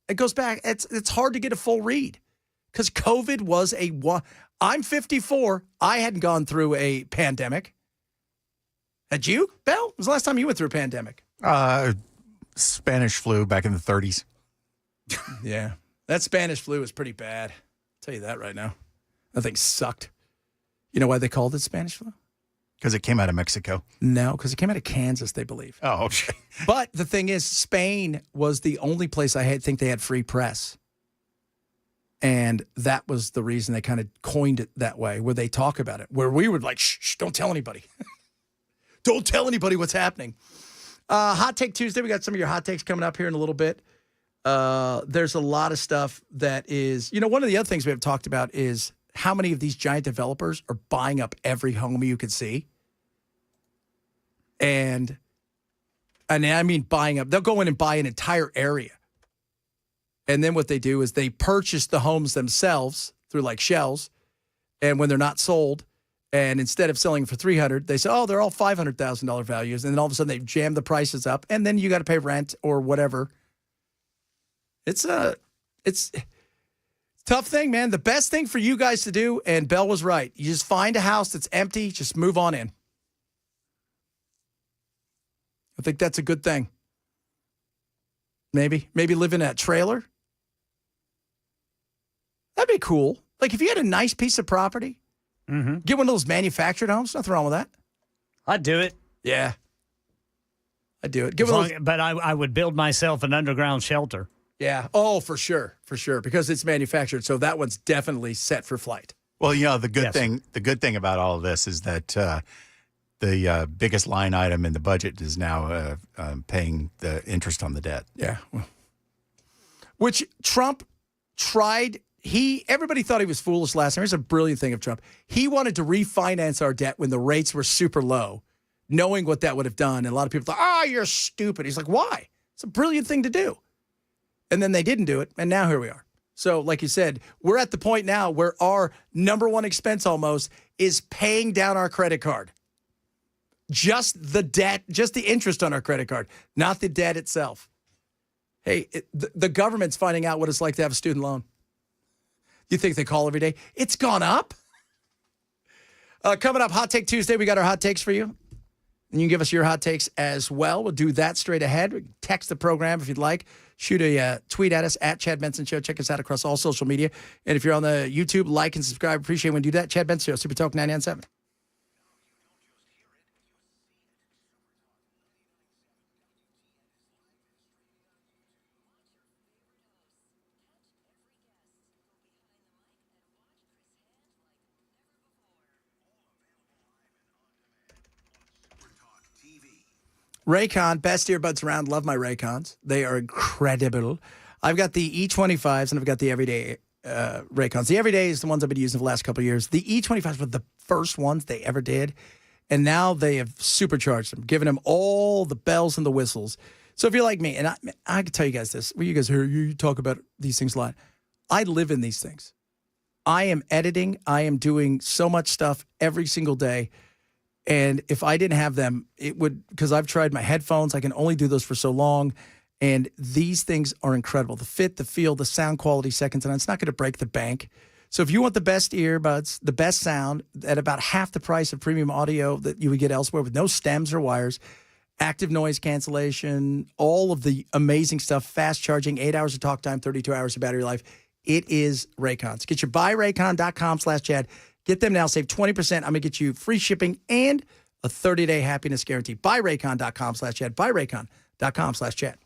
it goes back. It's hard to get a full read. Because COVID was I'm 54. I hadn't gone through a pandemic. Had you, Bell? When was the last time you went through a pandemic? Spanish flu back in the 30s. Yeah. That Spanish flu is pretty bad. I'll tell you that right now. That thing sucked. You know why they called it Spanish flu? Because it came out of Mexico. No, because it came out of Kansas, they believe. Oh, okay. But the thing is, Spain was the only place I think they had free press. And that was the reason they kind of coined it that way, where they talk about it, where we were like, shh, don't tell anybody. Don't tell anybody what's happening. Hot Take Tuesday. We got some of your hot takes coming up here in a little bit. There's a lot of stuff that is, one of the other things we have talked about is how many of these giant developers are buying up every home you could see. And I mean buying up. They'll go in and buy an entire area. And then what they do is they purchase the homes themselves through like shells. And when they're not sold, and instead of selling for $300,000, they say, oh, they're all $500,000 values. And then all of a sudden they jam the prices up. And then you got to pay rent or whatever. It's a tough thing, man. The best thing for you guys to do, and Bell was right, you just find a house that's empty, just move on in. I think that's a good thing. Maybe live in a trailer. That'd be cool. Like if you had a nice piece of property, get one of those manufactured homes, nothing wrong with that. I'd do it. Yeah. I'd do it. But I would build myself an underground shelter. Yeah. Oh, for sure. Because it's manufactured. So that one's definitely set for flight. Well, the good thing about all of this is that the biggest line item in the budget is now paying the interest on the debt. Yeah. Which Trump tried. Everybody thought he was foolish last time. Here's a brilliant thing of Trump. He wanted to refinance our debt when the rates were super low, knowing what that would have done. And a lot of people thought, you're stupid. He's like, why? It's a brilliant thing to do. And then they didn't do it, and now here we are. So, like you said, we're at the point now where our number one expense almost is paying down our credit card. Just the debt, just the interest on our credit card, not the debt itself. Hey, the government's finding out what it's like to have a student loan. You think they call every day? It's gone up. Coming up, Hot Take Tuesday, we got our hot takes for you. And you can give us your hot takes as well. We'll do that straight ahead. Text the program if you'd like. Shoot a tweet at us at Chad Benson Show. Check us out across all social media. And if you're on the YouTube, like and subscribe. Appreciate when you do that. Chad Benson Show, Super Talk 99.7. Raycon, best earbuds around. Love my Raycons. They are incredible. I've got the E25s and I've got the everyday Raycons. The everyday is the ones I've been using for the last couple of years. The E25s were the first ones they ever did. And now they have supercharged them, giving them all the bells and the whistles. So if you're like me, and I can tell you guys this, well, you guys hear, you talk about these things a lot. I live in these things. I am editing. I am doing so much stuff every single day. And if I didn't have them, it would, because I've tried my headphones. I can only do those for so long. And these things are incredible. The fit, the feel, the sound quality, second to none. It's not going to break the bank. So if you want the best earbuds, the best sound at about half the price of premium audio that you would get elsewhere with no stems or wires, active noise cancellation, all of the amazing stuff, fast charging, 8 hours of talk time, 32 hours of battery life, it is Raycons. Get your buyraycon.com/Chad. Get them now. Save 20%. I'm going to get you free shipping and a 30-day happiness guarantee. Buyraycon.com/Chad. Buyraycon.com/Chad.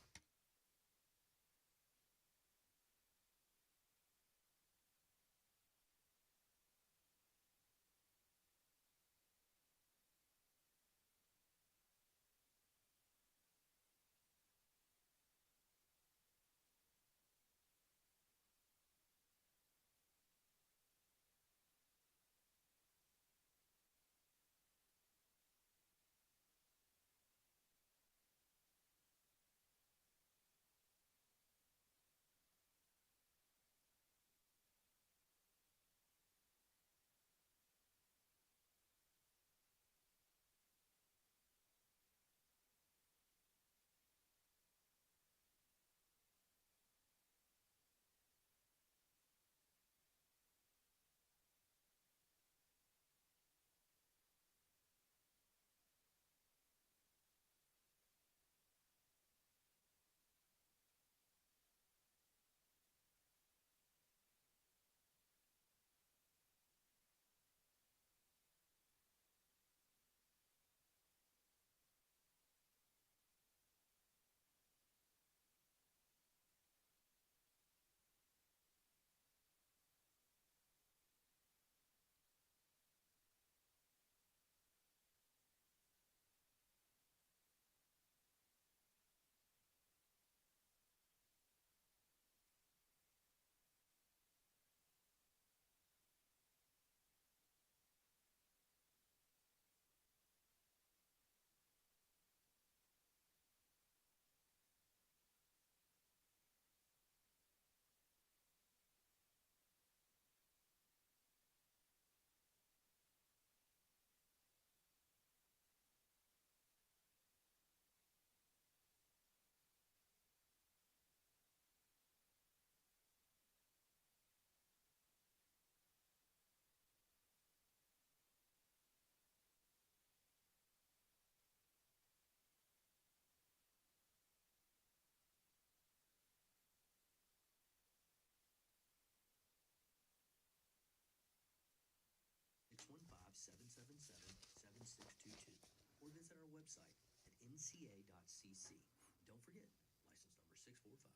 Or visit our website at nca.cc. Don't forget, license number 645.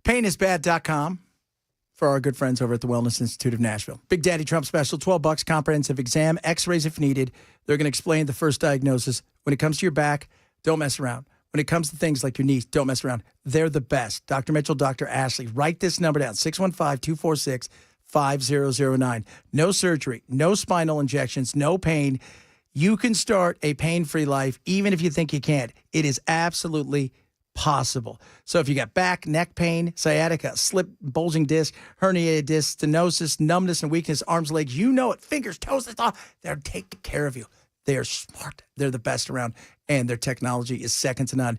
Painisbad.com for our good friends over at the Wellness Institute of Nashville. Big Daddy Trump special, $12, comprehensive exam, x-rays if needed. They're going to explain the first diagnosis. When it comes to your back, don't mess around. When it comes to things like your knees, don't mess around. They're the best. Dr. Mitchell, Dr. Ashley. Write this number down, 615-246-5009. No surgery, no spinal injections, no pain. You can start a pain-free life even if you think you can't. It is absolutely possible. So if you got back, neck pain, sciatica, slip, bulging disc, herniated disc, stenosis, numbness and weakness, arms, legs, you know it, fingers, toes, that's all. They're taking care of you. They are smart. They're the best around, and their technology is second to none.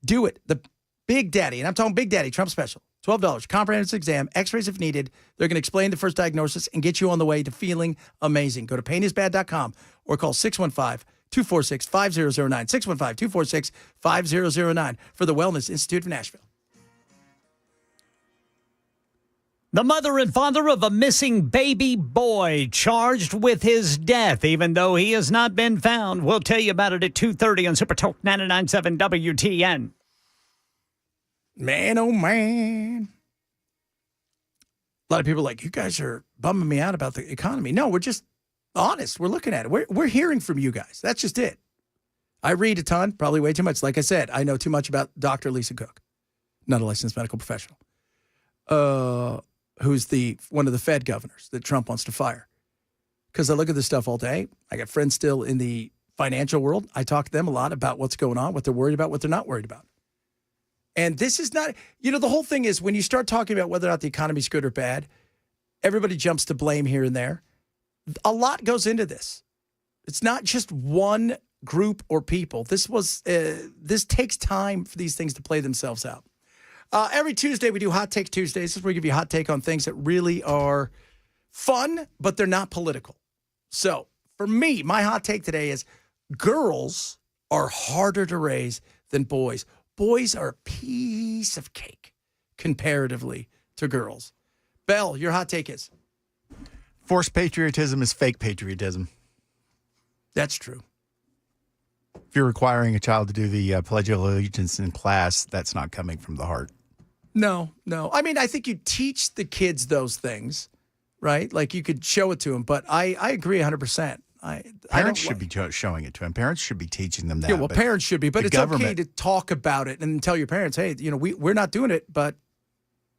Do it. The Big Daddy, and I'm talking Big Daddy Trump special, $12, comprehensive exam, x-rays if needed. They're going to explain the first diagnosis and get you on the way to feeling amazing. Go to painisbad.com or call 615-246-5009, 615-246-5009 for the Wellness Institute of Nashville. The mother and father of a missing baby boy charged with his death, even though he has not been found. We'll tell you about it at 2:30 on Super Talk 99.7 WTN. Man, oh, man. A lot of people are like, you guys are bumming me out about the economy. No, we're just honest. We're looking at it. We're hearing from you guys. That's just it. I read a ton, probably way too much. Like I said, I know too much about Dr. Lisa Cook, not a licensed medical professional, who's one of the Fed governors that Trump wants to fire. Because I look at this stuff all day. I got friends still in the financial world. I talk to them a lot about what's going on, what they're worried about, what they're not worried about. And this is not, the whole thing is when you start talking about whether or not the economy's good or bad, everybody jumps to blame here and there. A lot goes into this. It's not just one group or people. This takes time for these things to play themselves out. Every Tuesday we do Hot Take Tuesdays. This is where we give you a hot take on things that really are fun, but they're not political. So for me, my hot take today is girls are harder to raise than boys. Boys are a piece of cake comparatively to girls. Bell, your hot take is? Forced patriotism is fake patriotism. That's true. If you're requiring a child to do the Pledge of Allegiance in class, that's not coming from the heart. No. I mean, I think you teach the kids those things, right? Like you could show it to them, but I agree 100%. Parents should be showing it to them. Parents should be teaching them that. Yeah, well, parents should be, but it's okay government- to talk about it and tell your parents, hey, we're not doing it, but,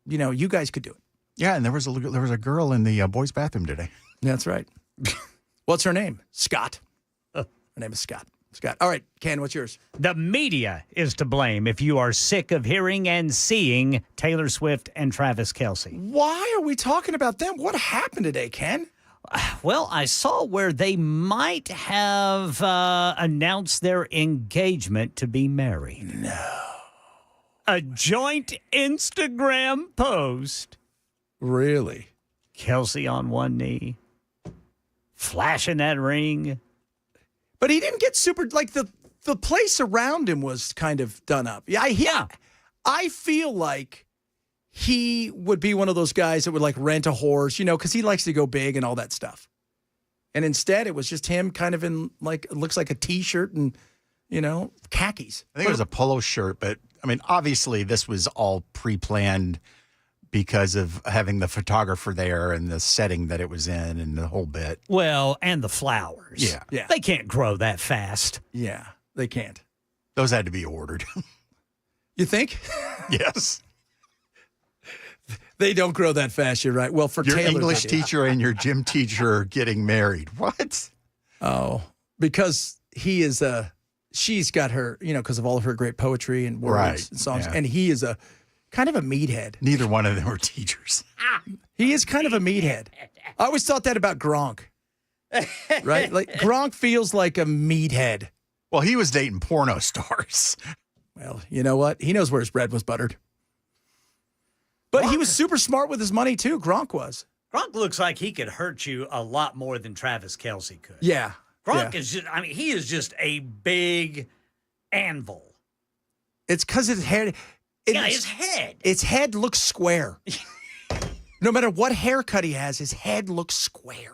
you guys could do it. Yeah, and there was a girl in the boys' bathroom today. That's right. What's her name? Scott. Her name is Scott. Scott. All right, Ken, what's yours? The media is to blame if you are sick of hearing and seeing Taylor Swift and Travis Kelce. Why are we talking about them? What happened today, Ken? Well, I saw where they might have announced their engagement to be married. No. A joint Instagram post. Really? Kelce on one knee, flashing that ring. But he didn't get super, like the place around him was kind of done up. Yeah. I feel like he would be one of those guys that would like rent a horse, because he likes to go big and all that stuff. And instead, it was just him kind of in like, it looks like a T-shirt and, khakis. I think it was a polo shirt, but I mean, obviously this was all pre-planned because of having the photographer there and the setting that it was in and the whole bit. Well, and the flowers. Yeah. They can't grow that fast. Yeah, they can't. Those had to be ordered. You think? Yes. They don't grow that fast, you're right. Well, for your Taylor, English teacher and your gym teacher are getting married. What? Oh, because she's got her, because of all of her great poetry and words and songs. Yeah. And he is a kind of a meathead. Neither one of them were teachers. He is kind of a meathead. I always thought that about Gronk. Right? Like Gronk feels like a meathead. Well, he was dating porno stars. Well, you know what? He knows where his bread was buttered. But he was super smart with his money, too. Gronk was. Gronk looks like he could hurt you a lot more than Travis Kelce could. Yeah. Gronk is just, he is just a big anvil. It's because his head. His head. His head looks square. No matter what haircut he has, his head looks square.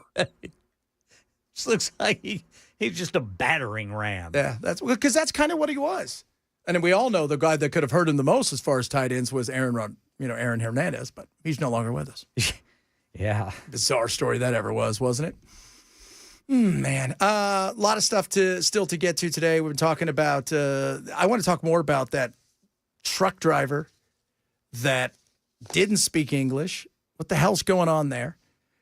Just looks like he's just a battering ram. Yeah, because that's kind of what he was. And then we all know the guy that could have hurt him the most as far as tight ends was Aaron Hernandez, but he's no longer with us. Yeah. Bizarre story that ever was, wasn't it? Man, a lot of stuff still to get to today. We've been talking about, I want to talk more about that truck driver that didn't speak English. What the hell's going on there?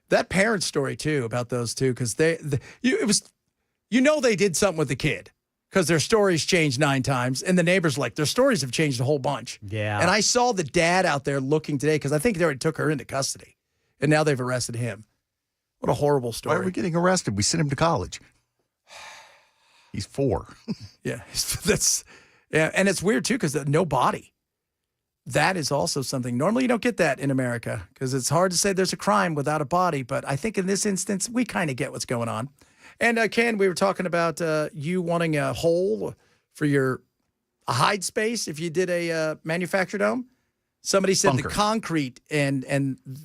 That parent story, too, about those two, because they did something with the kid because their stories changed 9 times, and the neighbors their stories have changed a whole bunch. Yeah. And I saw the dad out there looking today because I think they already took her into custody, and now they've arrested him. What a horrible story. Why are we getting arrested? We sent him to college. He's 4. Yeah, and it's weird, too, because no body. That is also something. Normally, you don't get that in America because it's hard to say there's a crime without a body. But I think in this instance, we kind of get what's going on. And Ken, we were talking about you wanting a hole for a hide space if you did a manufactured home. Somebody said Bunker. the concrete and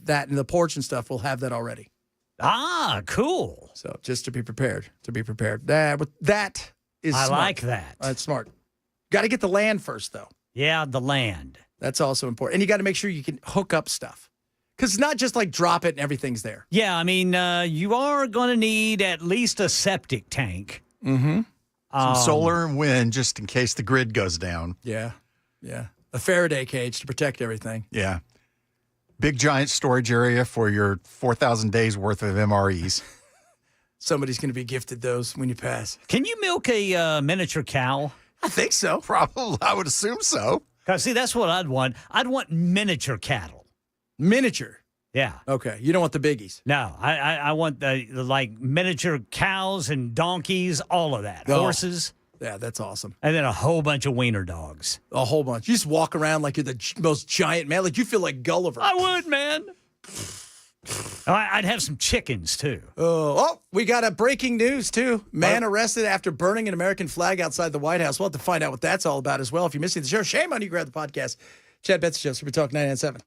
that and the porch and stuff will have that already. Ah, cool. So just to be prepared. That is I smart. like that. That's smart. Got to get the land first, though. Yeah, the land. That's also important. And you got to make sure you can hook up stuff. Because it's not just like drop it and everything's there. Yeah, I mean, you are going to need at least a septic tank. Mm-hmm. Some solar and wind just in case the grid goes down. Yeah. A Faraday cage to protect everything. Yeah. Big giant storage area for your 4,000 days worth of MREs. Somebody's going to be gifted those when you pass. Can you milk a miniature cow? I think so. Probably. I would assume so. Because, see, that's what I'd want. I'd want miniature cattle. Miniature? Yeah. Okay. You don't want the biggies. No, I want the like miniature cows and donkeys, all of that. Oh. Horses. Yeah, that's awesome. And then a whole bunch of wiener dogs. A whole bunch. You just walk around like you're the most giant man. Like you feel like Gulliver. I would, man. I'd have some chickens, too. Oh, we got a breaking news, too. Man arrested after burning an American flag outside the White House. We'll have to find out what that's all about as well. If you're missing the show, shame on you. Grab the podcast. Chad Betsy Show, Super Talk 99.7.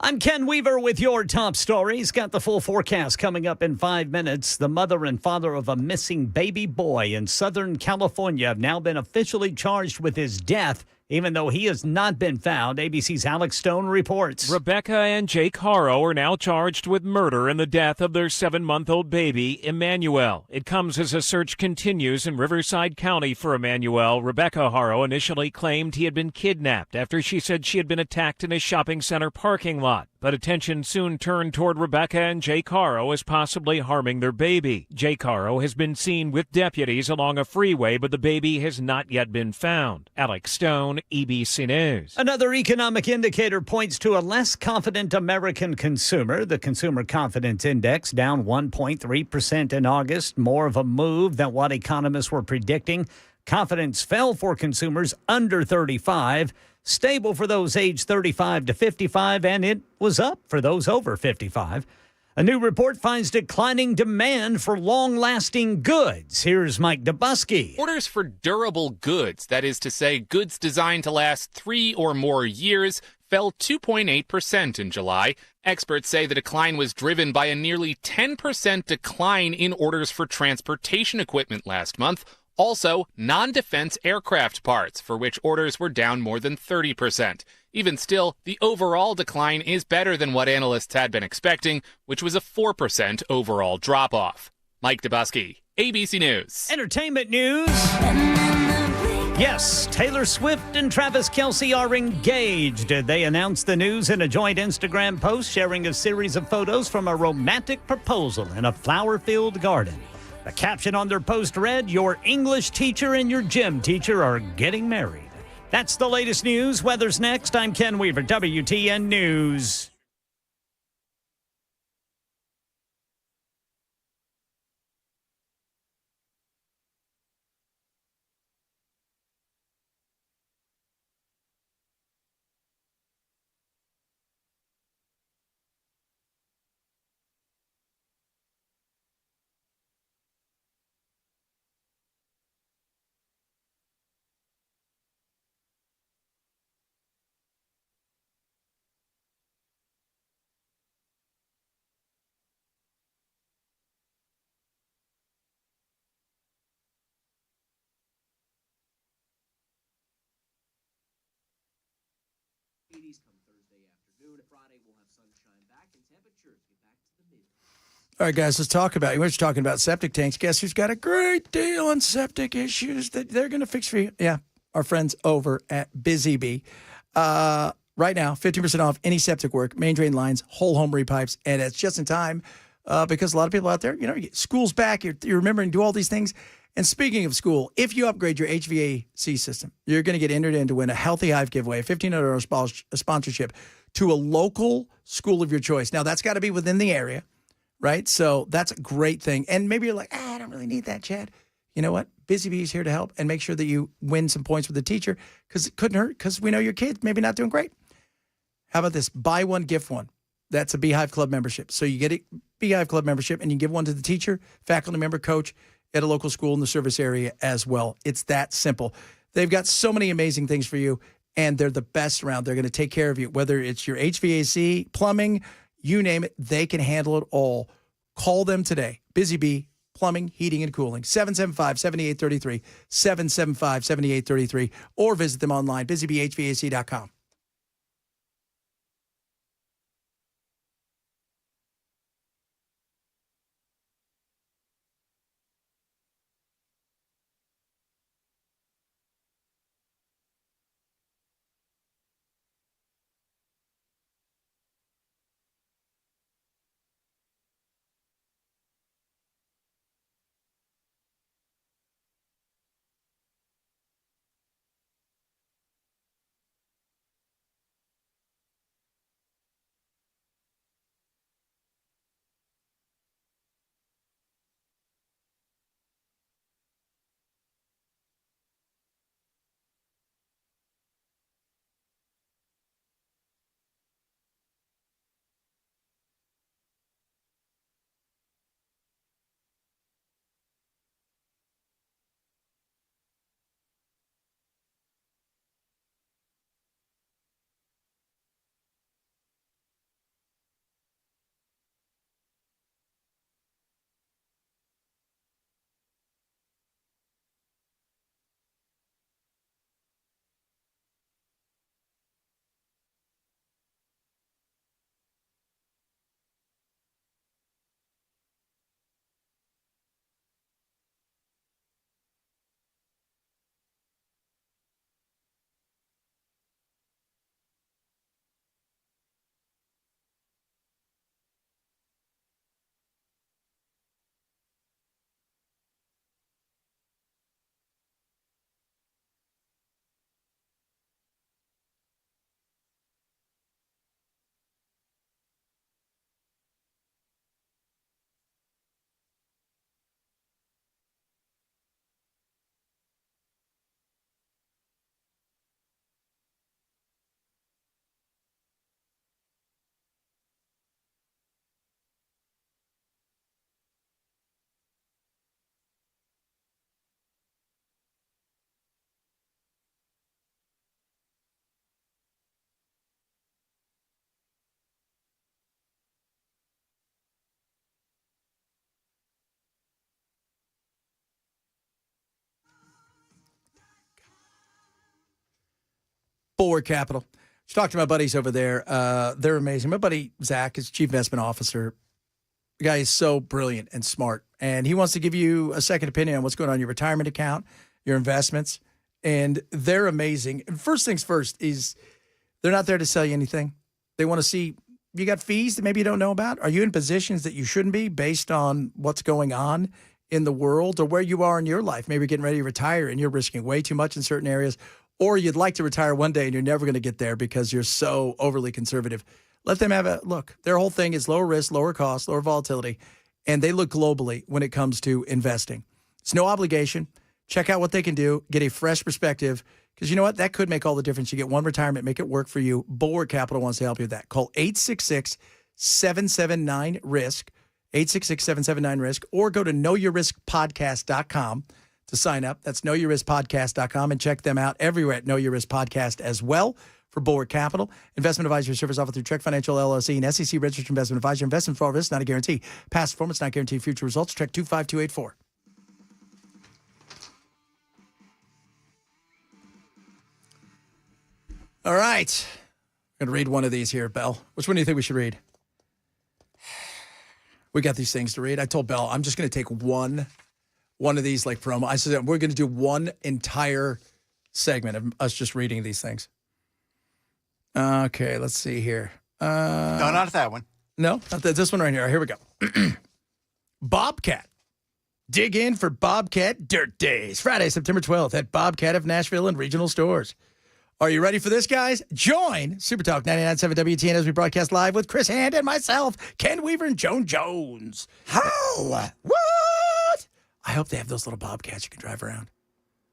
I'm Ken Weaver with your top stories. Got the full forecast coming up in 5 minutes. The mother and father of a missing baby boy in Southern California have now been officially charged with his death, even though he has not been found. ABC's Alex Stone reports. Rebecca and Jake Haro are now charged with murder in the death of their 7-month-old baby, Emmanuel. It comes as a search continues in Riverside County for Emmanuel. Rebecca Haro initially claimed he had been kidnapped after she said she had been attacked in a shopping center parking lot. But attention soon turned toward Rebecca and Jake Haro as possibly harming their baby. Jake Haro has been seen with deputies along a freeway, but the baby has not yet been found. Alex Stone, EBC News. Another economic indicator points to a less confident American consumer. The Consumer Confidence Index down 1.3% in August, more of a move than what economists were predicting. Confidence fell for consumers under 35, stable for those aged 35 to 55, and it was up for those over 55. A new report finds declining demand for long-lasting goods. Here's Mike Dubusky. Orders for durable goods, that is to say, goods designed to last 3 or more years, fell 2.8% in July. Experts say the decline was driven by a nearly 10% decline in orders for transportation equipment last month. Also, non-defense aircraft parts, for which orders were down more than 30%. Even still, the overall decline is better than what analysts had been expecting, which was a 4% overall drop-off. Mike Dubusky, ABC News. Entertainment news. Yes, Taylor Swift and Travis Kelce are engaged. They announced the news in a joint Instagram post, sharing a series of photos from a romantic proposal in a flower-filled garden. The caption on their post read, "Your English teacher and your gym teacher are getting married." That's the latest news. Weather's next. I'm Ken Weaver, WTN News. Come Thursday afternoon. Friday, we'll have sunshine back and temperatures get back to the mid. All right, guys, let's talk about it. We're just talking about septic tanks. Guess who's got a great deal on septic issues that they're going to fix for you? Yeah, our friends over at Busy Bee. Right now, 15% off any septic work, main drain lines, whole home repipes, and it's just in time because a lot of people out there, school's back, you're remembering to do all these things. And speaking of school, if you upgrade your HVAC system, you're going to get entered in to win a Healthy Hive giveaway, a $1,500 sponsorship to a local school of your choice. Now, that's got to be within the area, right? So that's a great thing. And maybe you're like, I don't really need that, Chad. You know what? Busy Bee is here to help and make sure that you win some points with the teacher because it couldn't hurt because we know your kid maybe not doing great. How about this? Buy one, gift one. That's a Beehive Club membership. So you get a Beehive Club membership and you give one to the teacher, faculty member, coach at a local school in the service area as well. It's that simple. They've got so many amazing things for you, and they're the best around. They're going to take care of you, whether it's your HVAC, plumbing, you name it, they can handle it all. Call them today. Busy Bee, Plumbing, Heating, and Cooling, 775-7833, 775-7833, or visit them online, busybeehvac.com. Board Capital. Just talked to my buddies over there. They're amazing. My buddy Zach is Chief Investment Officer. The guy is so brilliant and smart, and he wants to give you a second opinion on what's going on in your retirement account, your investments, and they're amazing. And first things first is they're not there to sell you anything. They want to see you got fees that maybe you don't know about. Are you in positions that you shouldn't be based on what's going on in the world or where you are in your life? Maybe you're getting ready to retire and you're risking way too much in certain areas, or you'd like to retire one day and you're never going to get there because you're so overly conservative. Let them have a look. Their whole thing is lower risk, lower cost, lower volatility, and they look globally when it comes to investing. It's no obligation. Check out what they can do. Get a fresh perspective because you know what? That could make all the difference. You get one retirement, make it work for you. Board Capital wants to help you with that. Call 866-779-RISK, 866-779-RISK, or go to knowyourriskpodcast.com to sign up. That's knowyourriskpodcast.com, and check them out everywhere at Know Your Risk Podcast as well for Board Capital. Investment advisory service offered through Trek Financial LLC, an SEC registered investment advisor. Investment for all risks, not a guarantee. Past performance not guarantee future results. Trek 25284. All right. I'm going to read one of these here, Belle. Which one do you think we should read? We got these things to read. I told Belle I'm just going to take one of these like promo. I said we're going to do one entire segment of us just reading these things. Okay, let's see here. No, not that one. No, not this one right here. Here we go. Bobcat. Dig in for Bobcat Dirt Days. Friday, September 12th at Bobcat of Nashville and regional stores. Are you ready for this, guys? Join Super Talk 99.7 WTN as we broadcast live with Chris Hand and myself, Ken Weaver and Joan Jones. How? What? I hope they have those little Bobcats you can drive around.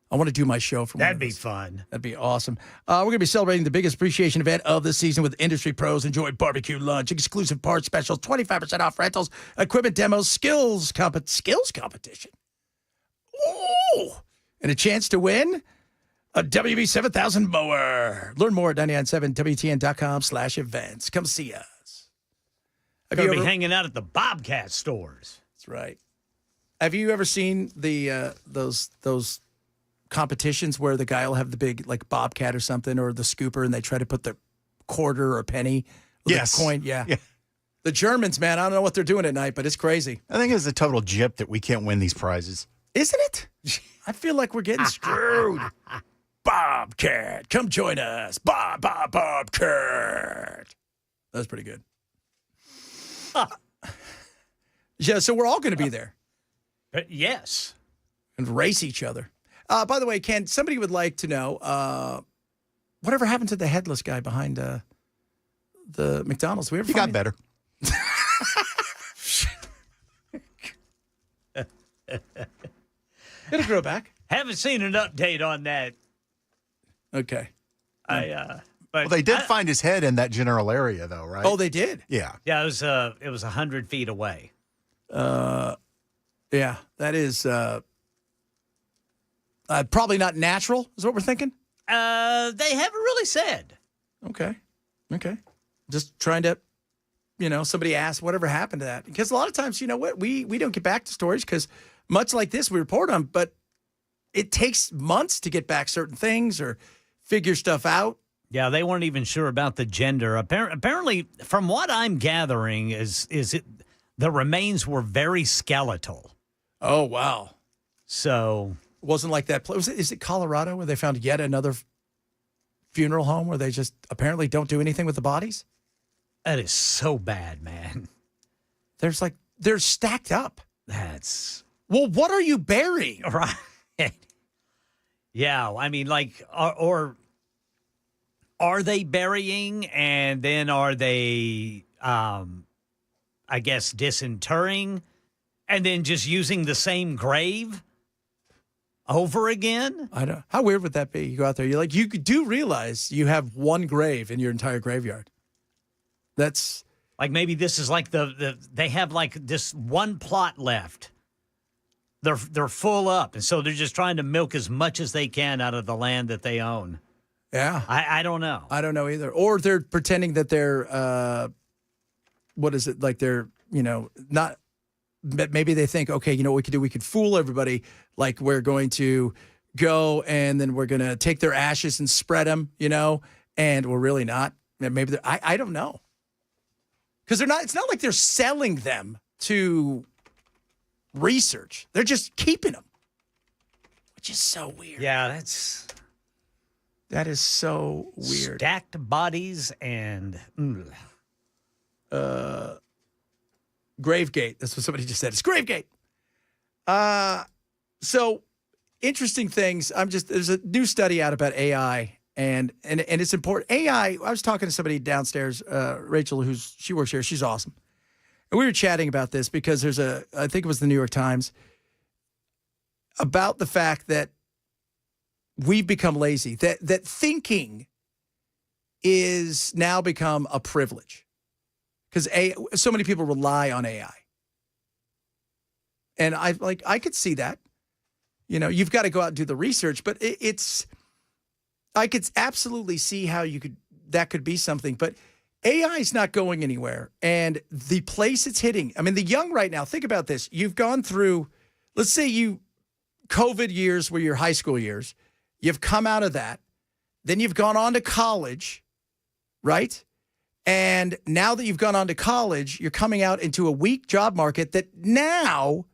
I want to do my show from That'd be fun. That'd be awesome. We're going to be celebrating the biggest appreciation event of the season with industry pros. Enjoy barbecue lunch, exclusive parts specials, 25% off rentals, equipment demos, skills competition. Ooh! And a chance to win a WB 7000 mower. Learn more at 997WTN.com/events. Come see us. Have you ever be hanging out at the Bobcat stores? That's right. Have you ever seen the those competitions where the guy will have the big like Bobcat or something or the scooper and they try to put the quarter or penny or the coin? Yeah. The Germans, man, I don't know what they're doing at night, but it's crazy. I think it's a total gyp that we can't win these prizes. Isn't it? I feel like we're getting screwed. Bobcat, come join us. Bobcat. That was pretty good. Yeah, so we're all going to be there. Yes. And race each other. By the way, Ken, somebody would like to know whatever happened to the headless guy behind the McDonald's? He got better. It'll grow back. Haven't seen an update on that. Okay. But well, they did find his head in that general area, though, right? Oh, they did? Yeah. Yeah, it was 100 feet away. Yeah, that is probably not natural, is what we're thinking? They haven't really said. Okay. Just trying to, somebody asked whatever happened to that. Because a lot of times, you know what, we don't get back to stories because much like this, we report on, but it takes months to get back certain things or figure stuff out. Yeah, they weren't even sure about the gender. Apparently, from what I'm gathering, is it the remains were very skeletal. Oh, wow. So it wasn't like that. Is it Colorado where they found yet another funeral home where they just apparently don't do anything with the bodies? That is so bad, man. They're stacked up. Well, what are you burying? Right. Yeah, I mean, or are they burying and then are they, I guess, disinterring and then just using the same grave over again? I know. How weird would that be? You go out there, you do realize you have one grave in your entire graveyard. That's like maybe this is like they have like this one plot left. They're full up, and so they're just trying to milk as much as they can out of the land that they own. Yeah. I don't know. I don't know either. Or they're pretending that they're, what is it? Like they're, not, maybe they think, okay, what we could do? We could fool everybody. Like we're going to go and then we're going to take their ashes and spread them, and we're really not. Maybe I don't know. Because they're not. It's not like they're selling them to research. They're just keeping them, which is so weird. Yeah, that is so weird. Stacked bodies and Gravegate. That's what somebody just said. It's Gravegate. So interesting things. There's a new study out about AI. And it's important. AI, I was talking to somebody downstairs, Rachel, she works here. She's awesome. And we were chatting about this because I think it was the New York Times, about the fact that we've become lazy, that thinking is now become a privilege because so many people rely on AI. And I could see that. You've got to go out and do the research, but I could absolutely see how that could be something, but AI is not going anywhere. And the place it's hitting, the young right now, think about this. You've gone through, let's say COVID years were your high school years. You've come out of that. Then you've gone on to college, right? And now that you've gone on to college, you're coming out into a weak job market that now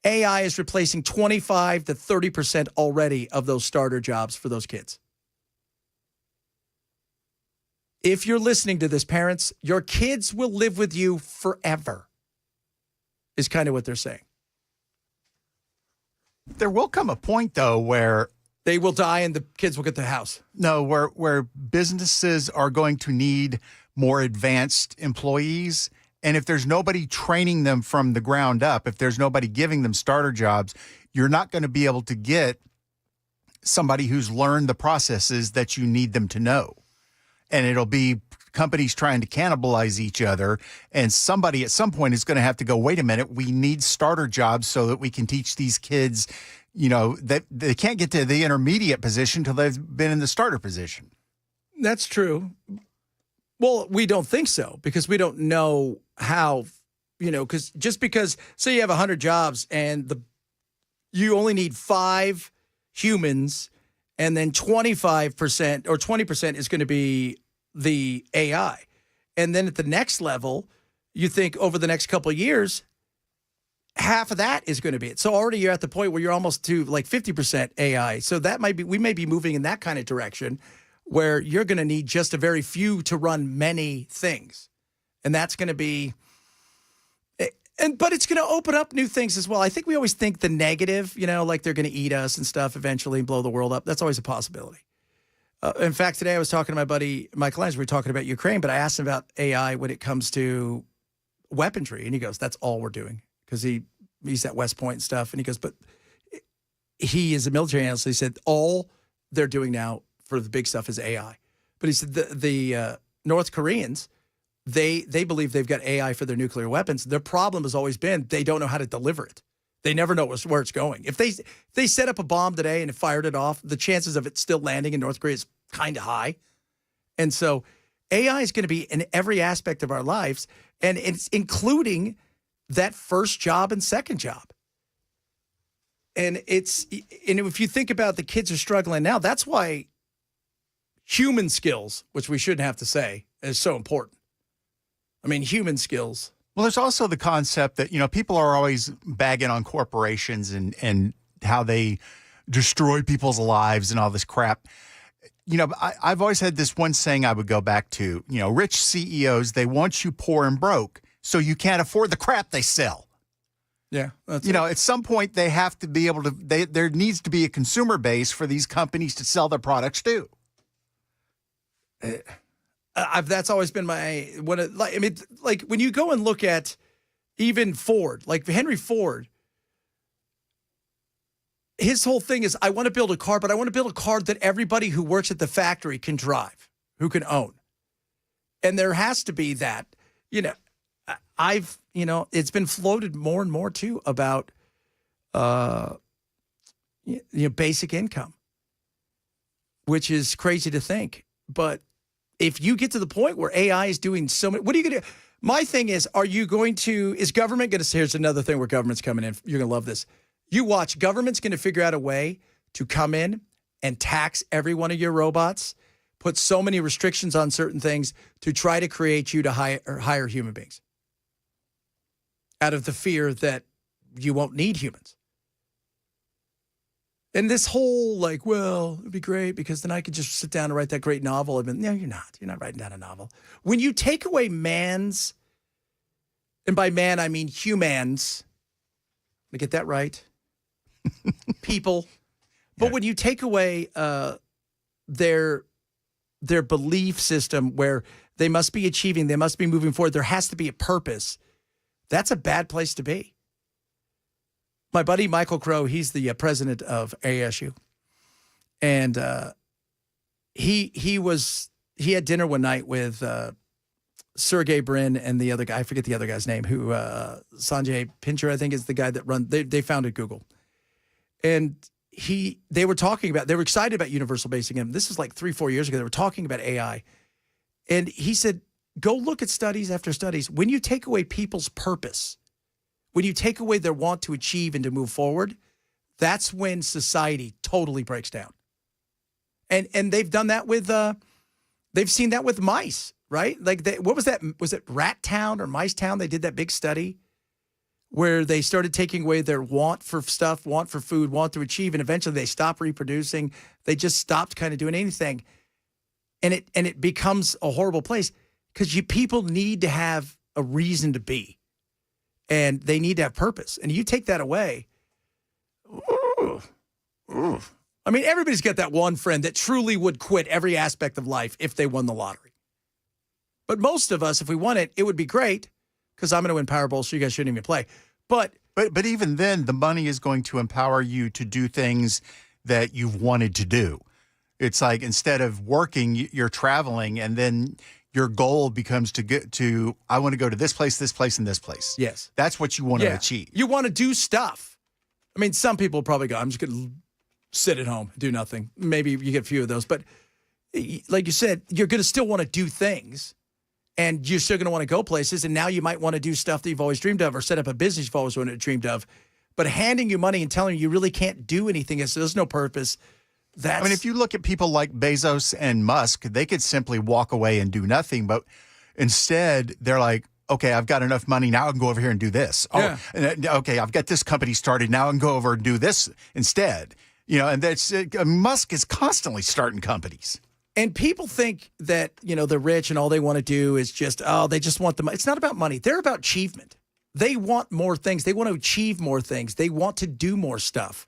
AI is replacing 25 to 30% already of those starter jobs for those kids. If you're listening to this, parents, your kids will live with you forever, is kind of what they're saying. There will come a point, though, where they will die and the kids will get the house. No, where businesses are going to need more advanced employees. And if there's nobody training them from the ground up, if there's nobody giving them starter jobs, you're not going to be able to get somebody who's learned the processes that you need them to know. And it'll be companies trying to cannibalize each other. And somebody at some point is going to have to go, wait a minute, we need starter jobs so that we can teach these kids, that they can't get to the intermediate position until they've been in the starter position. That's true. Well, we don't think so because we don't know how, because say you have 100 jobs and you only need 5 humans and then 25% or 20% is going to be the AI. And then at the next level, you think over the next couple of years, half of that is going to be it. So already you're at the point where you're almost to like 50% AI. So we may be moving in that kind of direction where you're going to need just a very few to run many things. And that's going to be, but it's going to open up new things as well. I think we always think the negative, like they're going to eat us and stuff eventually and blow the world up. That's always a possibility. In fact, today I was talking to my buddy, Mike Lyons. We were talking about Ukraine, but I asked him about AI when it comes to weaponry. And he goes, that's all we're doing. Because he's at West Point and stuff. And he goes, but he is a military analyst. He said, all they're doing now for the big stuff is AI. But he said the North Koreans, they believe they've got AI for their nuclear weapons. Their problem has always been they don't know how to deliver it. They never know where it's going. If they set up a bomb today and fired it off, the chances of it still landing in North Korea is kind of high. And so AI is going to be in every aspect of our lives, and it's including that first job and second job. And if you think about the kids are struggling now, that's why human skills, which we shouldn't have to say, is so important. Human skills. Well, there's also the concept that, people are always bagging on corporations and how they destroy people's lives and all this crap. I've always had this one saying I would go back to, rich CEOs, they want you poor and broke, so you can't afford the crap they sell. Yeah. At some point they have to be able to, there needs to be a consumer base for these companies to sell their products to. That's always been like when you go and look at even Ford, like Henry Ford, his whole thing is, I want to build a car, but I want to build a car that everybody who works at the factory can drive, who can own. And there has to be that, it's been floated more and more too about, basic income, which is crazy to think. But if you get to the point where AI is doing so many, what are you going to do? My thing is, is government going to, here's another thing where government's coming in. You're going to love this. You watch, government's going to figure out a way to come in and tax every one of your robots, put so many restrictions on certain things to try to create you to hire human beings out of the fear that you won't need humans. And this whole well, it'd be great because then I could just sit down and write that great novel. No, you're not. You're not writing down a novel. When you take away man's, and by man, I mean humans, let me get that right, people. But when you take away their belief system where they must be achieving, they must be moving forward, there has to be a purpose, that's a bad place to be. My buddy Michael Crow, he's the president of ASU, and he had dinner one night with Sergey Brin and the other guy. I forget the other guy's name. Who Sanjay Pincher, I think, is the guy that they founded Google, and they were talking about, they were excited about universal basic income. This is like 3-4 years ago. They were talking about AI, and he said, "Go look at studies after studies. When you take away people's purpose." When you take away their want to achieve and to move forward, that's when society totally breaks down. And they've done that with, they've seen that with mice, right? Like, what was that? Was it Rat Town or Mice Town? They did that big study where they started taking away their want for stuff, want for food, want to achieve, and eventually they stopped reproducing. They just stopped kind of doing anything. And it becomes a horrible place because people need to have a reason to be. And they need to have purpose. And you take that away. I mean, everybody's got that one friend that truly would quit every aspect of life if they won the lottery. But most of us, if we won it, it would be great because I'm going to win Powerball, so you guys shouldn't even play. But even then, the money is going to empower you to do things that you've wanted to do. It's like instead of working, you're traveling, and then your goal becomes to get to, I want to go to this place, and this place. Yes. That's what you want to achieve. You want to do stuff. I mean, some people probably go, I'm just going to sit at home, do nothing. Maybe you get a few of those. But like you said, you're going to still want to do things. And you're still going to want to go places. And now you might want to do stuff that you've always dreamed of or set up a business you've always wanted to dreamed of. But handing you money and telling you really can't do anything, there's no purpose. I mean, if you look at people like Bezos and Musk, they could simply walk away and do nothing. But instead, they're like, okay, I've got enough money. Now I can go over here and do this. Yeah. Oh, okay, I've got this company started. Now I can go over and do this instead. And that's Musk is constantly starting companies. And people think that, they're rich and all they want to do is just, they just want the money. It's not about money. They're about achievement. They want more things. They want to achieve more things. They want to do more stuff.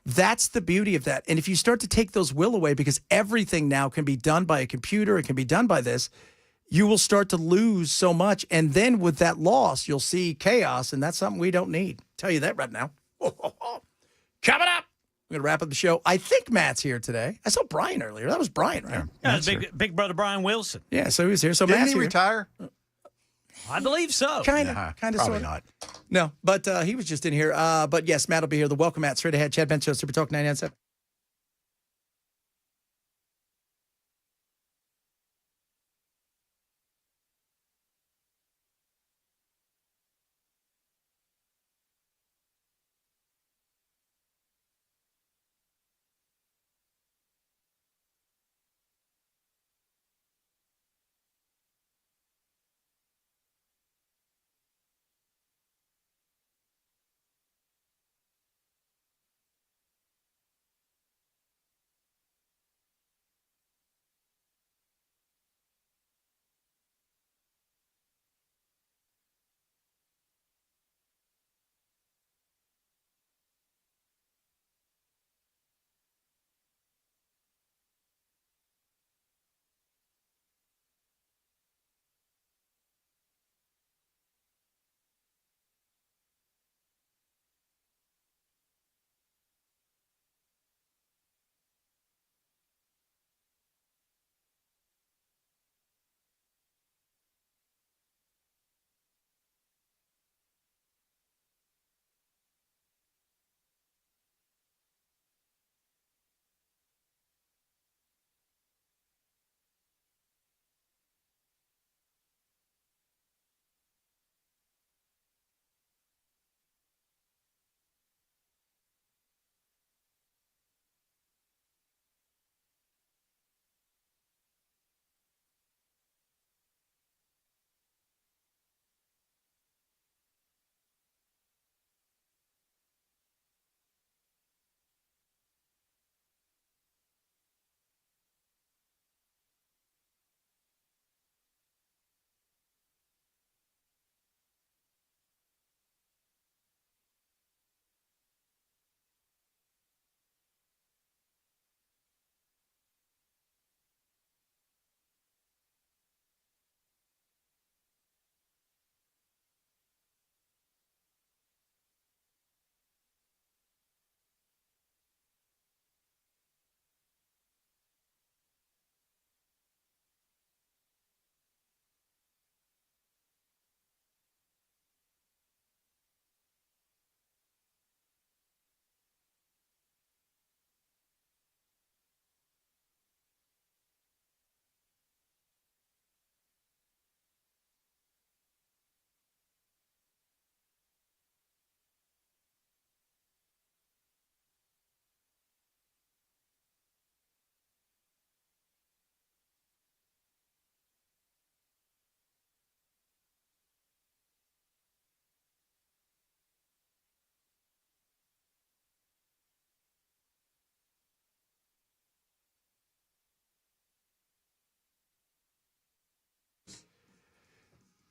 That's the beauty of that. And if you start to take those will away, because everything now can be done by a computer, it can be done by this, you will start to lose so much. And then with that loss, you'll see chaos, and that's something we don't need. Tell you that right now. Coming up, we're going to wrap up the show. I think Matt's here today. I saw Brian earlier. That was Brian, right? Yeah, that's big brother Brian Wilson. Yeah, so he was here. So Didn't Matt's he here. retire? I believe so. Kind of, Probably sort of. not. No, but he was just in here. But yes, Matt will be here. The Welcome Matt, straight ahead. Chad Ben Show, Super Talk 99.7.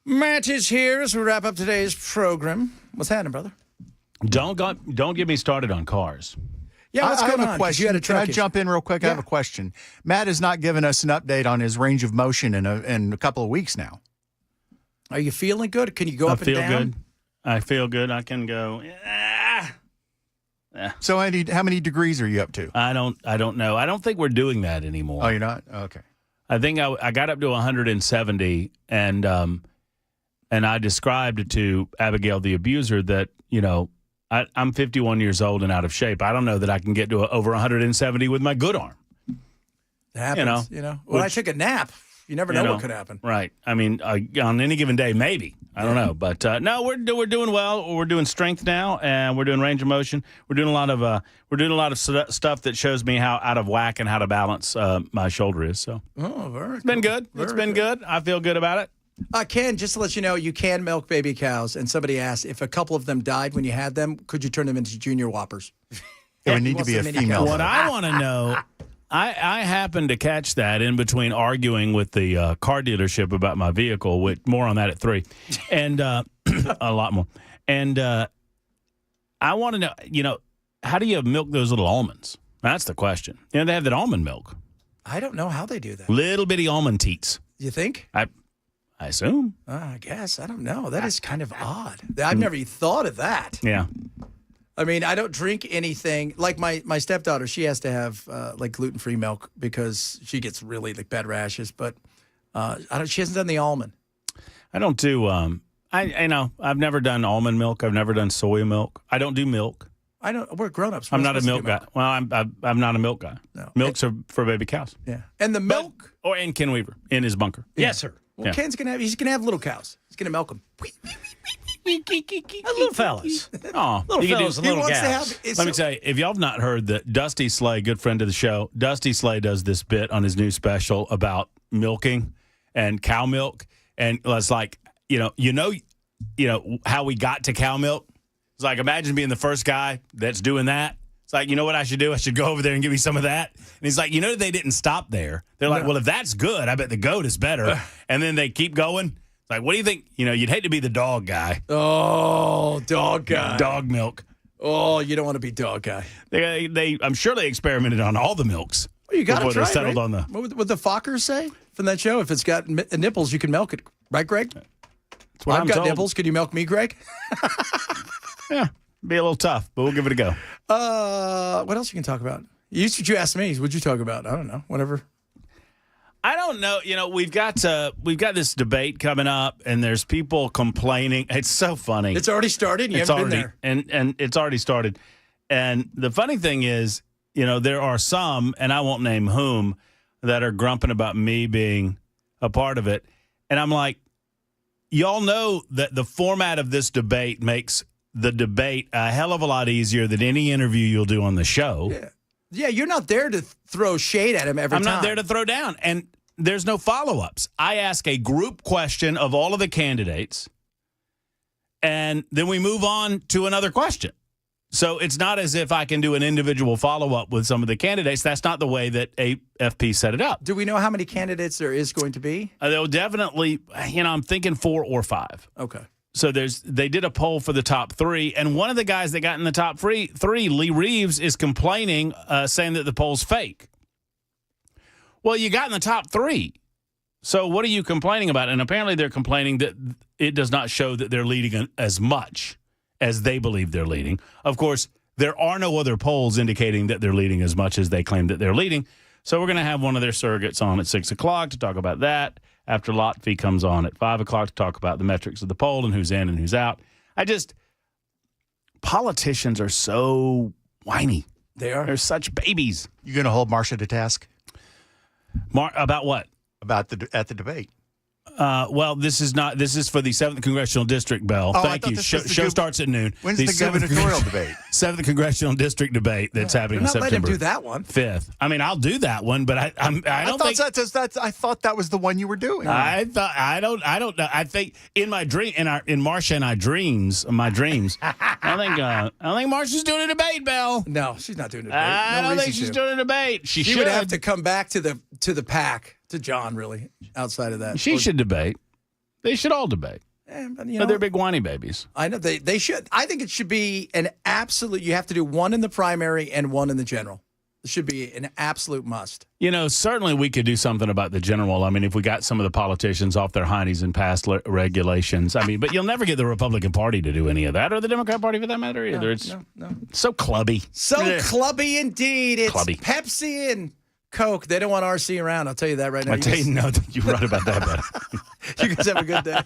Matt is here as we wrap up today's program. What's happening, brother? Don't get me started on cars. Yeah, what's I going have on? a 'Cause question. You had a Can I truck jump in real quick? I have a question. Matt has not given us an update on his range of motion in a couple of weeks now. Are you feeling good? Can you go up and down? Good. I feel good. I can go. So how many degrees are you up to? I don't know. I don't think we're doing that anymore. Oh, you're not? Okay. I think I got up to 170, and I described to Abigail, the abuser, that, I'm 51 years old and out of shape. I don't know that I can get to over 170 with my good arm. It happens, When I took a nap, you never know what could happen. Right. I mean, on any given day, maybe. I don't know. But no, we're doing well. We're doing strength now, and we're doing range of motion. We're doing a lot of stuff that shows me how out of whack and how to balance my shoulder is. So it's been good. It's been good. I feel good about it. Ken, just to let you know, you can milk baby cows. And somebody asked if a couple of them died when you had them, could you turn them into junior whoppers? It would need to be a female. What I want to know, I happened to catch that in between arguing with the car dealership about my vehicle, with more on that at 3, and a lot more. And I want to know, how do you milk those little almonds? That's the question. They have that almond milk. I don't know how they do that. Little bitty almond teats. You think? I assume. I guess. I don't know. That is kind of odd. I've never even thought of that. Yeah. I mean, I don't drink anything. Like my stepdaughter, she has to have like gluten-free milk because she gets really like bad rashes. But she hasn't done the almond. I don't do. I know. I've never done almond milk. I've never done soy milk. I don't do milk. I don't. We're grown-ups. I'm not a milk guy. Well, I'm not a milk guy. No. Milks are for baby cows. Yeah. And the milk. And Ken Weaver in his bunker. Yes, sir. Well, Ken's he's gonna have little cows. He's gonna milk them. Little fellas. Oh, Little fellas and little cows. Let me tell you, if y'all have not heard that Dusty Slay, good friend of the show, Dusty Slay does this bit on his new special about milking and cow milk, and it's like, how we got to cow milk. It's like, imagine being the first guy that's doing that. It's like, you know what I should do? I should go over there and give me some of that. And he's like, they didn't stop there. They're like, well, if that's good, I bet the goat is better. And then they keep going. It's like, what do you think? You'd hate to be the dog guy. Oh, dog guy. Dog milk. Oh, you don't want to be dog guy. I'm sure they experimented on all the milks. Well, you got to try they settled right? on the. What would the Fockers say from that show? If it's got nipples, you can milk it. Right, Greg? That's what I've I'm got told. nipples. Could you milk me, Greg? Yeah. Be a little tough, but we'll give it a go. What else you can talk about? You asked me. What'd you talk about? I don't know. Whatever. I don't know. We've got this debate coming up, and there's people complaining. It's so funny. It's already started. You haven't been there, and it's already started. And the funny thing is, there are some, and I won't name whom, that are grumping about me being a part of it. And I'm like, y'all know that the format of this debate makes the debate a hell of a lot easier than any interview you'll do on the show. Yeah, you're not there to throw shade at him every time. I'm not there to throw down. And there's no follow-ups. I ask a group question of all of the candidates, and then we move on to another question. So it's not as if I can do an individual follow-up with some of the candidates. That's not the way that AFP set it up. Do we know how many candidates there is going to be? There'll definitely, I'm thinking 4 or 5. Okay. So they did a poll for the top 3, and one of the guys that got in the top three, Lee Reeves, is complaining, saying that the poll's fake. Well, you got in the top 3. So what are you complaining about? And apparently they're complaining that it does not show that they're leading as much as they believe they're leading. Of course, there are no other polls indicating that they're leading as much as they claim that they're leading. So we're going to have one of their surrogates on at 6 o'clock to talk about that. After Lotfi comes on at 5 o'clock to talk about the metrics of the poll and who's in and who's out. Politicians are so whiny. They are. They're such babies. You going to hold Marcia to task? About what? At the debate. Well, this is for the 7th Congressional District, Bell. Oh, Thank you. Show starts at noon. When's the gubernatorial debate? 7th Congressional District debate that's happening in September. Let him do that one. 5th. I mean, I'll do that one, but I thought that was the one you were doing. I don't know. I think in my dream, in Marcia and my dreams, I don't think Marcia's doing a debate, Bell. No, she's not doing a debate. I don't think she's doing a debate. She should would have to come back to the pack. To John, really, outside of that. She should debate. They should all debate. But, They're big whiny babies. I know they should. I think it should be an absolute. You have to do one in the primary and one in the general. It should be an absolute must. Certainly we could do something about the general. I mean, if we got some of the politicians off their hindies and passed regulations. I mean, but you'll never get the Republican Party to do any of that, or the Democrat Party for that matter either. It's so clubby. So clubby indeed. It's clubby. Pepsi and Coke. They don't want RC around. I'll tell you that right now. You're right about that, buddy. You guys have a good day.